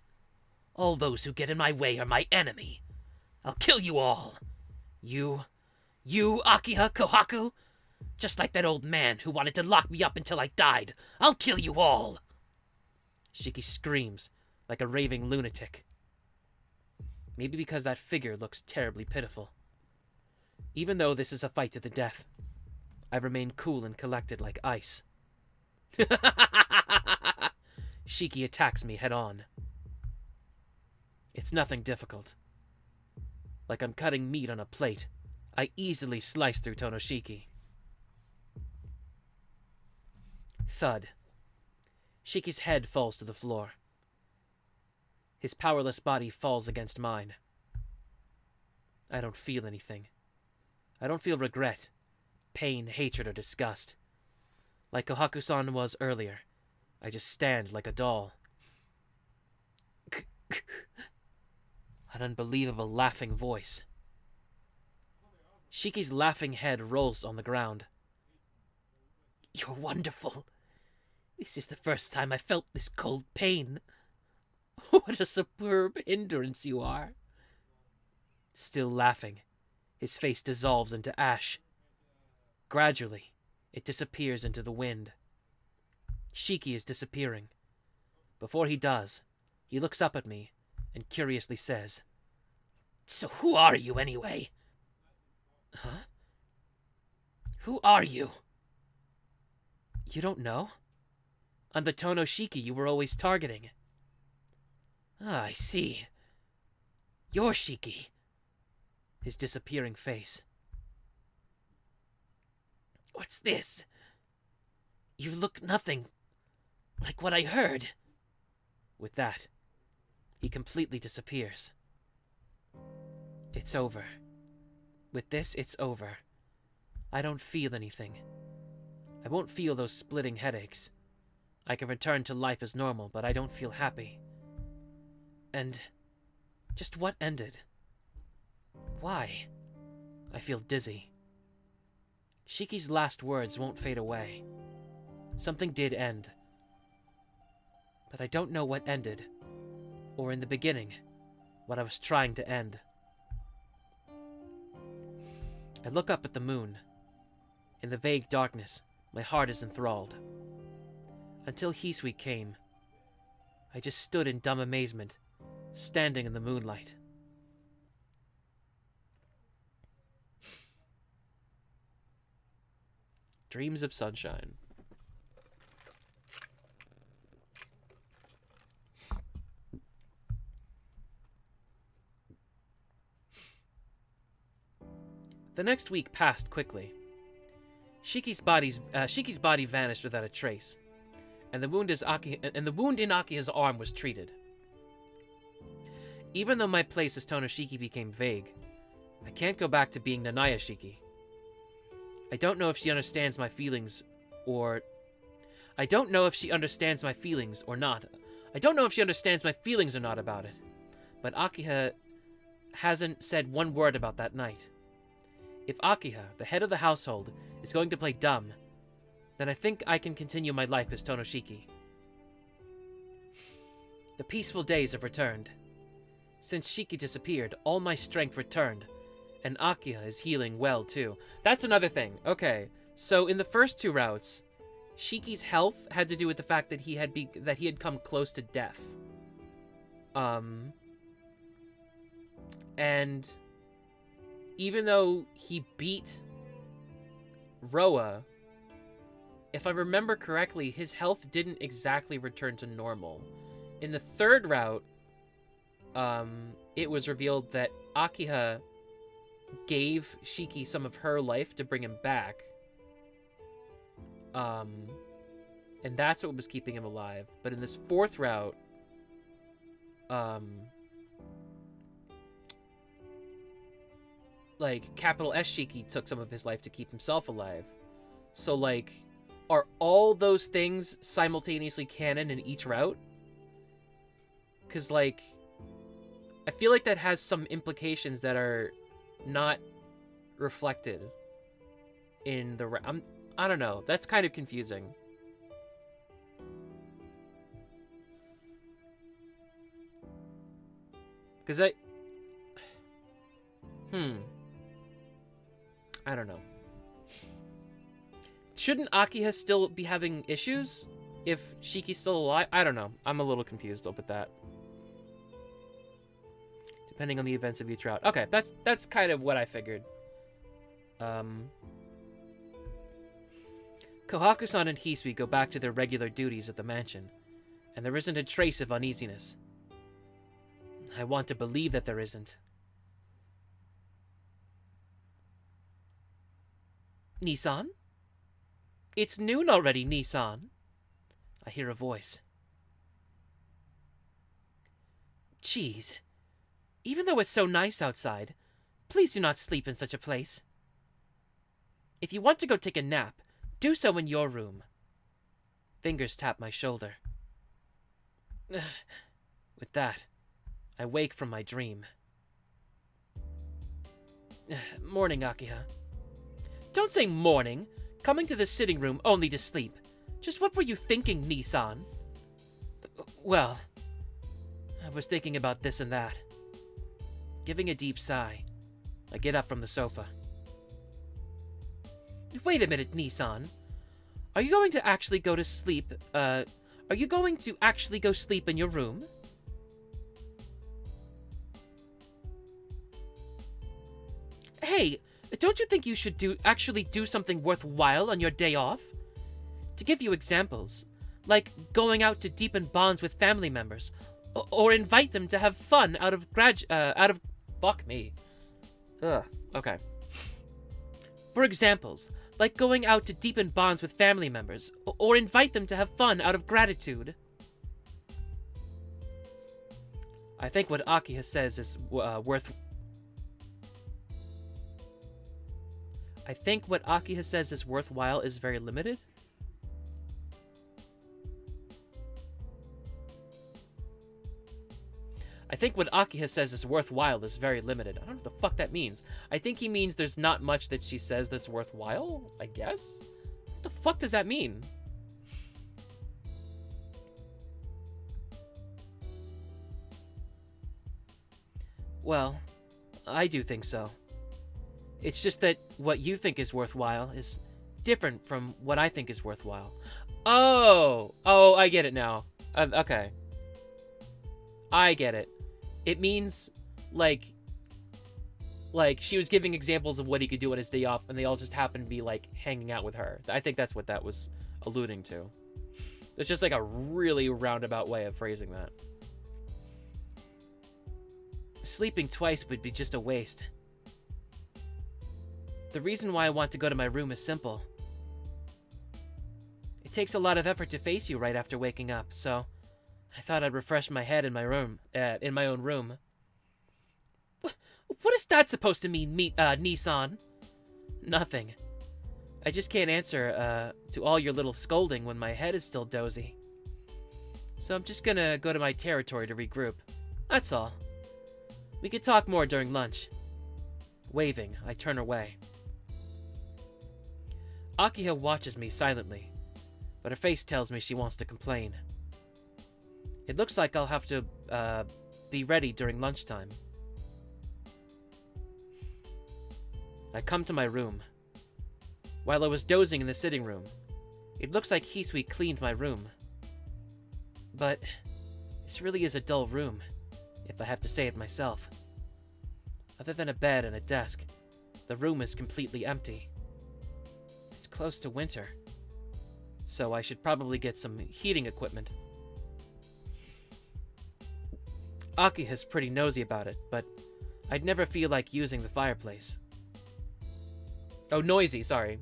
All those who get in my way are my enemy. I'll kill you all. You, Akiha, Kohaku, just like that old man who wanted to lock me up until I died. I'll kill you all. Shiki screams like a raving lunatic. Maybe because that figure looks terribly pitiful. Even though this is a fight to the death, I remain cool and collected like ice. Shiki attacks me head on. It's nothing difficult. Like I'm cutting meat on a plate, I easily slice through Tohno-shiki. Thud. Shiki's head falls to the floor. His powerless body falls against mine. I don't feel anything. I don't feel regret, pain, hatred, or disgust. Like Kohaku-san was earlier, I just stand like a doll. An unbelievable laughing voice. Shiki's laughing head rolls on the ground. You're wonderful. This is the first time I felt this cold pain. What a superb hindrance you are. Still laughing, his face dissolves into ash. Gradually, it disappears into the wind. Shiki is disappearing. Before he does, he looks up at me and curiously says, So who are you anyway? Huh? Who are you? You don't know? I'm the Tohno-shiki you were always targeting. Ah, I see. You're Shiki. His disappearing face. What's this? You look nothing like what I heard. With that, he completely disappears. It's over. With this, it's over. I don't feel anything. I won't feel those splitting headaches. I can return to life as normal, but I don't feel happy. And just what ended? Why? I feel dizzy. Shiki's last words won't fade away. Something did end. But I don't know what ended, or in the beginning, what I was trying to end. I look up at the moon. In the vague darkness, my heart is enthralled. Until Hisui came, I just stood in dumb amazement, standing in the moonlight. Dreams of Sunshine. The next week passed quickly. Shiki's body vanished without a trace, and the wound in Akiha's arm was treated. Even though my place as Tonoshiki became vague, I can't go back to being Nanaya Shiki. I don't know if she understands my feelings or... I don't know if she understands my feelings or not. I don't know if she understands my feelings or not about it. But Akiha hasn't said one word about that night. If Akiha, the head of the household, is going to play dumb, then I think I can continue my life as Tonoshiki. The peaceful days have returned. Since Shiki disappeared, all my strength returned, and Akiha is healing well too. That's another thing. Okay, so in the first two routes, Shiki's health had to do with the fact that he had come close to death. And even though he beat Roa, if I remember correctly, his health didn't exactly return to normal. In the third route, it was revealed that Akiha gave Shiki some of her life to bring him back. And that's what was keeping him alive. But in this fourth route, like, capital S Shiki took some of his life to keep himself alive. So, like, are all those things simultaneously canon in each route? Because, like, I feel like that has some implications that are not reflected in the... I don't know. That's kind of confusing. Because I don't know. Shouldn't Akiha still be having issues if Shiki's still alive? I don't know. I'm a little confused up with that. Depending on the events of each route. Okay, that's kind of what I figured. Kohaku-san and Hisui go back to their regular duties at the mansion, and there isn't a trace of uneasiness. I want to believe that there isn't. Nissan? It's noon already, Nissan. I hear a voice. Jeez. Even though it's so nice outside, please do not sleep in such a place. If you want to go take a nap, do so in your room. Fingers tap my shoulder. With that, I wake from my dream. Morning, Akiha. Don't say morning. Coming to the sitting room only to sleep. Just what were you thinking, Nissan? Well, I was thinking about this and that. Giving a deep sigh, I get up from the sofa. Wait a minute, Nissan. Are you going to actually go to sleep? Are you going to actually go sleep in your room? Hey, don't you think you should actually do something worthwhile on your day off? To give you examples, like going out to deepen bonds with family members, or invite them to have fun out of fuck me. Ugh, okay. For examples, like going out to deepen bonds with family members, or invite them to have fun out of gratitude. I think what Akiha says is I think what Akiha says is worthwhile is very limited. I think what Akiha says is worthwhile is very limited. I don't know what the fuck that means. I think he means there's not much that she says that's worthwhile, I guess? What the fuck does that mean? Well, I do think so. It's just that what you think is worthwhile is different from what I think is worthwhile. Oh, I get it now. Okay. I get it. It means, like she was giving examples of what he could do on his day off, and they all just happened to be, like, hanging out with her. I think that's what that was alluding to. It's just, like, a really roundabout way of phrasing that. Sleeping twice would be just a waste. The reason why I want to go to my room is simple. It takes a lot of effort to face you right after waking up, so I thought I'd refresh my head in my room, in my own room. What is that supposed to mean, Nissan? Nothing. I just can't answer, to all your little scolding when my head is still dozy. So I'm just gonna go to my territory to regroup. That's all. We could talk more during lunch. Waving, I turn away. Akiha watches me silently, but her face tells me she wants to complain. It looks like I'll have to, be ready during lunchtime. I come to my room. While I was dozing in the sitting room, it looks like Hisui cleaned my room. But this really is a dull room, if I have to say it myself. Other than a bed and a desk, the room is completely empty. It's close to winter, so I should probably get some heating equipment. Akiha's pretty nosy about it, but I'd never feel like using the fireplace. Oh, noisy, sorry.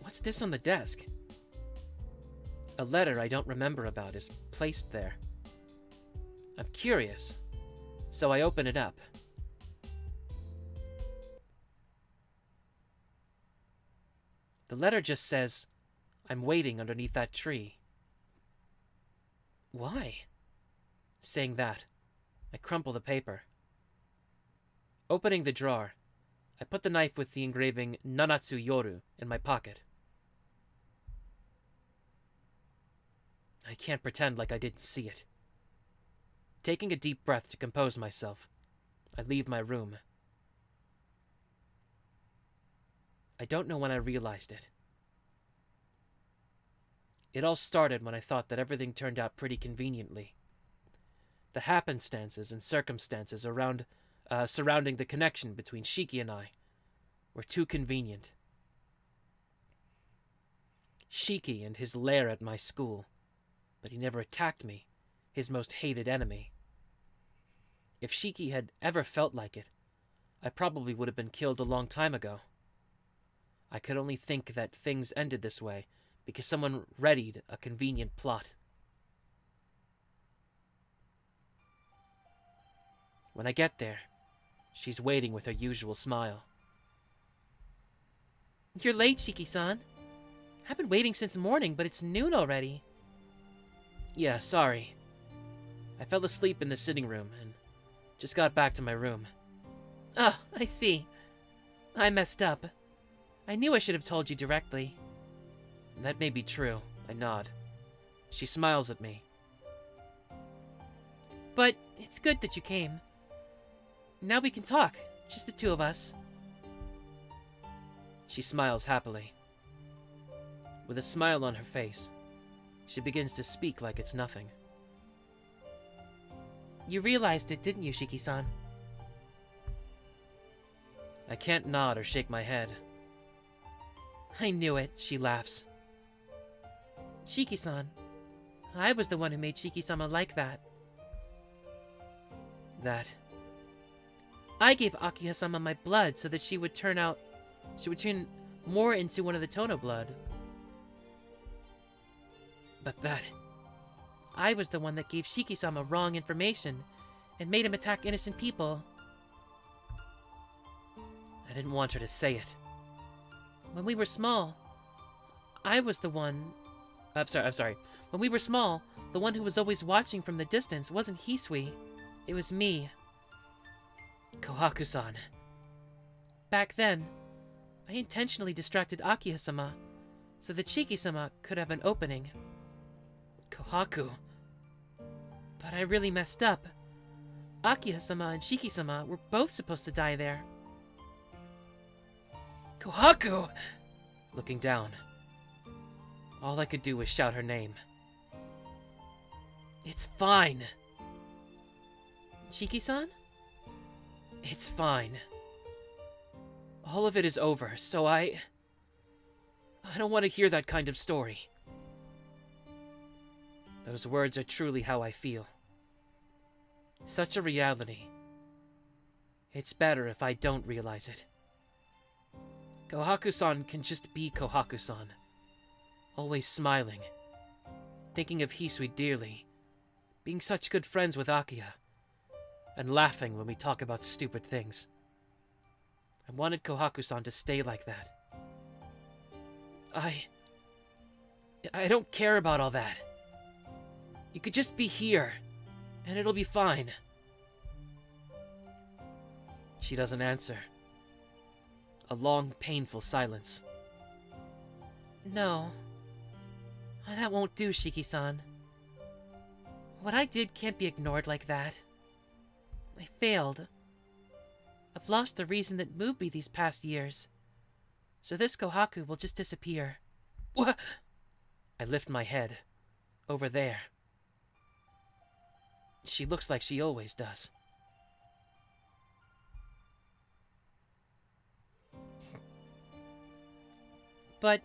What's this on the desk? A letter I don't remember about is placed there. I'm curious, so I open it up. The letter just says, "I'm waiting underneath that tree." Why? Saying that, I crumple the paper. Opening the drawer, I put the knife with the engraving Nanatsu Yoru in my pocket. I can't pretend like I didn't see it. Taking a deep breath to compose myself, I leave my room. I don't know when I realized it. It all started when I thought that everything turned out pretty conveniently. The happenstances and circumstances surrounding the connection between Shiki and I were too convenient. Shiki and his lair at my school, but he never attacked me, his most hated enemy. If Shiki had ever felt like it, I probably would have been killed a long time ago. I could only think that things ended this way because someone readied a convenient plot. When I get there, she's waiting with her usual smile. You're late, Shiki-san. I've been waiting since morning, but it's noon already. Yeah, sorry. I fell asleep in the sitting room and just got back to my room. Oh, I see. I messed up. I knew I should have told you directly. That may be true. I nod. She smiles at me. But it's good that you came. Now we can talk, just the two of us. She smiles happily. With a smile on her face, she begins to speak like it's nothing. You realized it, didn't you, Shiki-san? I can't nod or shake my head. I knew it, she laughs. Shiki-san, I was the one who made Shiki-sama like that. That? I gave Akiha-sama my blood so that she would turn more into one of the Tohno blood. But that... I was the one that gave Shiki-sama wrong information and made him attack innocent people. I didn't want her to say it. When we were small, I was the one... I'm sorry. When we were small, the one who was always watching from the distance wasn't Hisui. It was me. Kohaku-san. Back then, I intentionally distracted Akiha-sama so that Shiki-sama could have an opening. Kohaku. But I really messed up. Akiha-sama and Shiki-sama were both supposed to die there. Kohaku! Looking down. All I could do was shout her name. It's fine. Shiki-san? It's fine. All of it is over, so I don't want to hear that kind of story. Those words are truly how I feel. Such a reality. It's better if I don't realize it. Kohaku-san can just be Kohaku-san. Always smiling. Thinking of Hisui dearly. Being such good friends with Akiha. And laughing when we talk about stupid things. I wanted Kohaku-san to stay like that. I don't care about all that. You could just be here, and it'll be fine. She doesn't answer. A long, painful silence. No. That won't do, Shiki-san. What I did can't be ignored like that. I failed. I've lost the reason that moved me these past years. So this Kohaku will just disappear. What? I lift my head. Over there. She looks like she always does. But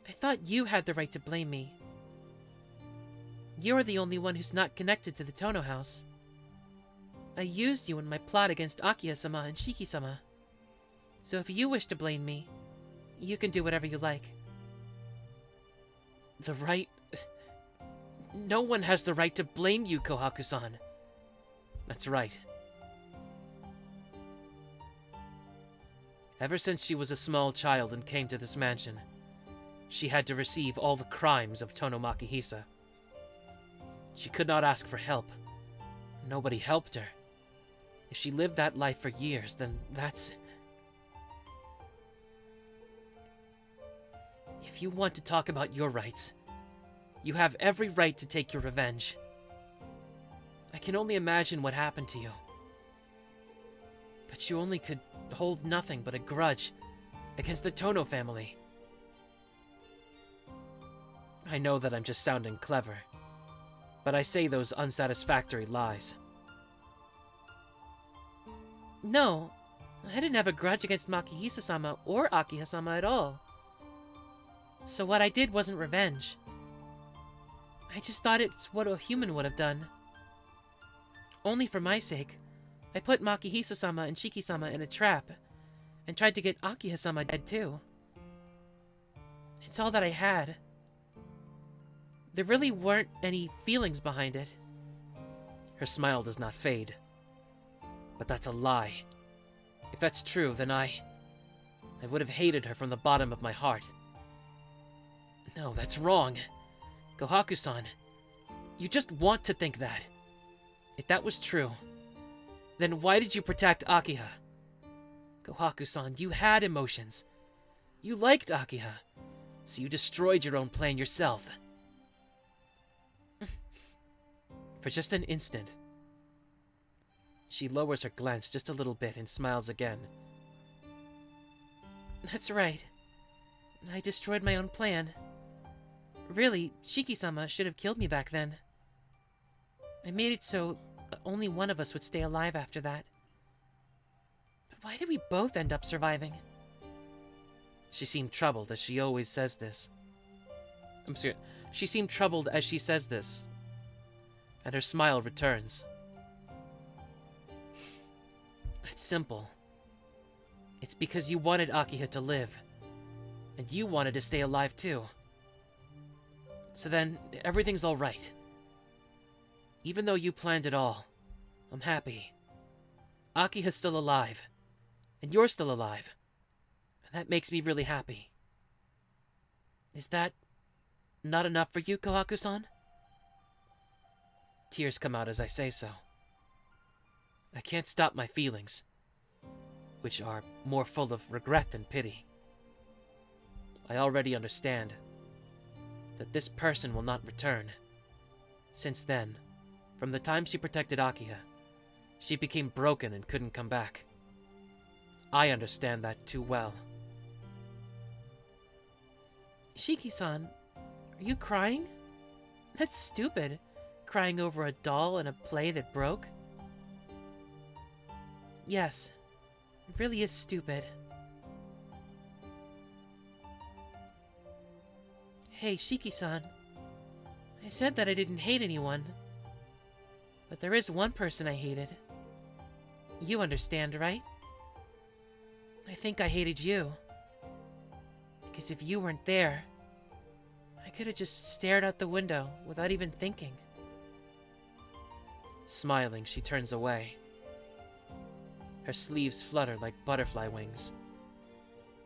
I thought you had the right to blame me. You're the only one who's not connected to the Tohno house. I used you in my plot against Akiha-sama and Shiki-sama. So if you wish to blame me, you can do whatever you like. The right? No one has the right to blame you, Kohaku-san. That's right. Ever since she was a small child and came to this mansion, she had to receive all the crimes of Tohno Makihisa. She could not ask for help. Nobody helped her. If she lived that life for years, then that's... If you want to talk about your rights, you have every right to take your revenge. I can only imagine what happened to you. But you only could hold nothing but a grudge against the Tohno family. I know that I'm just sounding clever, but I say those unsatisfactory lies. No, I didn't have a grudge against Makihisa-sama or Akiha-sama at all. So what I did wasn't revenge. I just thought it's what a human would have done. Only for my sake, I put Makihisa-sama and Shiki-sama in a trap, and tried to get Akiha-sama dead too. It's all that I had. There really weren't any feelings behind it. Her smile does not fade. But that's a lie. If that's true, then I would have hated her from the bottom of my heart. No, that's wrong. Kohaku-san, you just want to think that. If that was true, then why did you protect Akiha? Kohaku-san, you had emotions. You liked Akiha, so you destroyed your own plan yourself. For just an instant, she lowers her glance just a little bit and smiles again. That's right. I destroyed my own plan. Really, Shiki-sama should have killed me back then. I made it so only one of us would stay alive after that. But why did we both end up surviving? She seemed troubled, as she always says this. I'm serious. She seemed troubled as she says this. And her smile returns. It's simple. It's because you wanted Akiha to live. And you wanted to stay alive too. So then, everything's alright. Even though you planned it all, I'm happy. Akiha's still alive. And you're still alive. And that makes me really happy. Is that not enough for you, Kohaku-san? Tears come out as I say so. I can't stop my feelings, which are more full of regret than pity. I already understand that this person will not return. Since then, from the time she protected Akiha, she became broken and couldn't come back. I understand that too well. Shiki-san, are you crying? That's stupid, crying over a doll and a play that broke. Yes, it really is stupid. Hey, Shiki-san, I said that I didn't hate anyone, but there is one person I hated. You understand, right? I think I hated you. Because if you weren't there, I could have just stared out the window without even thinking. Smiling, she turns away. Her sleeves flutter like butterfly wings.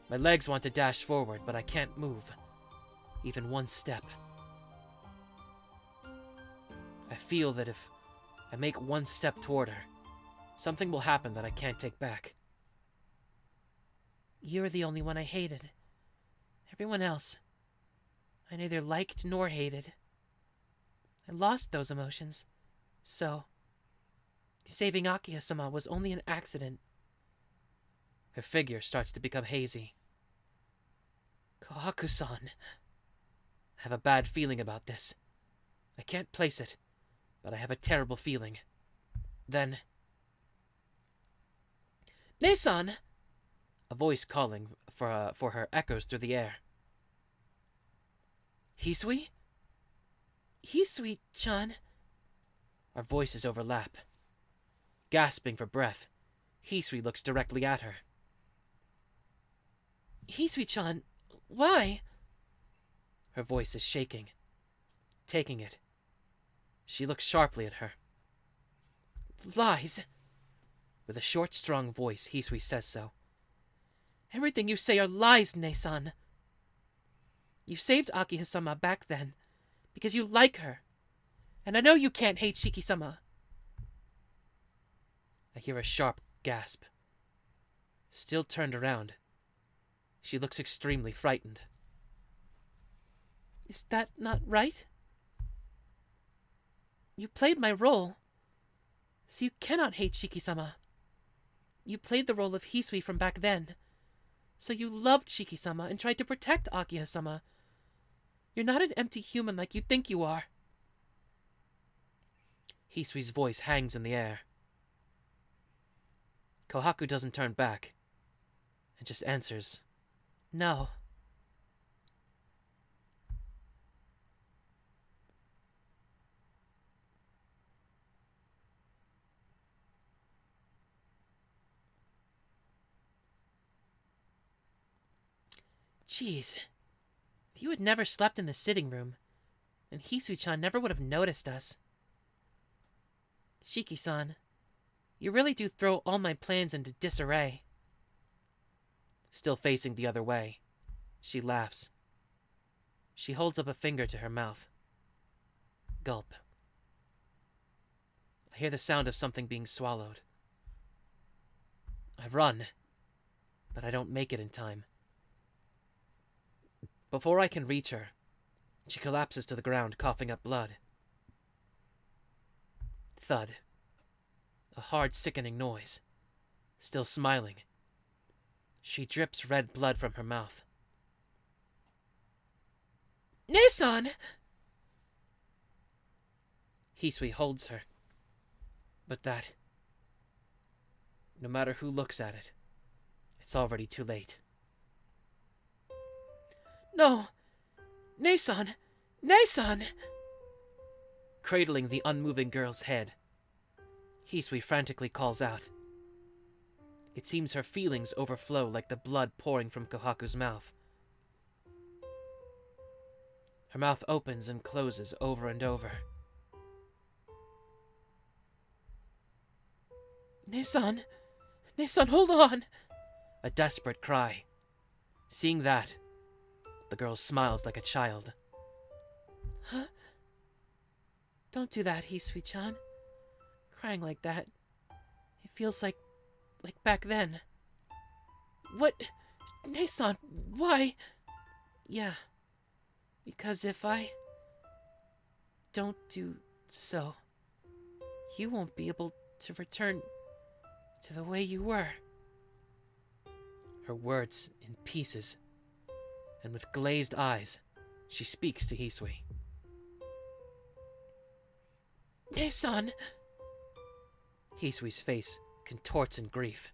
My legs want to dash forward, but I can't move. Even one step. I feel that if I make one step toward her, something will happen that I can't take back. You're the only one I hated. Everyone else, I neither liked nor hated. I lost those emotions, so saving Akiha-sama was only an accident. Her figure starts to become hazy. Kohaku-san. I have a bad feeling about this. I can't place it, but I have a terrible feeling. Then... Ne-san! A voice calling for her echoes through the air. Hisui? Hisui-chan? Our voices overlap. Gasping for breath, Hisui looks directly at her. Hisui-chan, why? Her voice is shaking. Taking it. She looks sharply at her. Lies. With a short, strong voice, Hisui says so. Everything you say are lies, Ne-san. You saved Akiha-sama back then because you like her. And I know you can't hate Shiki-sama. I hear a sharp gasp. Still turned around, she looks extremely frightened. Is that not right? You played my role, so you cannot hate Shiki-sama. You played the role of Hisui from back then, so you loved Shiki-sama and tried to protect Akiha-sama. You're not an empty human like you think you are. Hisui's voice hangs in the air. Kohaku doesn't turn back, and just answers, no. Jeez, if you had never slept in the sitting room, then Hisui-chan never would have noticed us. Shiki-san, you really do throw all my plans into disarray. Still facing the other way, she laughs. She holds up a finger to her mouth. Gulp. I hear the sound of something being swallowed. I run, but I don't make it in time. Before I can reach her, she collapses to the ground, coughing up blood. Thud. A hard, sickening noise. Still smiling. She drips red blood from her mouth. Ne-san! Hisui holds her. But that... no matter who looks at it, it's already too late. No! Ne-san! Ne-san! Cradling the unmoving girl's head, Hisui frantically calls out. It seems her feelings overflow like the blood pouring from Kohaku's mouth. Her mouth opens and closes over and over. Ne-san! Ne-san, hold on! A desperate cry. Seeing that, the girl smiles like a child. Huh? Don't do that, Hisui-chan. Crying like that. It feels like back then. What? Nason, why? Yeah. Because if I don't do so, you won't be able to return to the way you were. Her words in pieces, and with glazed eyes, she speaks to Hisui. Nason! Hisui's face contorts in grief.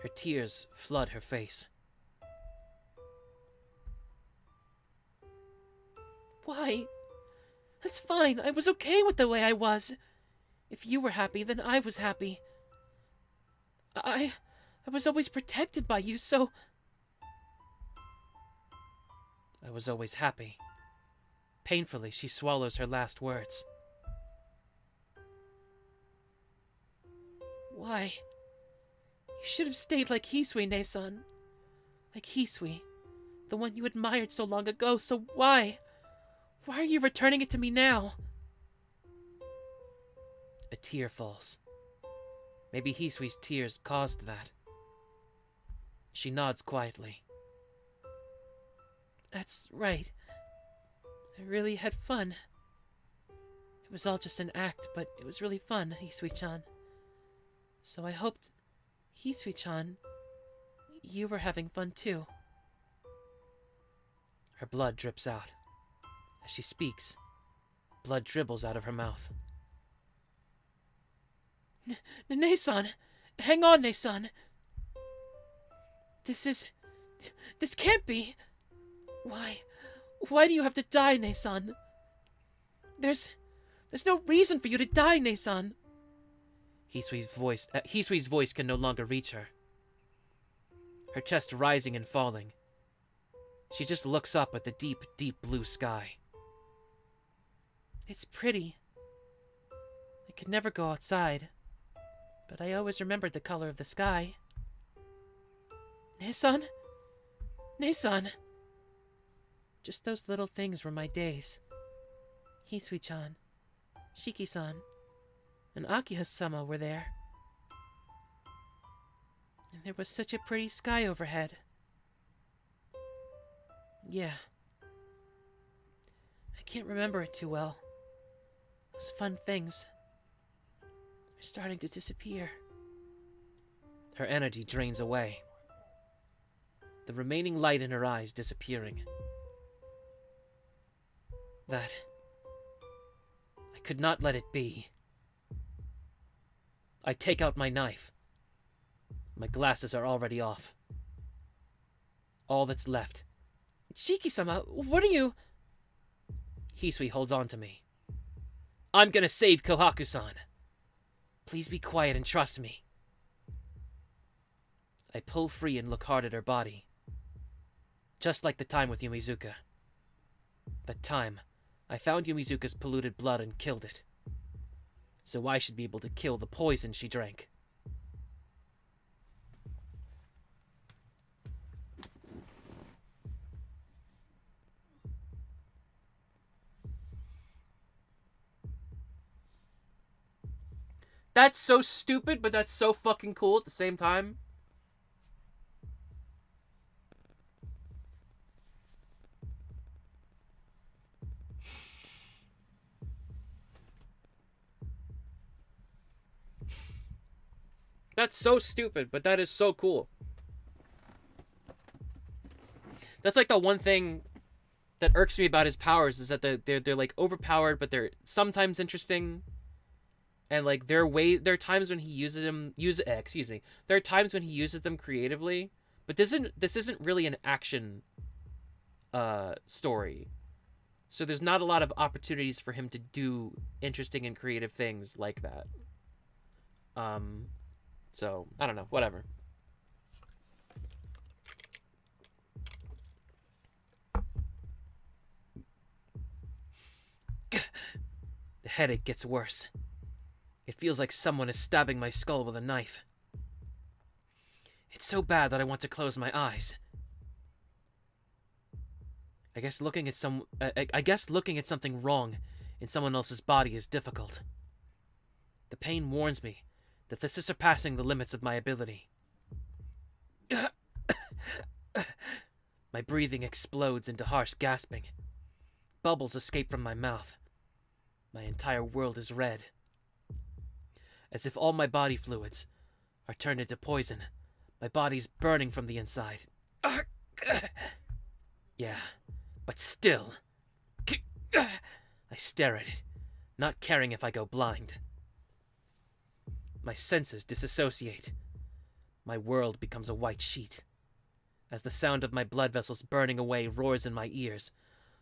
Her tears flood her face. Why? That's fine. I was okay with the way I was. If you were happy, then I was happy. I was always protected by you, so... I was always happy. Painfully, she swallows her last words. Why? You should have stayed like Hisui, Nason. Like Hisui, the one you admired so long ago, so why? Why are you returning it to me now? A tear falls. Maybe Hisui's tears caused that. She nods quietly. That's right. I really had fun. It was all just an act, but it was really fun, Hisui-chan. So I hoped, Hisui-chan, you were having fun too. Her blood drips out. As she speaks, blood dribbles out of her mouth. Nason! Hang on, Nason! This can't be! Why do you have to die, Nason? There's no reason for you to die, Nason! Hisui's voice can no longer reach her. Her chest rising and falling. She just looks up at the deep, deep blue sky. It's pretty. I could never go outside, but I always remembered the color of the sky. Nason? Nason! Just those little things were my days. Hisui-chan, Shiki-san, and Akiha-sama were there. And there was such a pretty sky overhead. Yeah. I can't remember it too well. Those fun things are starting to disappear. Her energy drains away. The remaining light in her eyes disappearing. That I could not let it be. I take out my knife. My glasses are already off. All that's left. Shiki-sama, what are you... Hisui holds on to me. I'm gonna save Kohaku-san. Please be quiet and trust me. I pull free and look hard at her body. Just like the time with Yumizuka. That time, I found Yumizuka's polluted blood and killed it. So I should be able to kill the poison she drank. That's so stupid, but that's so fucking cool at the same time. That's so stupid, but that is so cool. That's like the one thing that irks me about his powers is that they're like overpowered, but they're sometimes interesting. And like there are times when he uses them. There are times when he uses them creatively, but this isn't really an action story. So there's not a lot of opportunities for him to do interesting and creative things like that. So I don't know, whatever. The headache gets worse. It feels like someone is stabbing my skull with a knife. It's so bad that I want to close my eyes. I I guess looking at something wrong in someone else's body is difficult. The pain warns me that this is surpassing the limits of my ability. My breathing explodes into harsh gasping. Bubbles escape from my mouth. My entire world is red. As if all my body fluids are turned into poison. My body's burning from the inside. Yeah, but still. I stare at it, not caring if I go blind. My senses disassociate. My world becomes a white sheet. As the sound of my blood vessels burning away roars in my ears,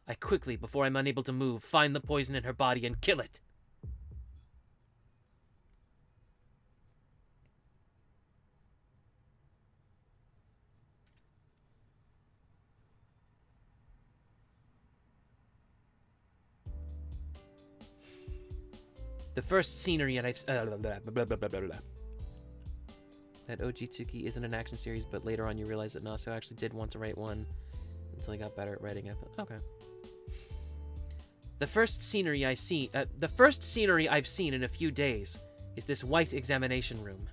I quickly, before I'm unable to move, find the poison in her body and kill it. The first scenery and I've... That OG Tsuki isn't an action series, but later on you realize that Nasu actually did want to write one until he got better at writing it. Okay. The first scenery I've seen in a few days is this white examination room.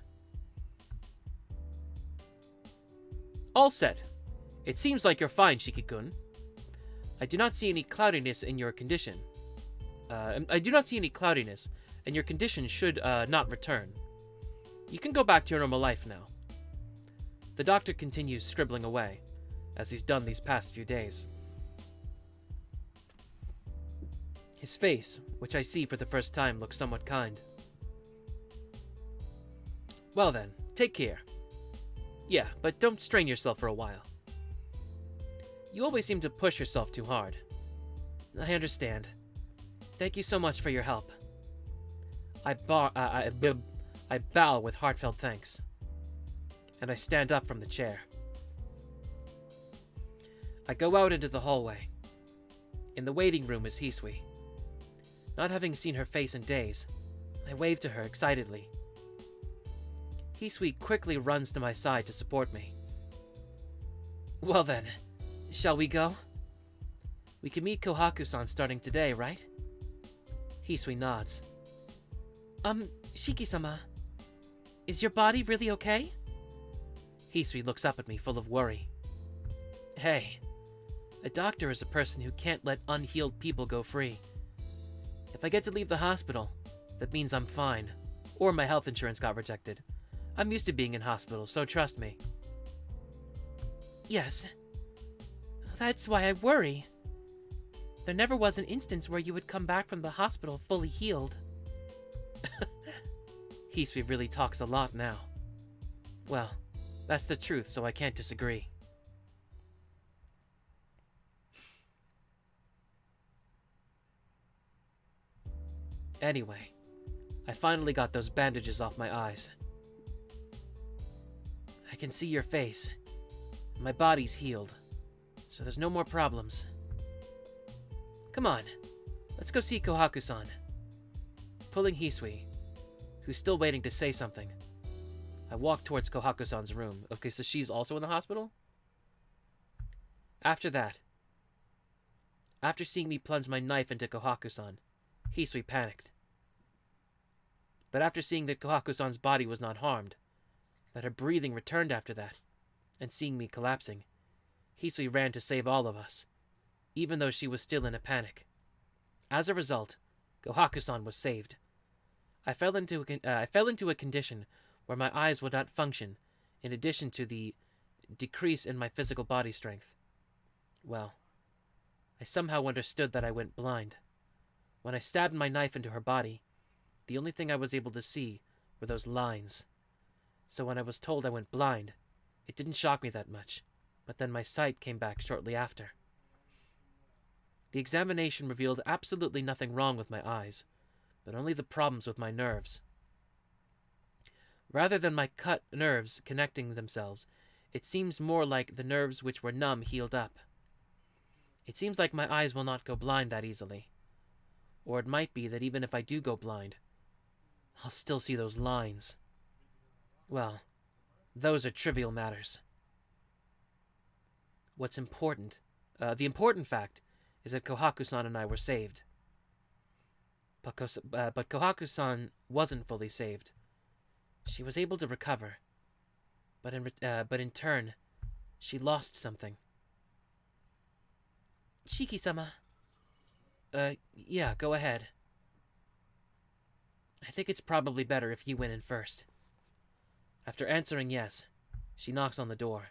All set. It seems like you're fine, Shiki-kun. I do not see any cloudiness in your condition. I do not see any cloudiness, and your condition should not return. You can go back to your normal life now. The doctor continues scribbling away, as he's done these past few days. His face, which I see for the first time, looks somewhat kind. Well then, take care. Yeah, but don't strain yourself for a while. You always seem to push yourself too hard. I understand. Thank you so much for your help. I bow with heartfelt thanks. And I stand up from the chair. I go out into the hallway. In the waiting room is Hisui. Not having seen her face in days, I wave to her excitedly. Hisui quickly runs to my side to support me. Well then, shall we go? We can meet Kohaku-san starting today, right? Hisui nods. Shiki-sama, is your body really okay? Hisui looks up at me full of worry. Hey, a doctor is a person who can't let unhealed people go free. If I get to leave the hospital, that means I'm fine, or my health insurance got rejected. I'm used to being in hospitals, so trust me. Yes, that's why I worry. There never was an instance where you would come back from the hospital fully healed. Hisui really talks a lot now. Well, that's the truth, so I can't disagree. Anyway, I finally got those bandages off my eyes. I can see your face. My body's healed, so there's no more problems. Come on, let's go see Kohaku-san. Pulling Hisui, who's still waiting to say something, I walk towards Kohaku-san's room. Okay, so she's also in the hospital? After seeing me plunge my knife into Kohaku-san, Hisui panicked. But after seeing that Kohaku-san's body was not harmed, that her breathing returned after that, and seeing me collapsing, Hisui ran to save all of us, even though she was still in a panic. As a result, Kohaku-san was saved. I fell into a condition where my eyes would not function, in addition to the decrease in my physical body strength. Well, I somehow understood that I went blind. When I stabbed my knife into her body, the only thing I was able to see were those lines. So when I was told I went blind, it didn't shock me that much, but then my sight came back shortly after. The examination revealed absolutely nothing wrong with my eyes, but only the problems with my nerves. Rather than my cut nerves connecting themselves, it seems more like the nerves which were numb healed up. It seems like my eyes will not go blind that easily. Or it might be that even if I do go blind, I'll still see those lines. Well, those are trivial matters. What's important The important fact is that Kohaku-san and I were saved. But Kohaku-san wasn't fully saved. She was able to recover, but in turn, she lost something. Shiki-sama. Yeah, go ahead. I think it's probably better if you went in first. After answering yes, she knocks on the door.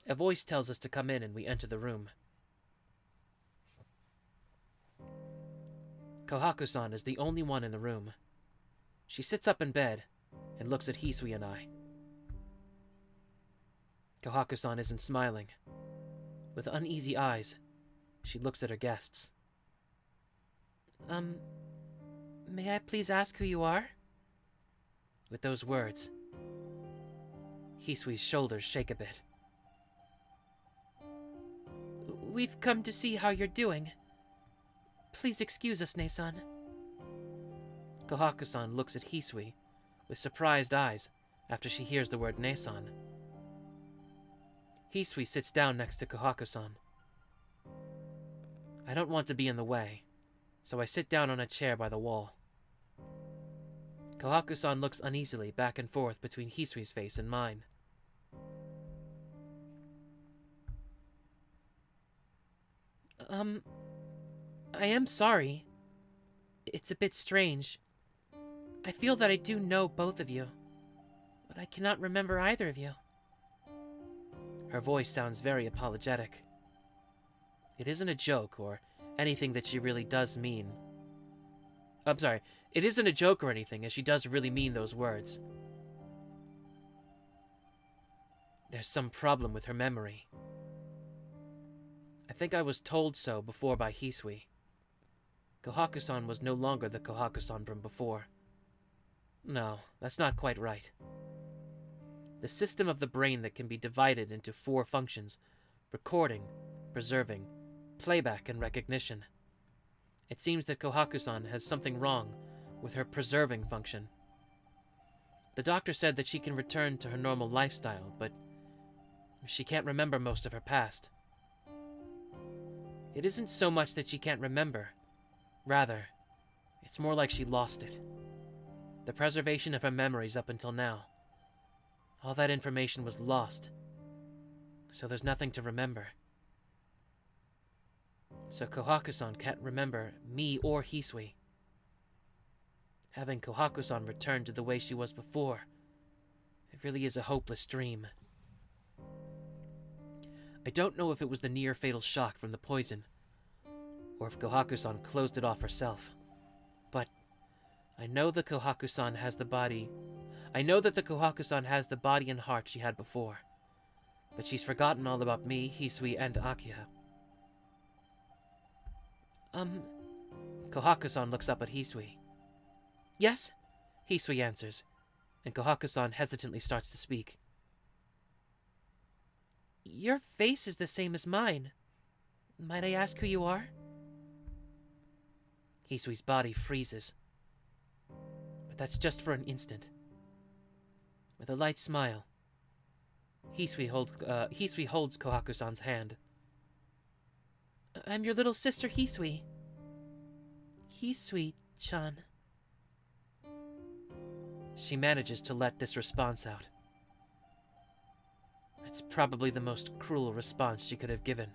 A voice tells us to come in and we enter the room. Kohaku-san is the only one in the room. She sits up in bed and looks at Hisui and I. Kohaku-san isn't smiling. With uneasy eyes, she looks at her guests. May I please ask who you are? With those words, Hisui's shoulders shake a bit. We've come to see how you're doing. Please excuse us, Ne-san. Kohaku-san looks at Hisui with surprised eyes after she hears the word Ne-san. Hisui sits down next to Kohaku-san. I don't want to be in the way, so I sit down on a chair by the wall. Kohaku-san looks uneasily back and forth between Hisui's face and mine. I am sorry. It's a bit strange. I feel that I do know both of you, but I cannot remember either of you. Her voice sounds very apologetic. It isn't a joke or anything that she really does mean. I'm sorry, it isn't a joke or anything, as she does really mean those words. There's some problem with her memory. I think I was told so before by Hisui. Kohaku-san was no longer the Kohaku-san from before. No, that's not quite right. The system of the brain that can be divided into 4 functions: recording, preserving, playback, and recognition. It seems that Kohaku-san has something wrong with her preserving function. The doctor said that she can return to her normal lifestyle, but she can't remember most of her past. It isn't so much that she can't remember. Rather, it's more like she lost it. The preservation of her memories up until now. All that information was lost, so there's nothing to remember. So Kohaku-san can't remember me or Hisui. Having Kohaku-san return to the way she was before, it really is a hopeless dream. I don't know if it was the near-fatal shock from the poison, or if Kohaku-san closed it off herself. But I know that Kohaku-san has the body... I know that the Kohaku-san has the body and heart she had before, but she's forgotten all about me, Hisui, and Akiha. Kohaku-san looks up at Hisui. Yes? Hisui answers, and Kohaku-san hesitantly starts to speak. Your face is the same as mine. Might I ask who you are? Hisui's body freezes. But that's just for an instant. With a light smile, Hisui holds Kohaku-san's hand. I'm your little sister, Hisui. Hisui-chan. She manages to let this response out. It's probably the most cruel response she could have given.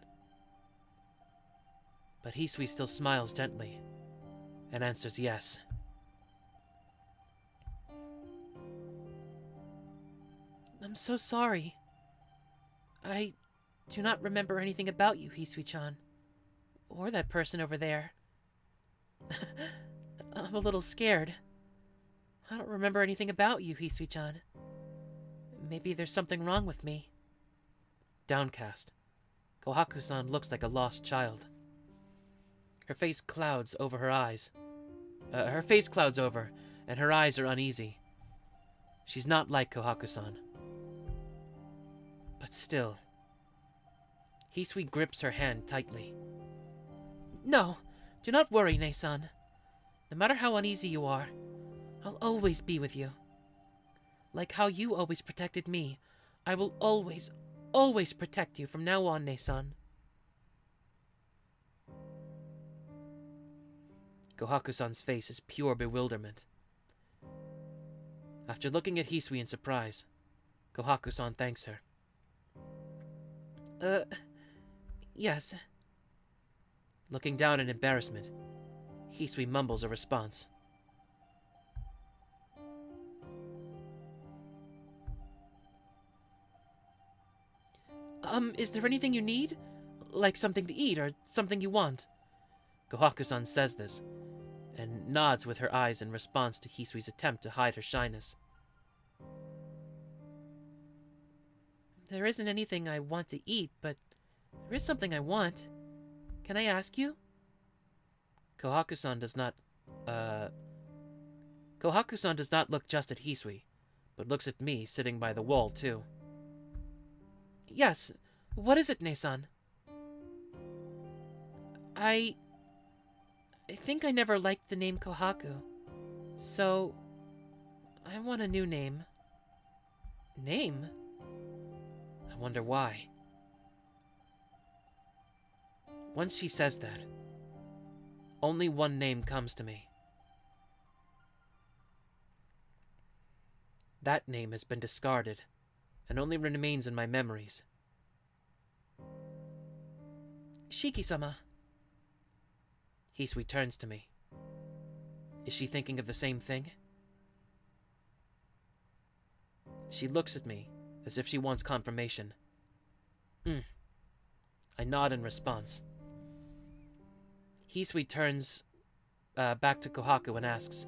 But Hisui still smiles gently and answers yes. I'm so sorry. I do not remember anything about you, Hisui-chan. Or that person over there. I'm a little scared. I don't remember anything about you, Hisui-chan. Maybe there's something wrong with me. Downcast, Kohaku-san looks like a lost child. Her face clouds over her eyes. Her face clouds over, and her eyes are uneasy. She's not like Kohaku-san. But still, Hisui grips her hand tightly. No, do not worry, Ne-san. No matter how uneasy you are, I'll always be with you. Like how you always protected me, I will always protect you from now on, Ne-san. Kohaku-san's face is pure bewilderment. After looking at Hisui in surprise, Kohaku-san thanks her. Yes. Looking down in embarrassment, Hisui mumbles a response. Is there anything you need? Like something to eat or something you want? Kohaku-san says this, and nods with her eyes in response to Hisui's attempt to hide her shyness. There isn't anything I want to eat, but there is something I want. Can I ask you? Kohaku-san does not look just at Hisui, but looks at me sitting by the wall too. Yes, what is it, Ne-san? I think I never liked the name Kohaku, so I want a new name. Name? I wonder why. Once she says that, only one name comes to me. That name has been discarded and only remains in my memories. Shiki-sama. Hisui turns to me. Is she thinking of the same thing? She looks at me as if she wants confirmation. I nod in response. Hisui turns back to Kohaku and asks,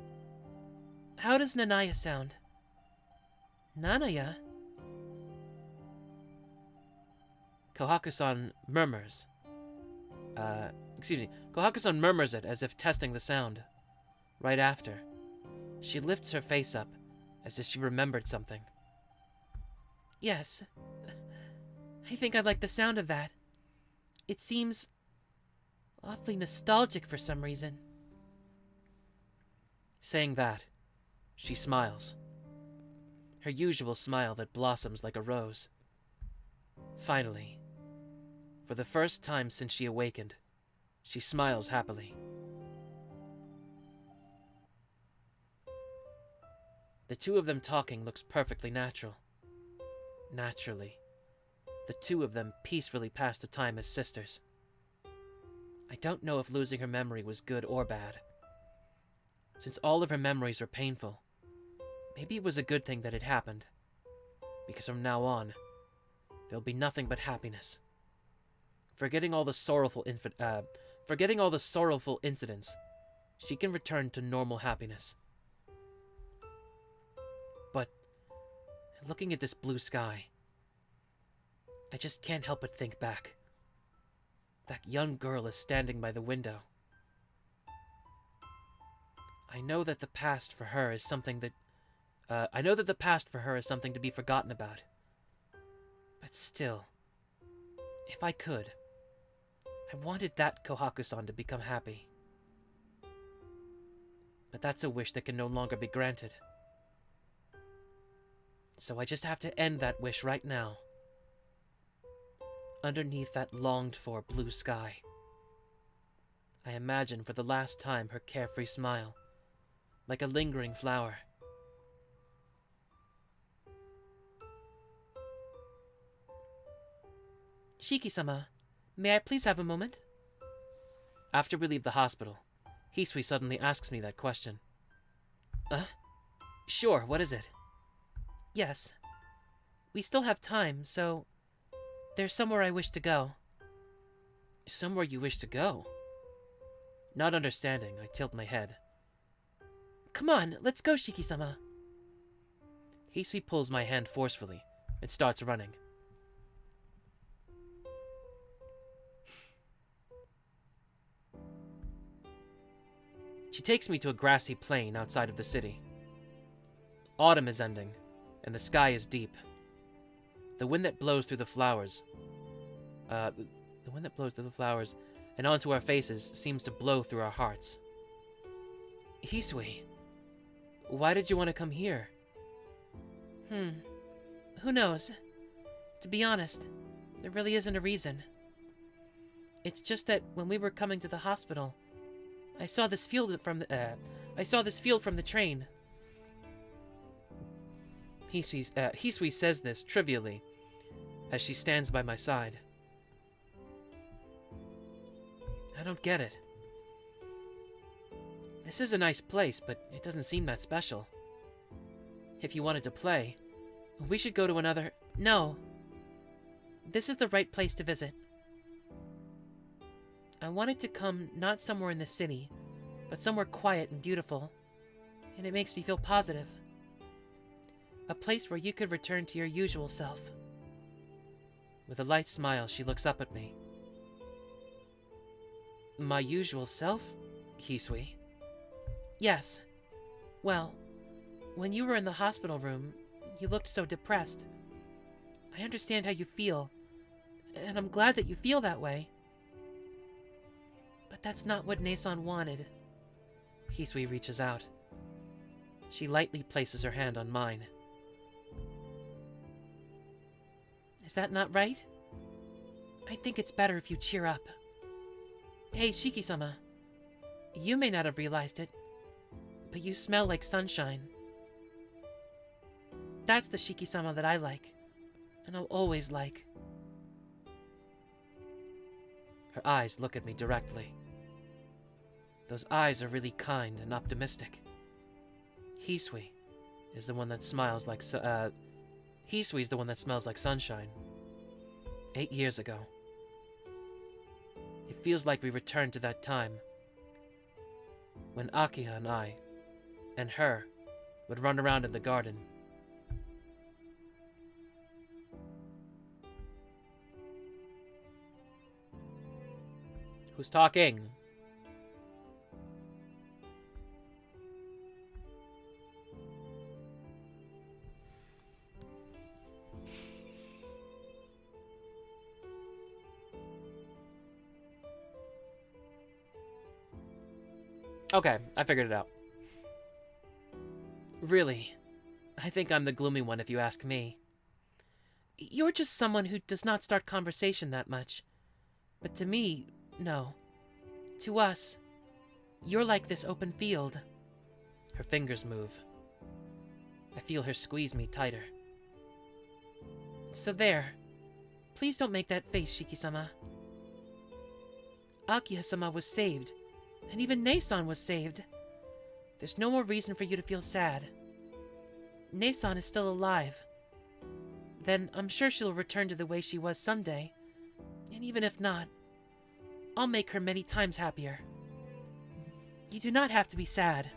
How does Nanaya sound? Nanaya? Kohaku-san murmurs. Kohaku-san murmurs it as if testing the sound. Right after, she lifts her face up as if she remembered something. Yes, I think I like the sound of that. It seems awfully nostalgic for some reason. Saying that, she smiles. Her usual smile that blossoms like a rose. Finally, for the first time since she awakened, she smiles happily. The two of them talking looks perfectly natural. Naturally, the two of them peacefully pass the time as sisters. I don't know if losing her memory was good or bad. Since all of her memories are painful, maybe it was a good thing that it happened. Because from now on, there'll be nothing but happiness. Forgetting all the sorrowful incidents, she can return to normal happiness. But looking at this blue sky, I just can't help but think back. That young girl is standing by the window. I know that the past for her is something to be forgotten about. But still, if I could, I wanted that Kohaku-san to become happy. But that's a wish that can no longer be granted. So I just have to end that wish right now. Underneath that longed-for blue sky, I imagine for the last time her carefree smile, like a lingering flower. Shiki-sama, may I please have a moment? After we leave the hospital, Hisui suddenly asks me that question. Sure, what is it? Yes. We still have time, so there's somewhere I wish to go. Somewhere you wish to go? Not understanding, I tilt my head. Come on, let's go, Shiki-sama. Hisui pulls my hand forcefully and starts running. She takes me to a grassy plain outside of the city. Autumn is ending, and the sky is deep. The wind that blows through the flowers and onto our faces seems to blow through our hearts. Hisui, why did you want to come here? Who knows? To be honest, there really isn't a reason. It's just that when we were coming to the hospital, I saw this field from the train. Hisui says this trivially as she stands by my side. I don't get it. This is a nice place, but it doesn't seem that special. If you wanted to play, we should go to another... No. This is the right place to visit. I wanted to come not somewhere in the city, but somewhere quiet and beautiful, and it makes me feel positive. A place where you could return to your usual self. With a light smile, she looks up at me. My usual self, Hisui? Yes. Well, when you were in the hospital room, you looked so depressed. I understand how you feel, and I'm glad that you feel that way. But that's not what Ne-san wanted. Hisui reaches out. She lightly places her hand on mine. Is that not right? I think it's better if you cheer up. Hey, Shiki-sama. You may not have realized it, but you smell like sunshine. That's the Shiki-sama that I like, and I'll always like. Her eyes look at me directly. Those eyes are really kind and optimistic. Hisui is the one that smiles like Hisui's the one that smells like sunshine. 8 years ago. It feels like we returned to that time when Akiha and I and her would run around in the garden. Who's talking? Okay, I figured it out. Really, I think I'm the gloomy one if you ask me. You're just someone who does not start conversation that much. But to me, no. To us, you're like this open field. Her fingers move. I feel her squeeze me tighter. So there. Please don't make that face, Shiki-sama. Akiha-sama was saved. And even Ne-san was saved. There's no more reason for you to feel sad. Ne-san is still alive. Then I'm sure she'll return to the way she was someday. And even if not, I'll make her many times happier. You do not have to be sad.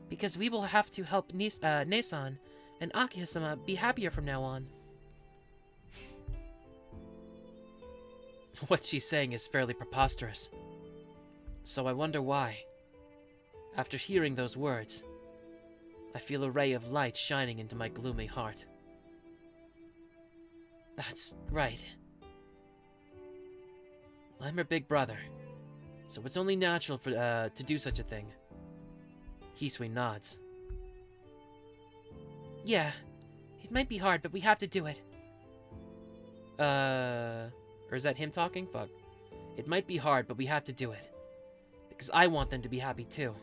Because we will have to help Ne-san and Akiha-sama be happier from now on. What she's saying is fairly preposterous. So I wonder why. After hearing those words, I feel a ray of light shining into my gloomy heart. That's right. I'm her big brother, so it's only natural for to do such a thing. Hisui nods. Yeah, it might be hard, but we have to do it. Or is that him talking? Fuck. It might be hard, but we have to do it. Because I want them to be happy too.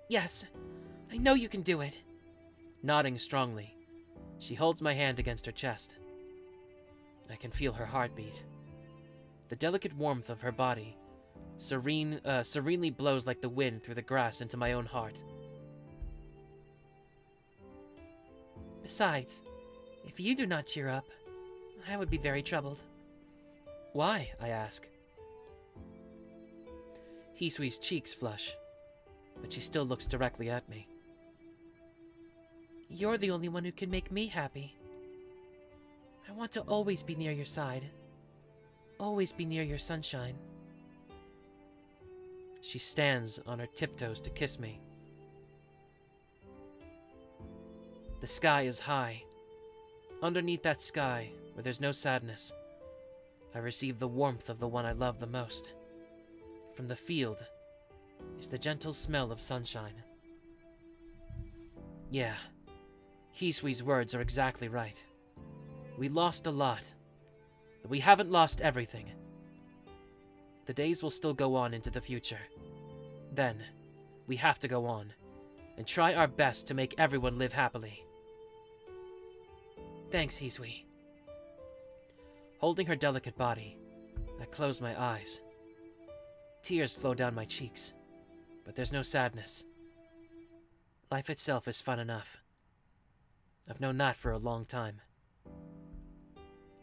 Yes, I know you can do it. Nodding strongly, she holds my hand against her chest. I can feel her heartbeat. The delicate warmth of her body serenely blows like the wind through the grass into my own heart. Besides, if you do not cheer up, I would be very troubled. Why? I ask. Hisui's cheeks flush, but she still looks directly at me. You're the only one who can make me happy. I want to always be near your side. Always be near your sunshine. She stands on her tiptoes to kiss me. The sky is high. Underneath that sky, where there's no sadness, I receive the warmth of the one I love the most. From the field is the gentle smell of sunshine. Yeah, Hisui's words are exactly right. We lost a lot, but we haven't lost everything. The days will still go on into the future. Then, we have to go on, and try our best to make everyone live happily. Thanks, Hisui. Holding her delicate body, I close my eyes. Tears flow down my cheeks, but there's no sadness. Life itself is fun enough. I've known that for a long time.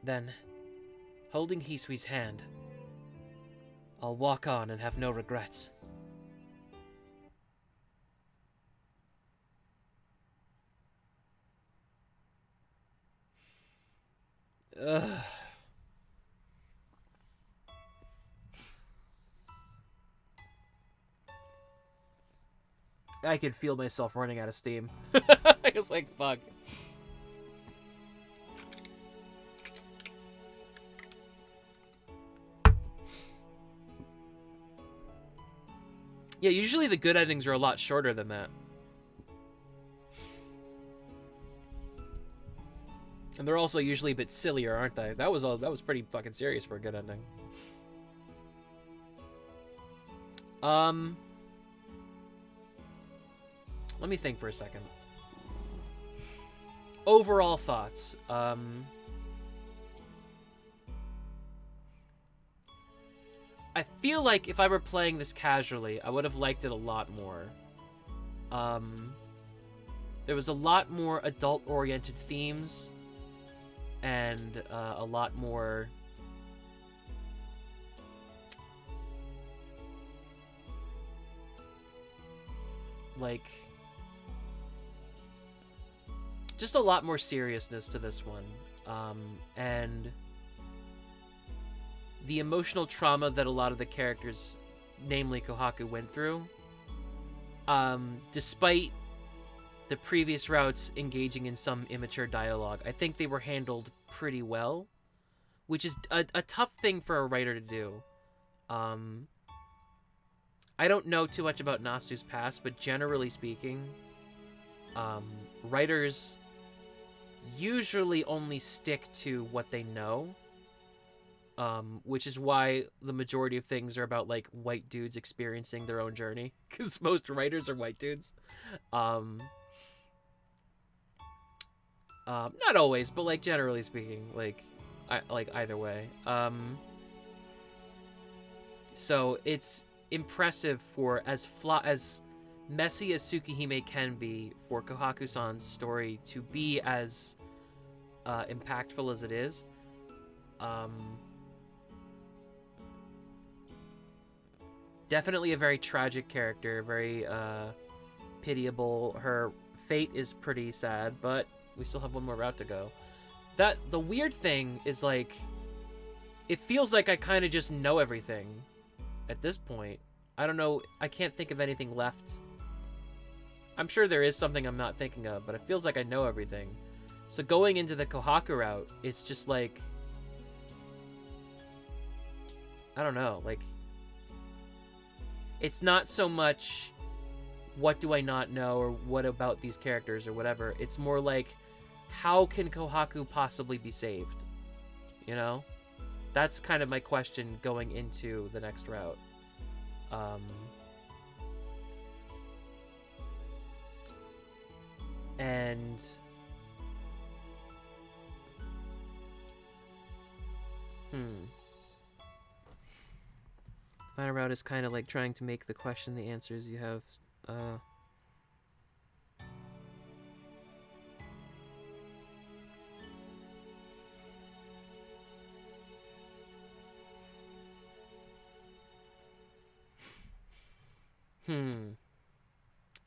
Then, holding Hisui's hand, I'll walk on and have no regrets. Ugh. I could feel myself running out of steam. I was like, fuck. Yeah, usually the good endings are a lot shorter than that. And they're also usually a bit sillier, aren't they? That was pretty fucking serious for a good ending. Let me think for a second. Overall thoughts. I feel like if I were playing this casually, I would have liked it a lot more. There was a lot more adult-oriented themes, and a lot more... like... just a lot more seriousness to this one. And the emotional trauma that a lot of the characters, namely Kohaku, went through, despite the previous routes engaging in some immature dialogue, I think they were handled pretty well, which is a tough thing for a writer to do. I don't know too much about Nasu's past, but generally speaking, writers usually only stick to what they know, which is why the majority of things are about, like, white dudes experiencing their own journey, because most writers are white dudes. Not always, but, like, generally speaking, like either way. So it's impressive for as messy as Tsukihime can be, for Kohaku-san's story to be as impactful as it is. Definitely a very tragic character, very pitiable. Her fate is pretty sad, but we still have one more route to go. The weird thing is, like, it feels like I kind of just know everything at this point. I don't know, I can't think of anything left. I'm sure there is something I'm not thinking of, but it feels like I know everything. So going into the Kohaku route, it's just like, I don't know, like, it's not so much what do I not know or what about these characters or whatever. It's more like, how can Kohaku possibly be saved? You know? That's kind of my question going into the next route. And final route is kind of like trying to make the question the answers you have.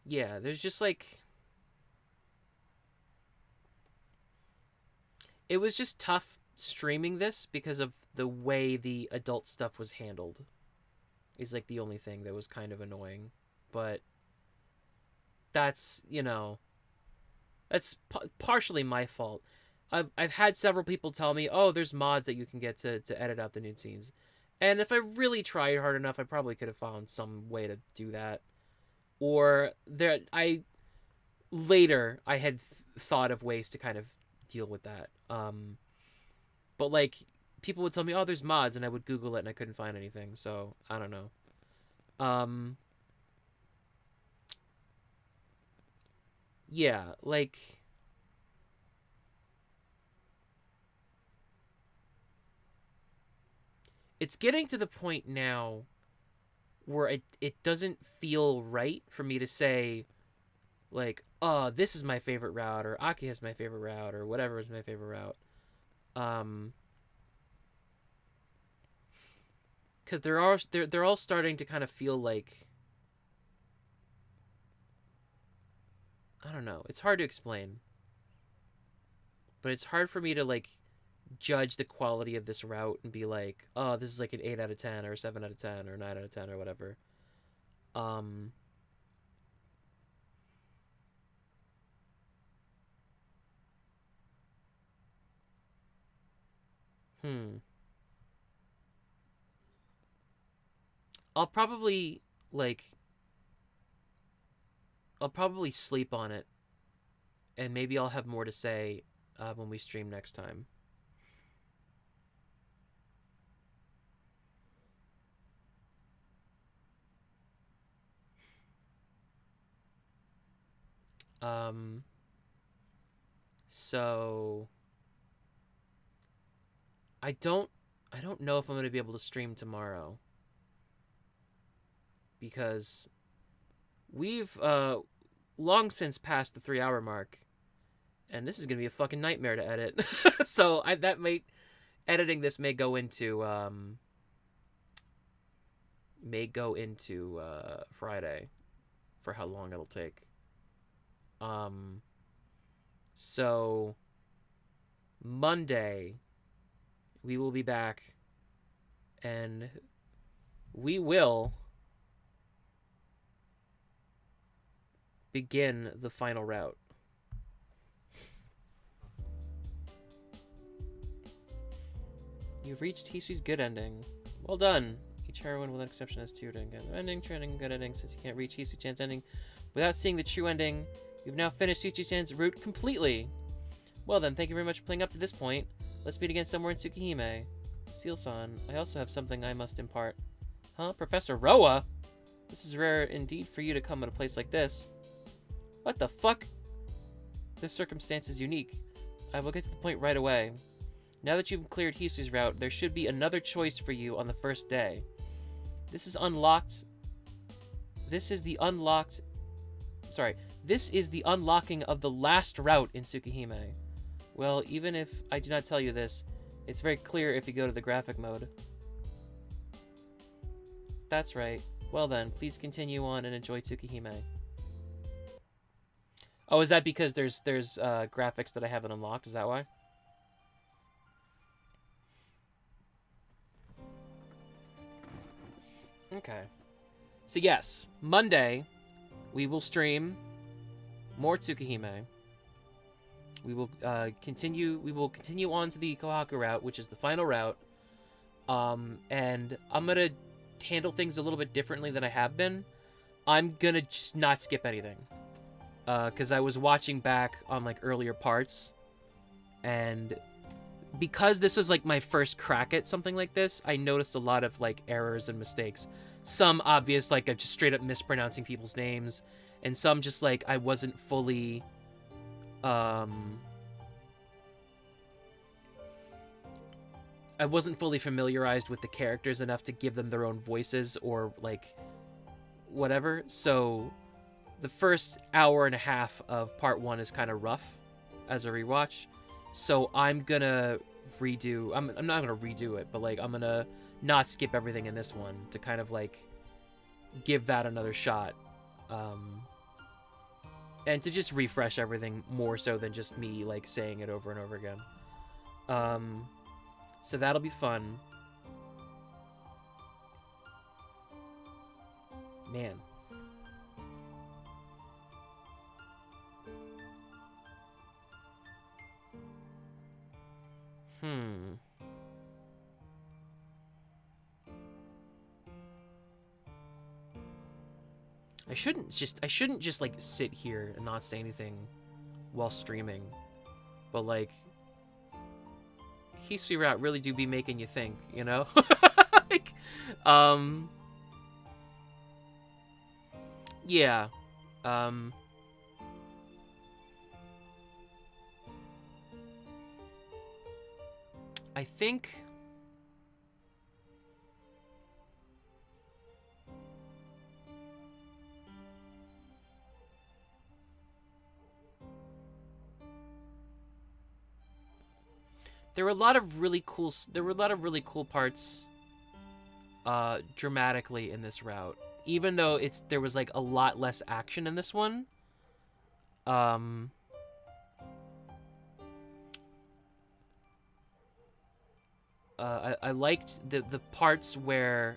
Yeah, there's just like... It was just tough streaming this because of the way the adult stuff was handled. Is like the only thing that was kind of annoying. But that's, you know, that's partially my fault. I've had several people tell me, oh, there's mods that you can get to edit out the nude scenes. And if I really tried hard enough, I probably could have found some way to do that. Or later I had thought of ways to kind of deal with that. But like people would tell me, oh, there's mods, and I would Google it and I couldn't find anything. So I don't know. Yeah, like, it's getting to the point now where it doesn't feel right for me to say, like, oh, this is my favorite route, or Aki has my favorite route, or whatever is my favorite route. Because they're all starting to kind of feel like, I don't know. It's hard to explain, but it's hard for me to like judge the quality of this route and be like, oh, this is like an 8 out of 10 or 7 out of 10 or 9 out of 10 or whatever. Um hmm. I'll probably like I'll probably sleep on it, and maybe I'll have more to say when we stream next time. Um so I don't know if I'm going to be able to stream tomorrow, because we've long since passed the 3 hour mark, and this is gonna be a fucking nightmare to edit. So editing this may go into Friday for how long it'll take. So Monday we will be back, and we will begin the final route. You've reached Hisui's good ending. Well done. Each heroine, with an exception, has two good ending, true ending, good ending. Since you can't reach Hisui-chan's ending without seeing the true ending, you've now finished Hisui-chan's route completely. Well then, thank you very much for playing up to this point. Let's meet again somewhere in Tsukihime. Seal-san, I also have something I must impart. Huh? Professor Roa? This is rare indeed for you to come at a place like this. What the fuck? This circumstance is unique. I will get to the point right away. Now that you've cleared Hisui's route, there should be another choice for you on the first day. This is the unlocking of the last route in Tsukihime. Well, even if I do not tell you this, it's very clear if you go to the graphic mode. That's right. Well then, please continue on and enjoy Tsukihime. Oh, is that because there's graphics that I haven't unlocked? Is that why? Okay. So yes, Monday we will stream more Tsukihime. We will continue on to the Kohaku route, which is the final route. And I'm gonna handle things a little bit differently than I have been. I'm gonna just not skip anything. Because I was watching back on like earlier parts, and because this was like my first crack at something like this, I noticed a lot of like errors and mistakes. Some obvious, like just straight up mispronouncing people's names, and some just like I wasn't fully familiarized with the characters enough to give them their own voices or like whatever. So the first hour and a half of part 1 is kind of rough as a rewatch. So I'm gonna redo. I'm not gonna redo it, but like I'm gonna not skip everything in this one to kind of like give that another shot, and to just refresh everything more so than just me like saying it over and over again. So that'll be fun. Man. I shouldn't just like sit here and not say anything while streaming. But like Hisui route really do be making you think, you know? Like, yeah. I think there were a lot of really cool parts dramatically in this route. Even though there was like a lot less action in this one. I liked the parts where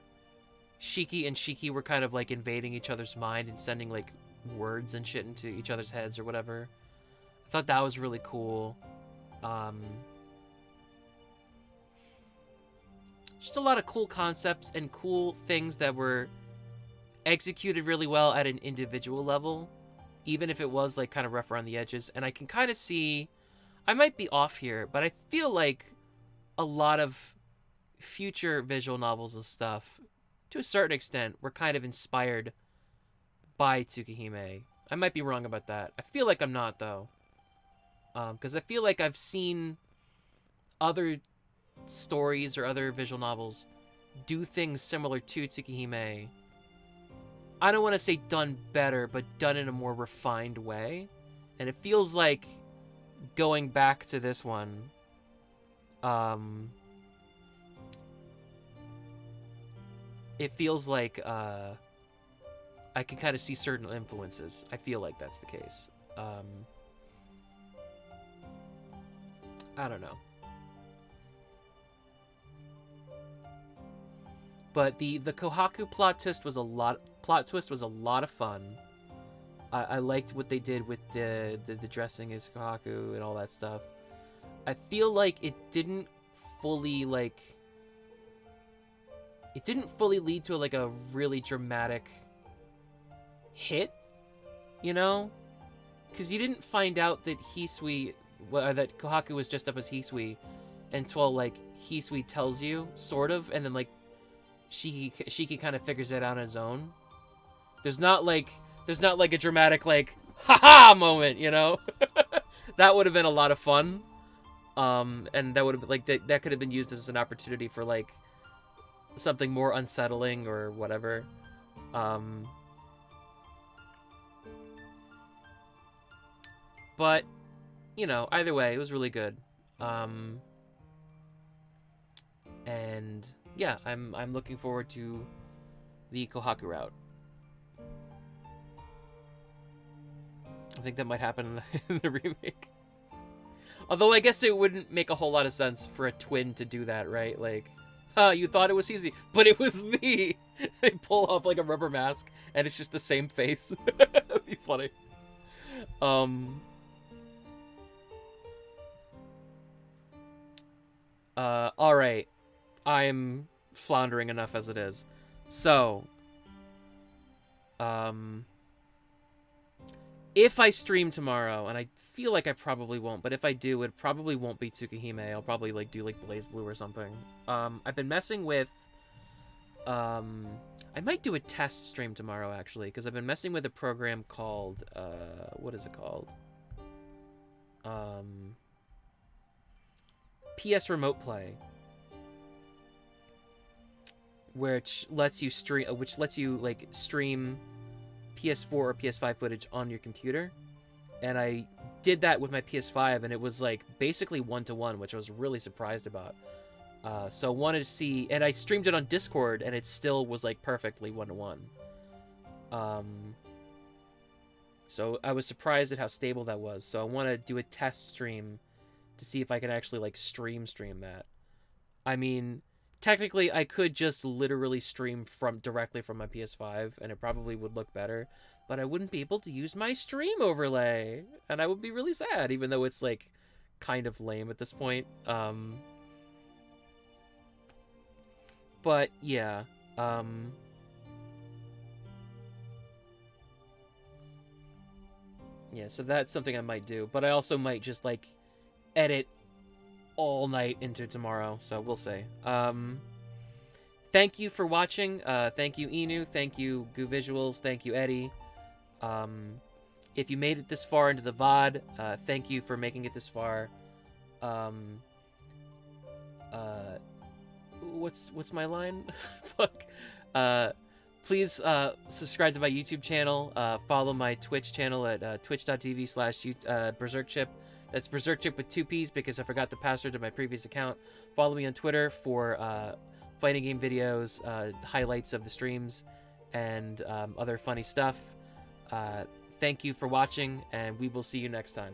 Shiki and Shiki were kind of like invading each other's mind and sending like words and shit into each other's heads or whatever. I thought that was really cool. Just a lot of cool concepts and cool things that were executed really well at an individual level, even if it was like kind of rough around the edges. And I can kind of see, I might be off here, but I feel like a lot of future visual novels and stuff, to a certain extent, were kind of inspired by Tsukihime. I might be wrong about that. I feel like I'm not, though. Because I feel like I've seen other stories or other visual novels do things similar to Tsukihime. I don't want to say done better, but done in a more refined way. And it feels like going back to this one, it feels like I can kind of see certain influences. I feel like that's the case. I don't know. But the Kohaku plot twist was a lot of fun. I liked what they did with the dressing as Kohaku and all that stuff. I feel like it didn't fully lead to like a really dramatic hit, you know? Because you didn't find out that that Kohaku was dressed up as Hisui until like Hisui tells you, sort of, and then like Shiki kind of figures it out on his own. There's not like a dramatic like haha moment, you know? That would have been a lot of fun. And that would have like that could have been used as an opportunity for like something more unsettling or whatever. But you know, either way, it was really good. And yeah, I'm looking forward to the Kohaku route. I think that might happen in the remake. Although I guess it wouldn't make a whole lot of sense for a twin to do that, right? Like, you thought it was easy, but it was me. They pull off like a rubber mask, and it's just the same face. That'd be funny. All right. I'm floundering enough as it is. So, if I stream tomorrow, and I feel like I probably won't, but if I do, it probably won't be Tsukihime. I'll probably like do like Blaze Blue or something. I've been messing with, I might do a test stream tomorrow actually, because I've been messing with a program called, what is it called? PS Remote Play, which lets you like stream PS4 or PS5 footage on your computer. And I did that with my PS5, and it was like basically 1-to-1, which I was really surprised about. So I wanted to see, and I streamed it on Discord, and it still was like perfectly 1-to-1. So I was surprised at how stable that was. So I want to do a test stream to see if I can actually like stream that. I mean, technically I could just literally stream directly from my PS5, and it probably would look better, but I wouldn't be able to use my stream overlay, and I would be really sad, even though it's like kind of lame at this point. But yeah, yeah, so that's something I might do, but I also might just like edit all night into tomorrow, so we'll see. Thank you for watching. Thank you, Inu. Thank you, Goo Visuals. Thank you, Eddie. If you made it this far into the VOD, thank you for making it this far. What's my line? Fuck. Please subscribe to my YouTube channel. Follow my Twitch channel at twitch.tv/BerserkChip. That's BerserkChip with 2 P's because I forgot the password to my previous account. Follow me on Twitter for fighting game videos, highlights of the streams, and other funny stuff. Thank you for watching, and we will see you next time.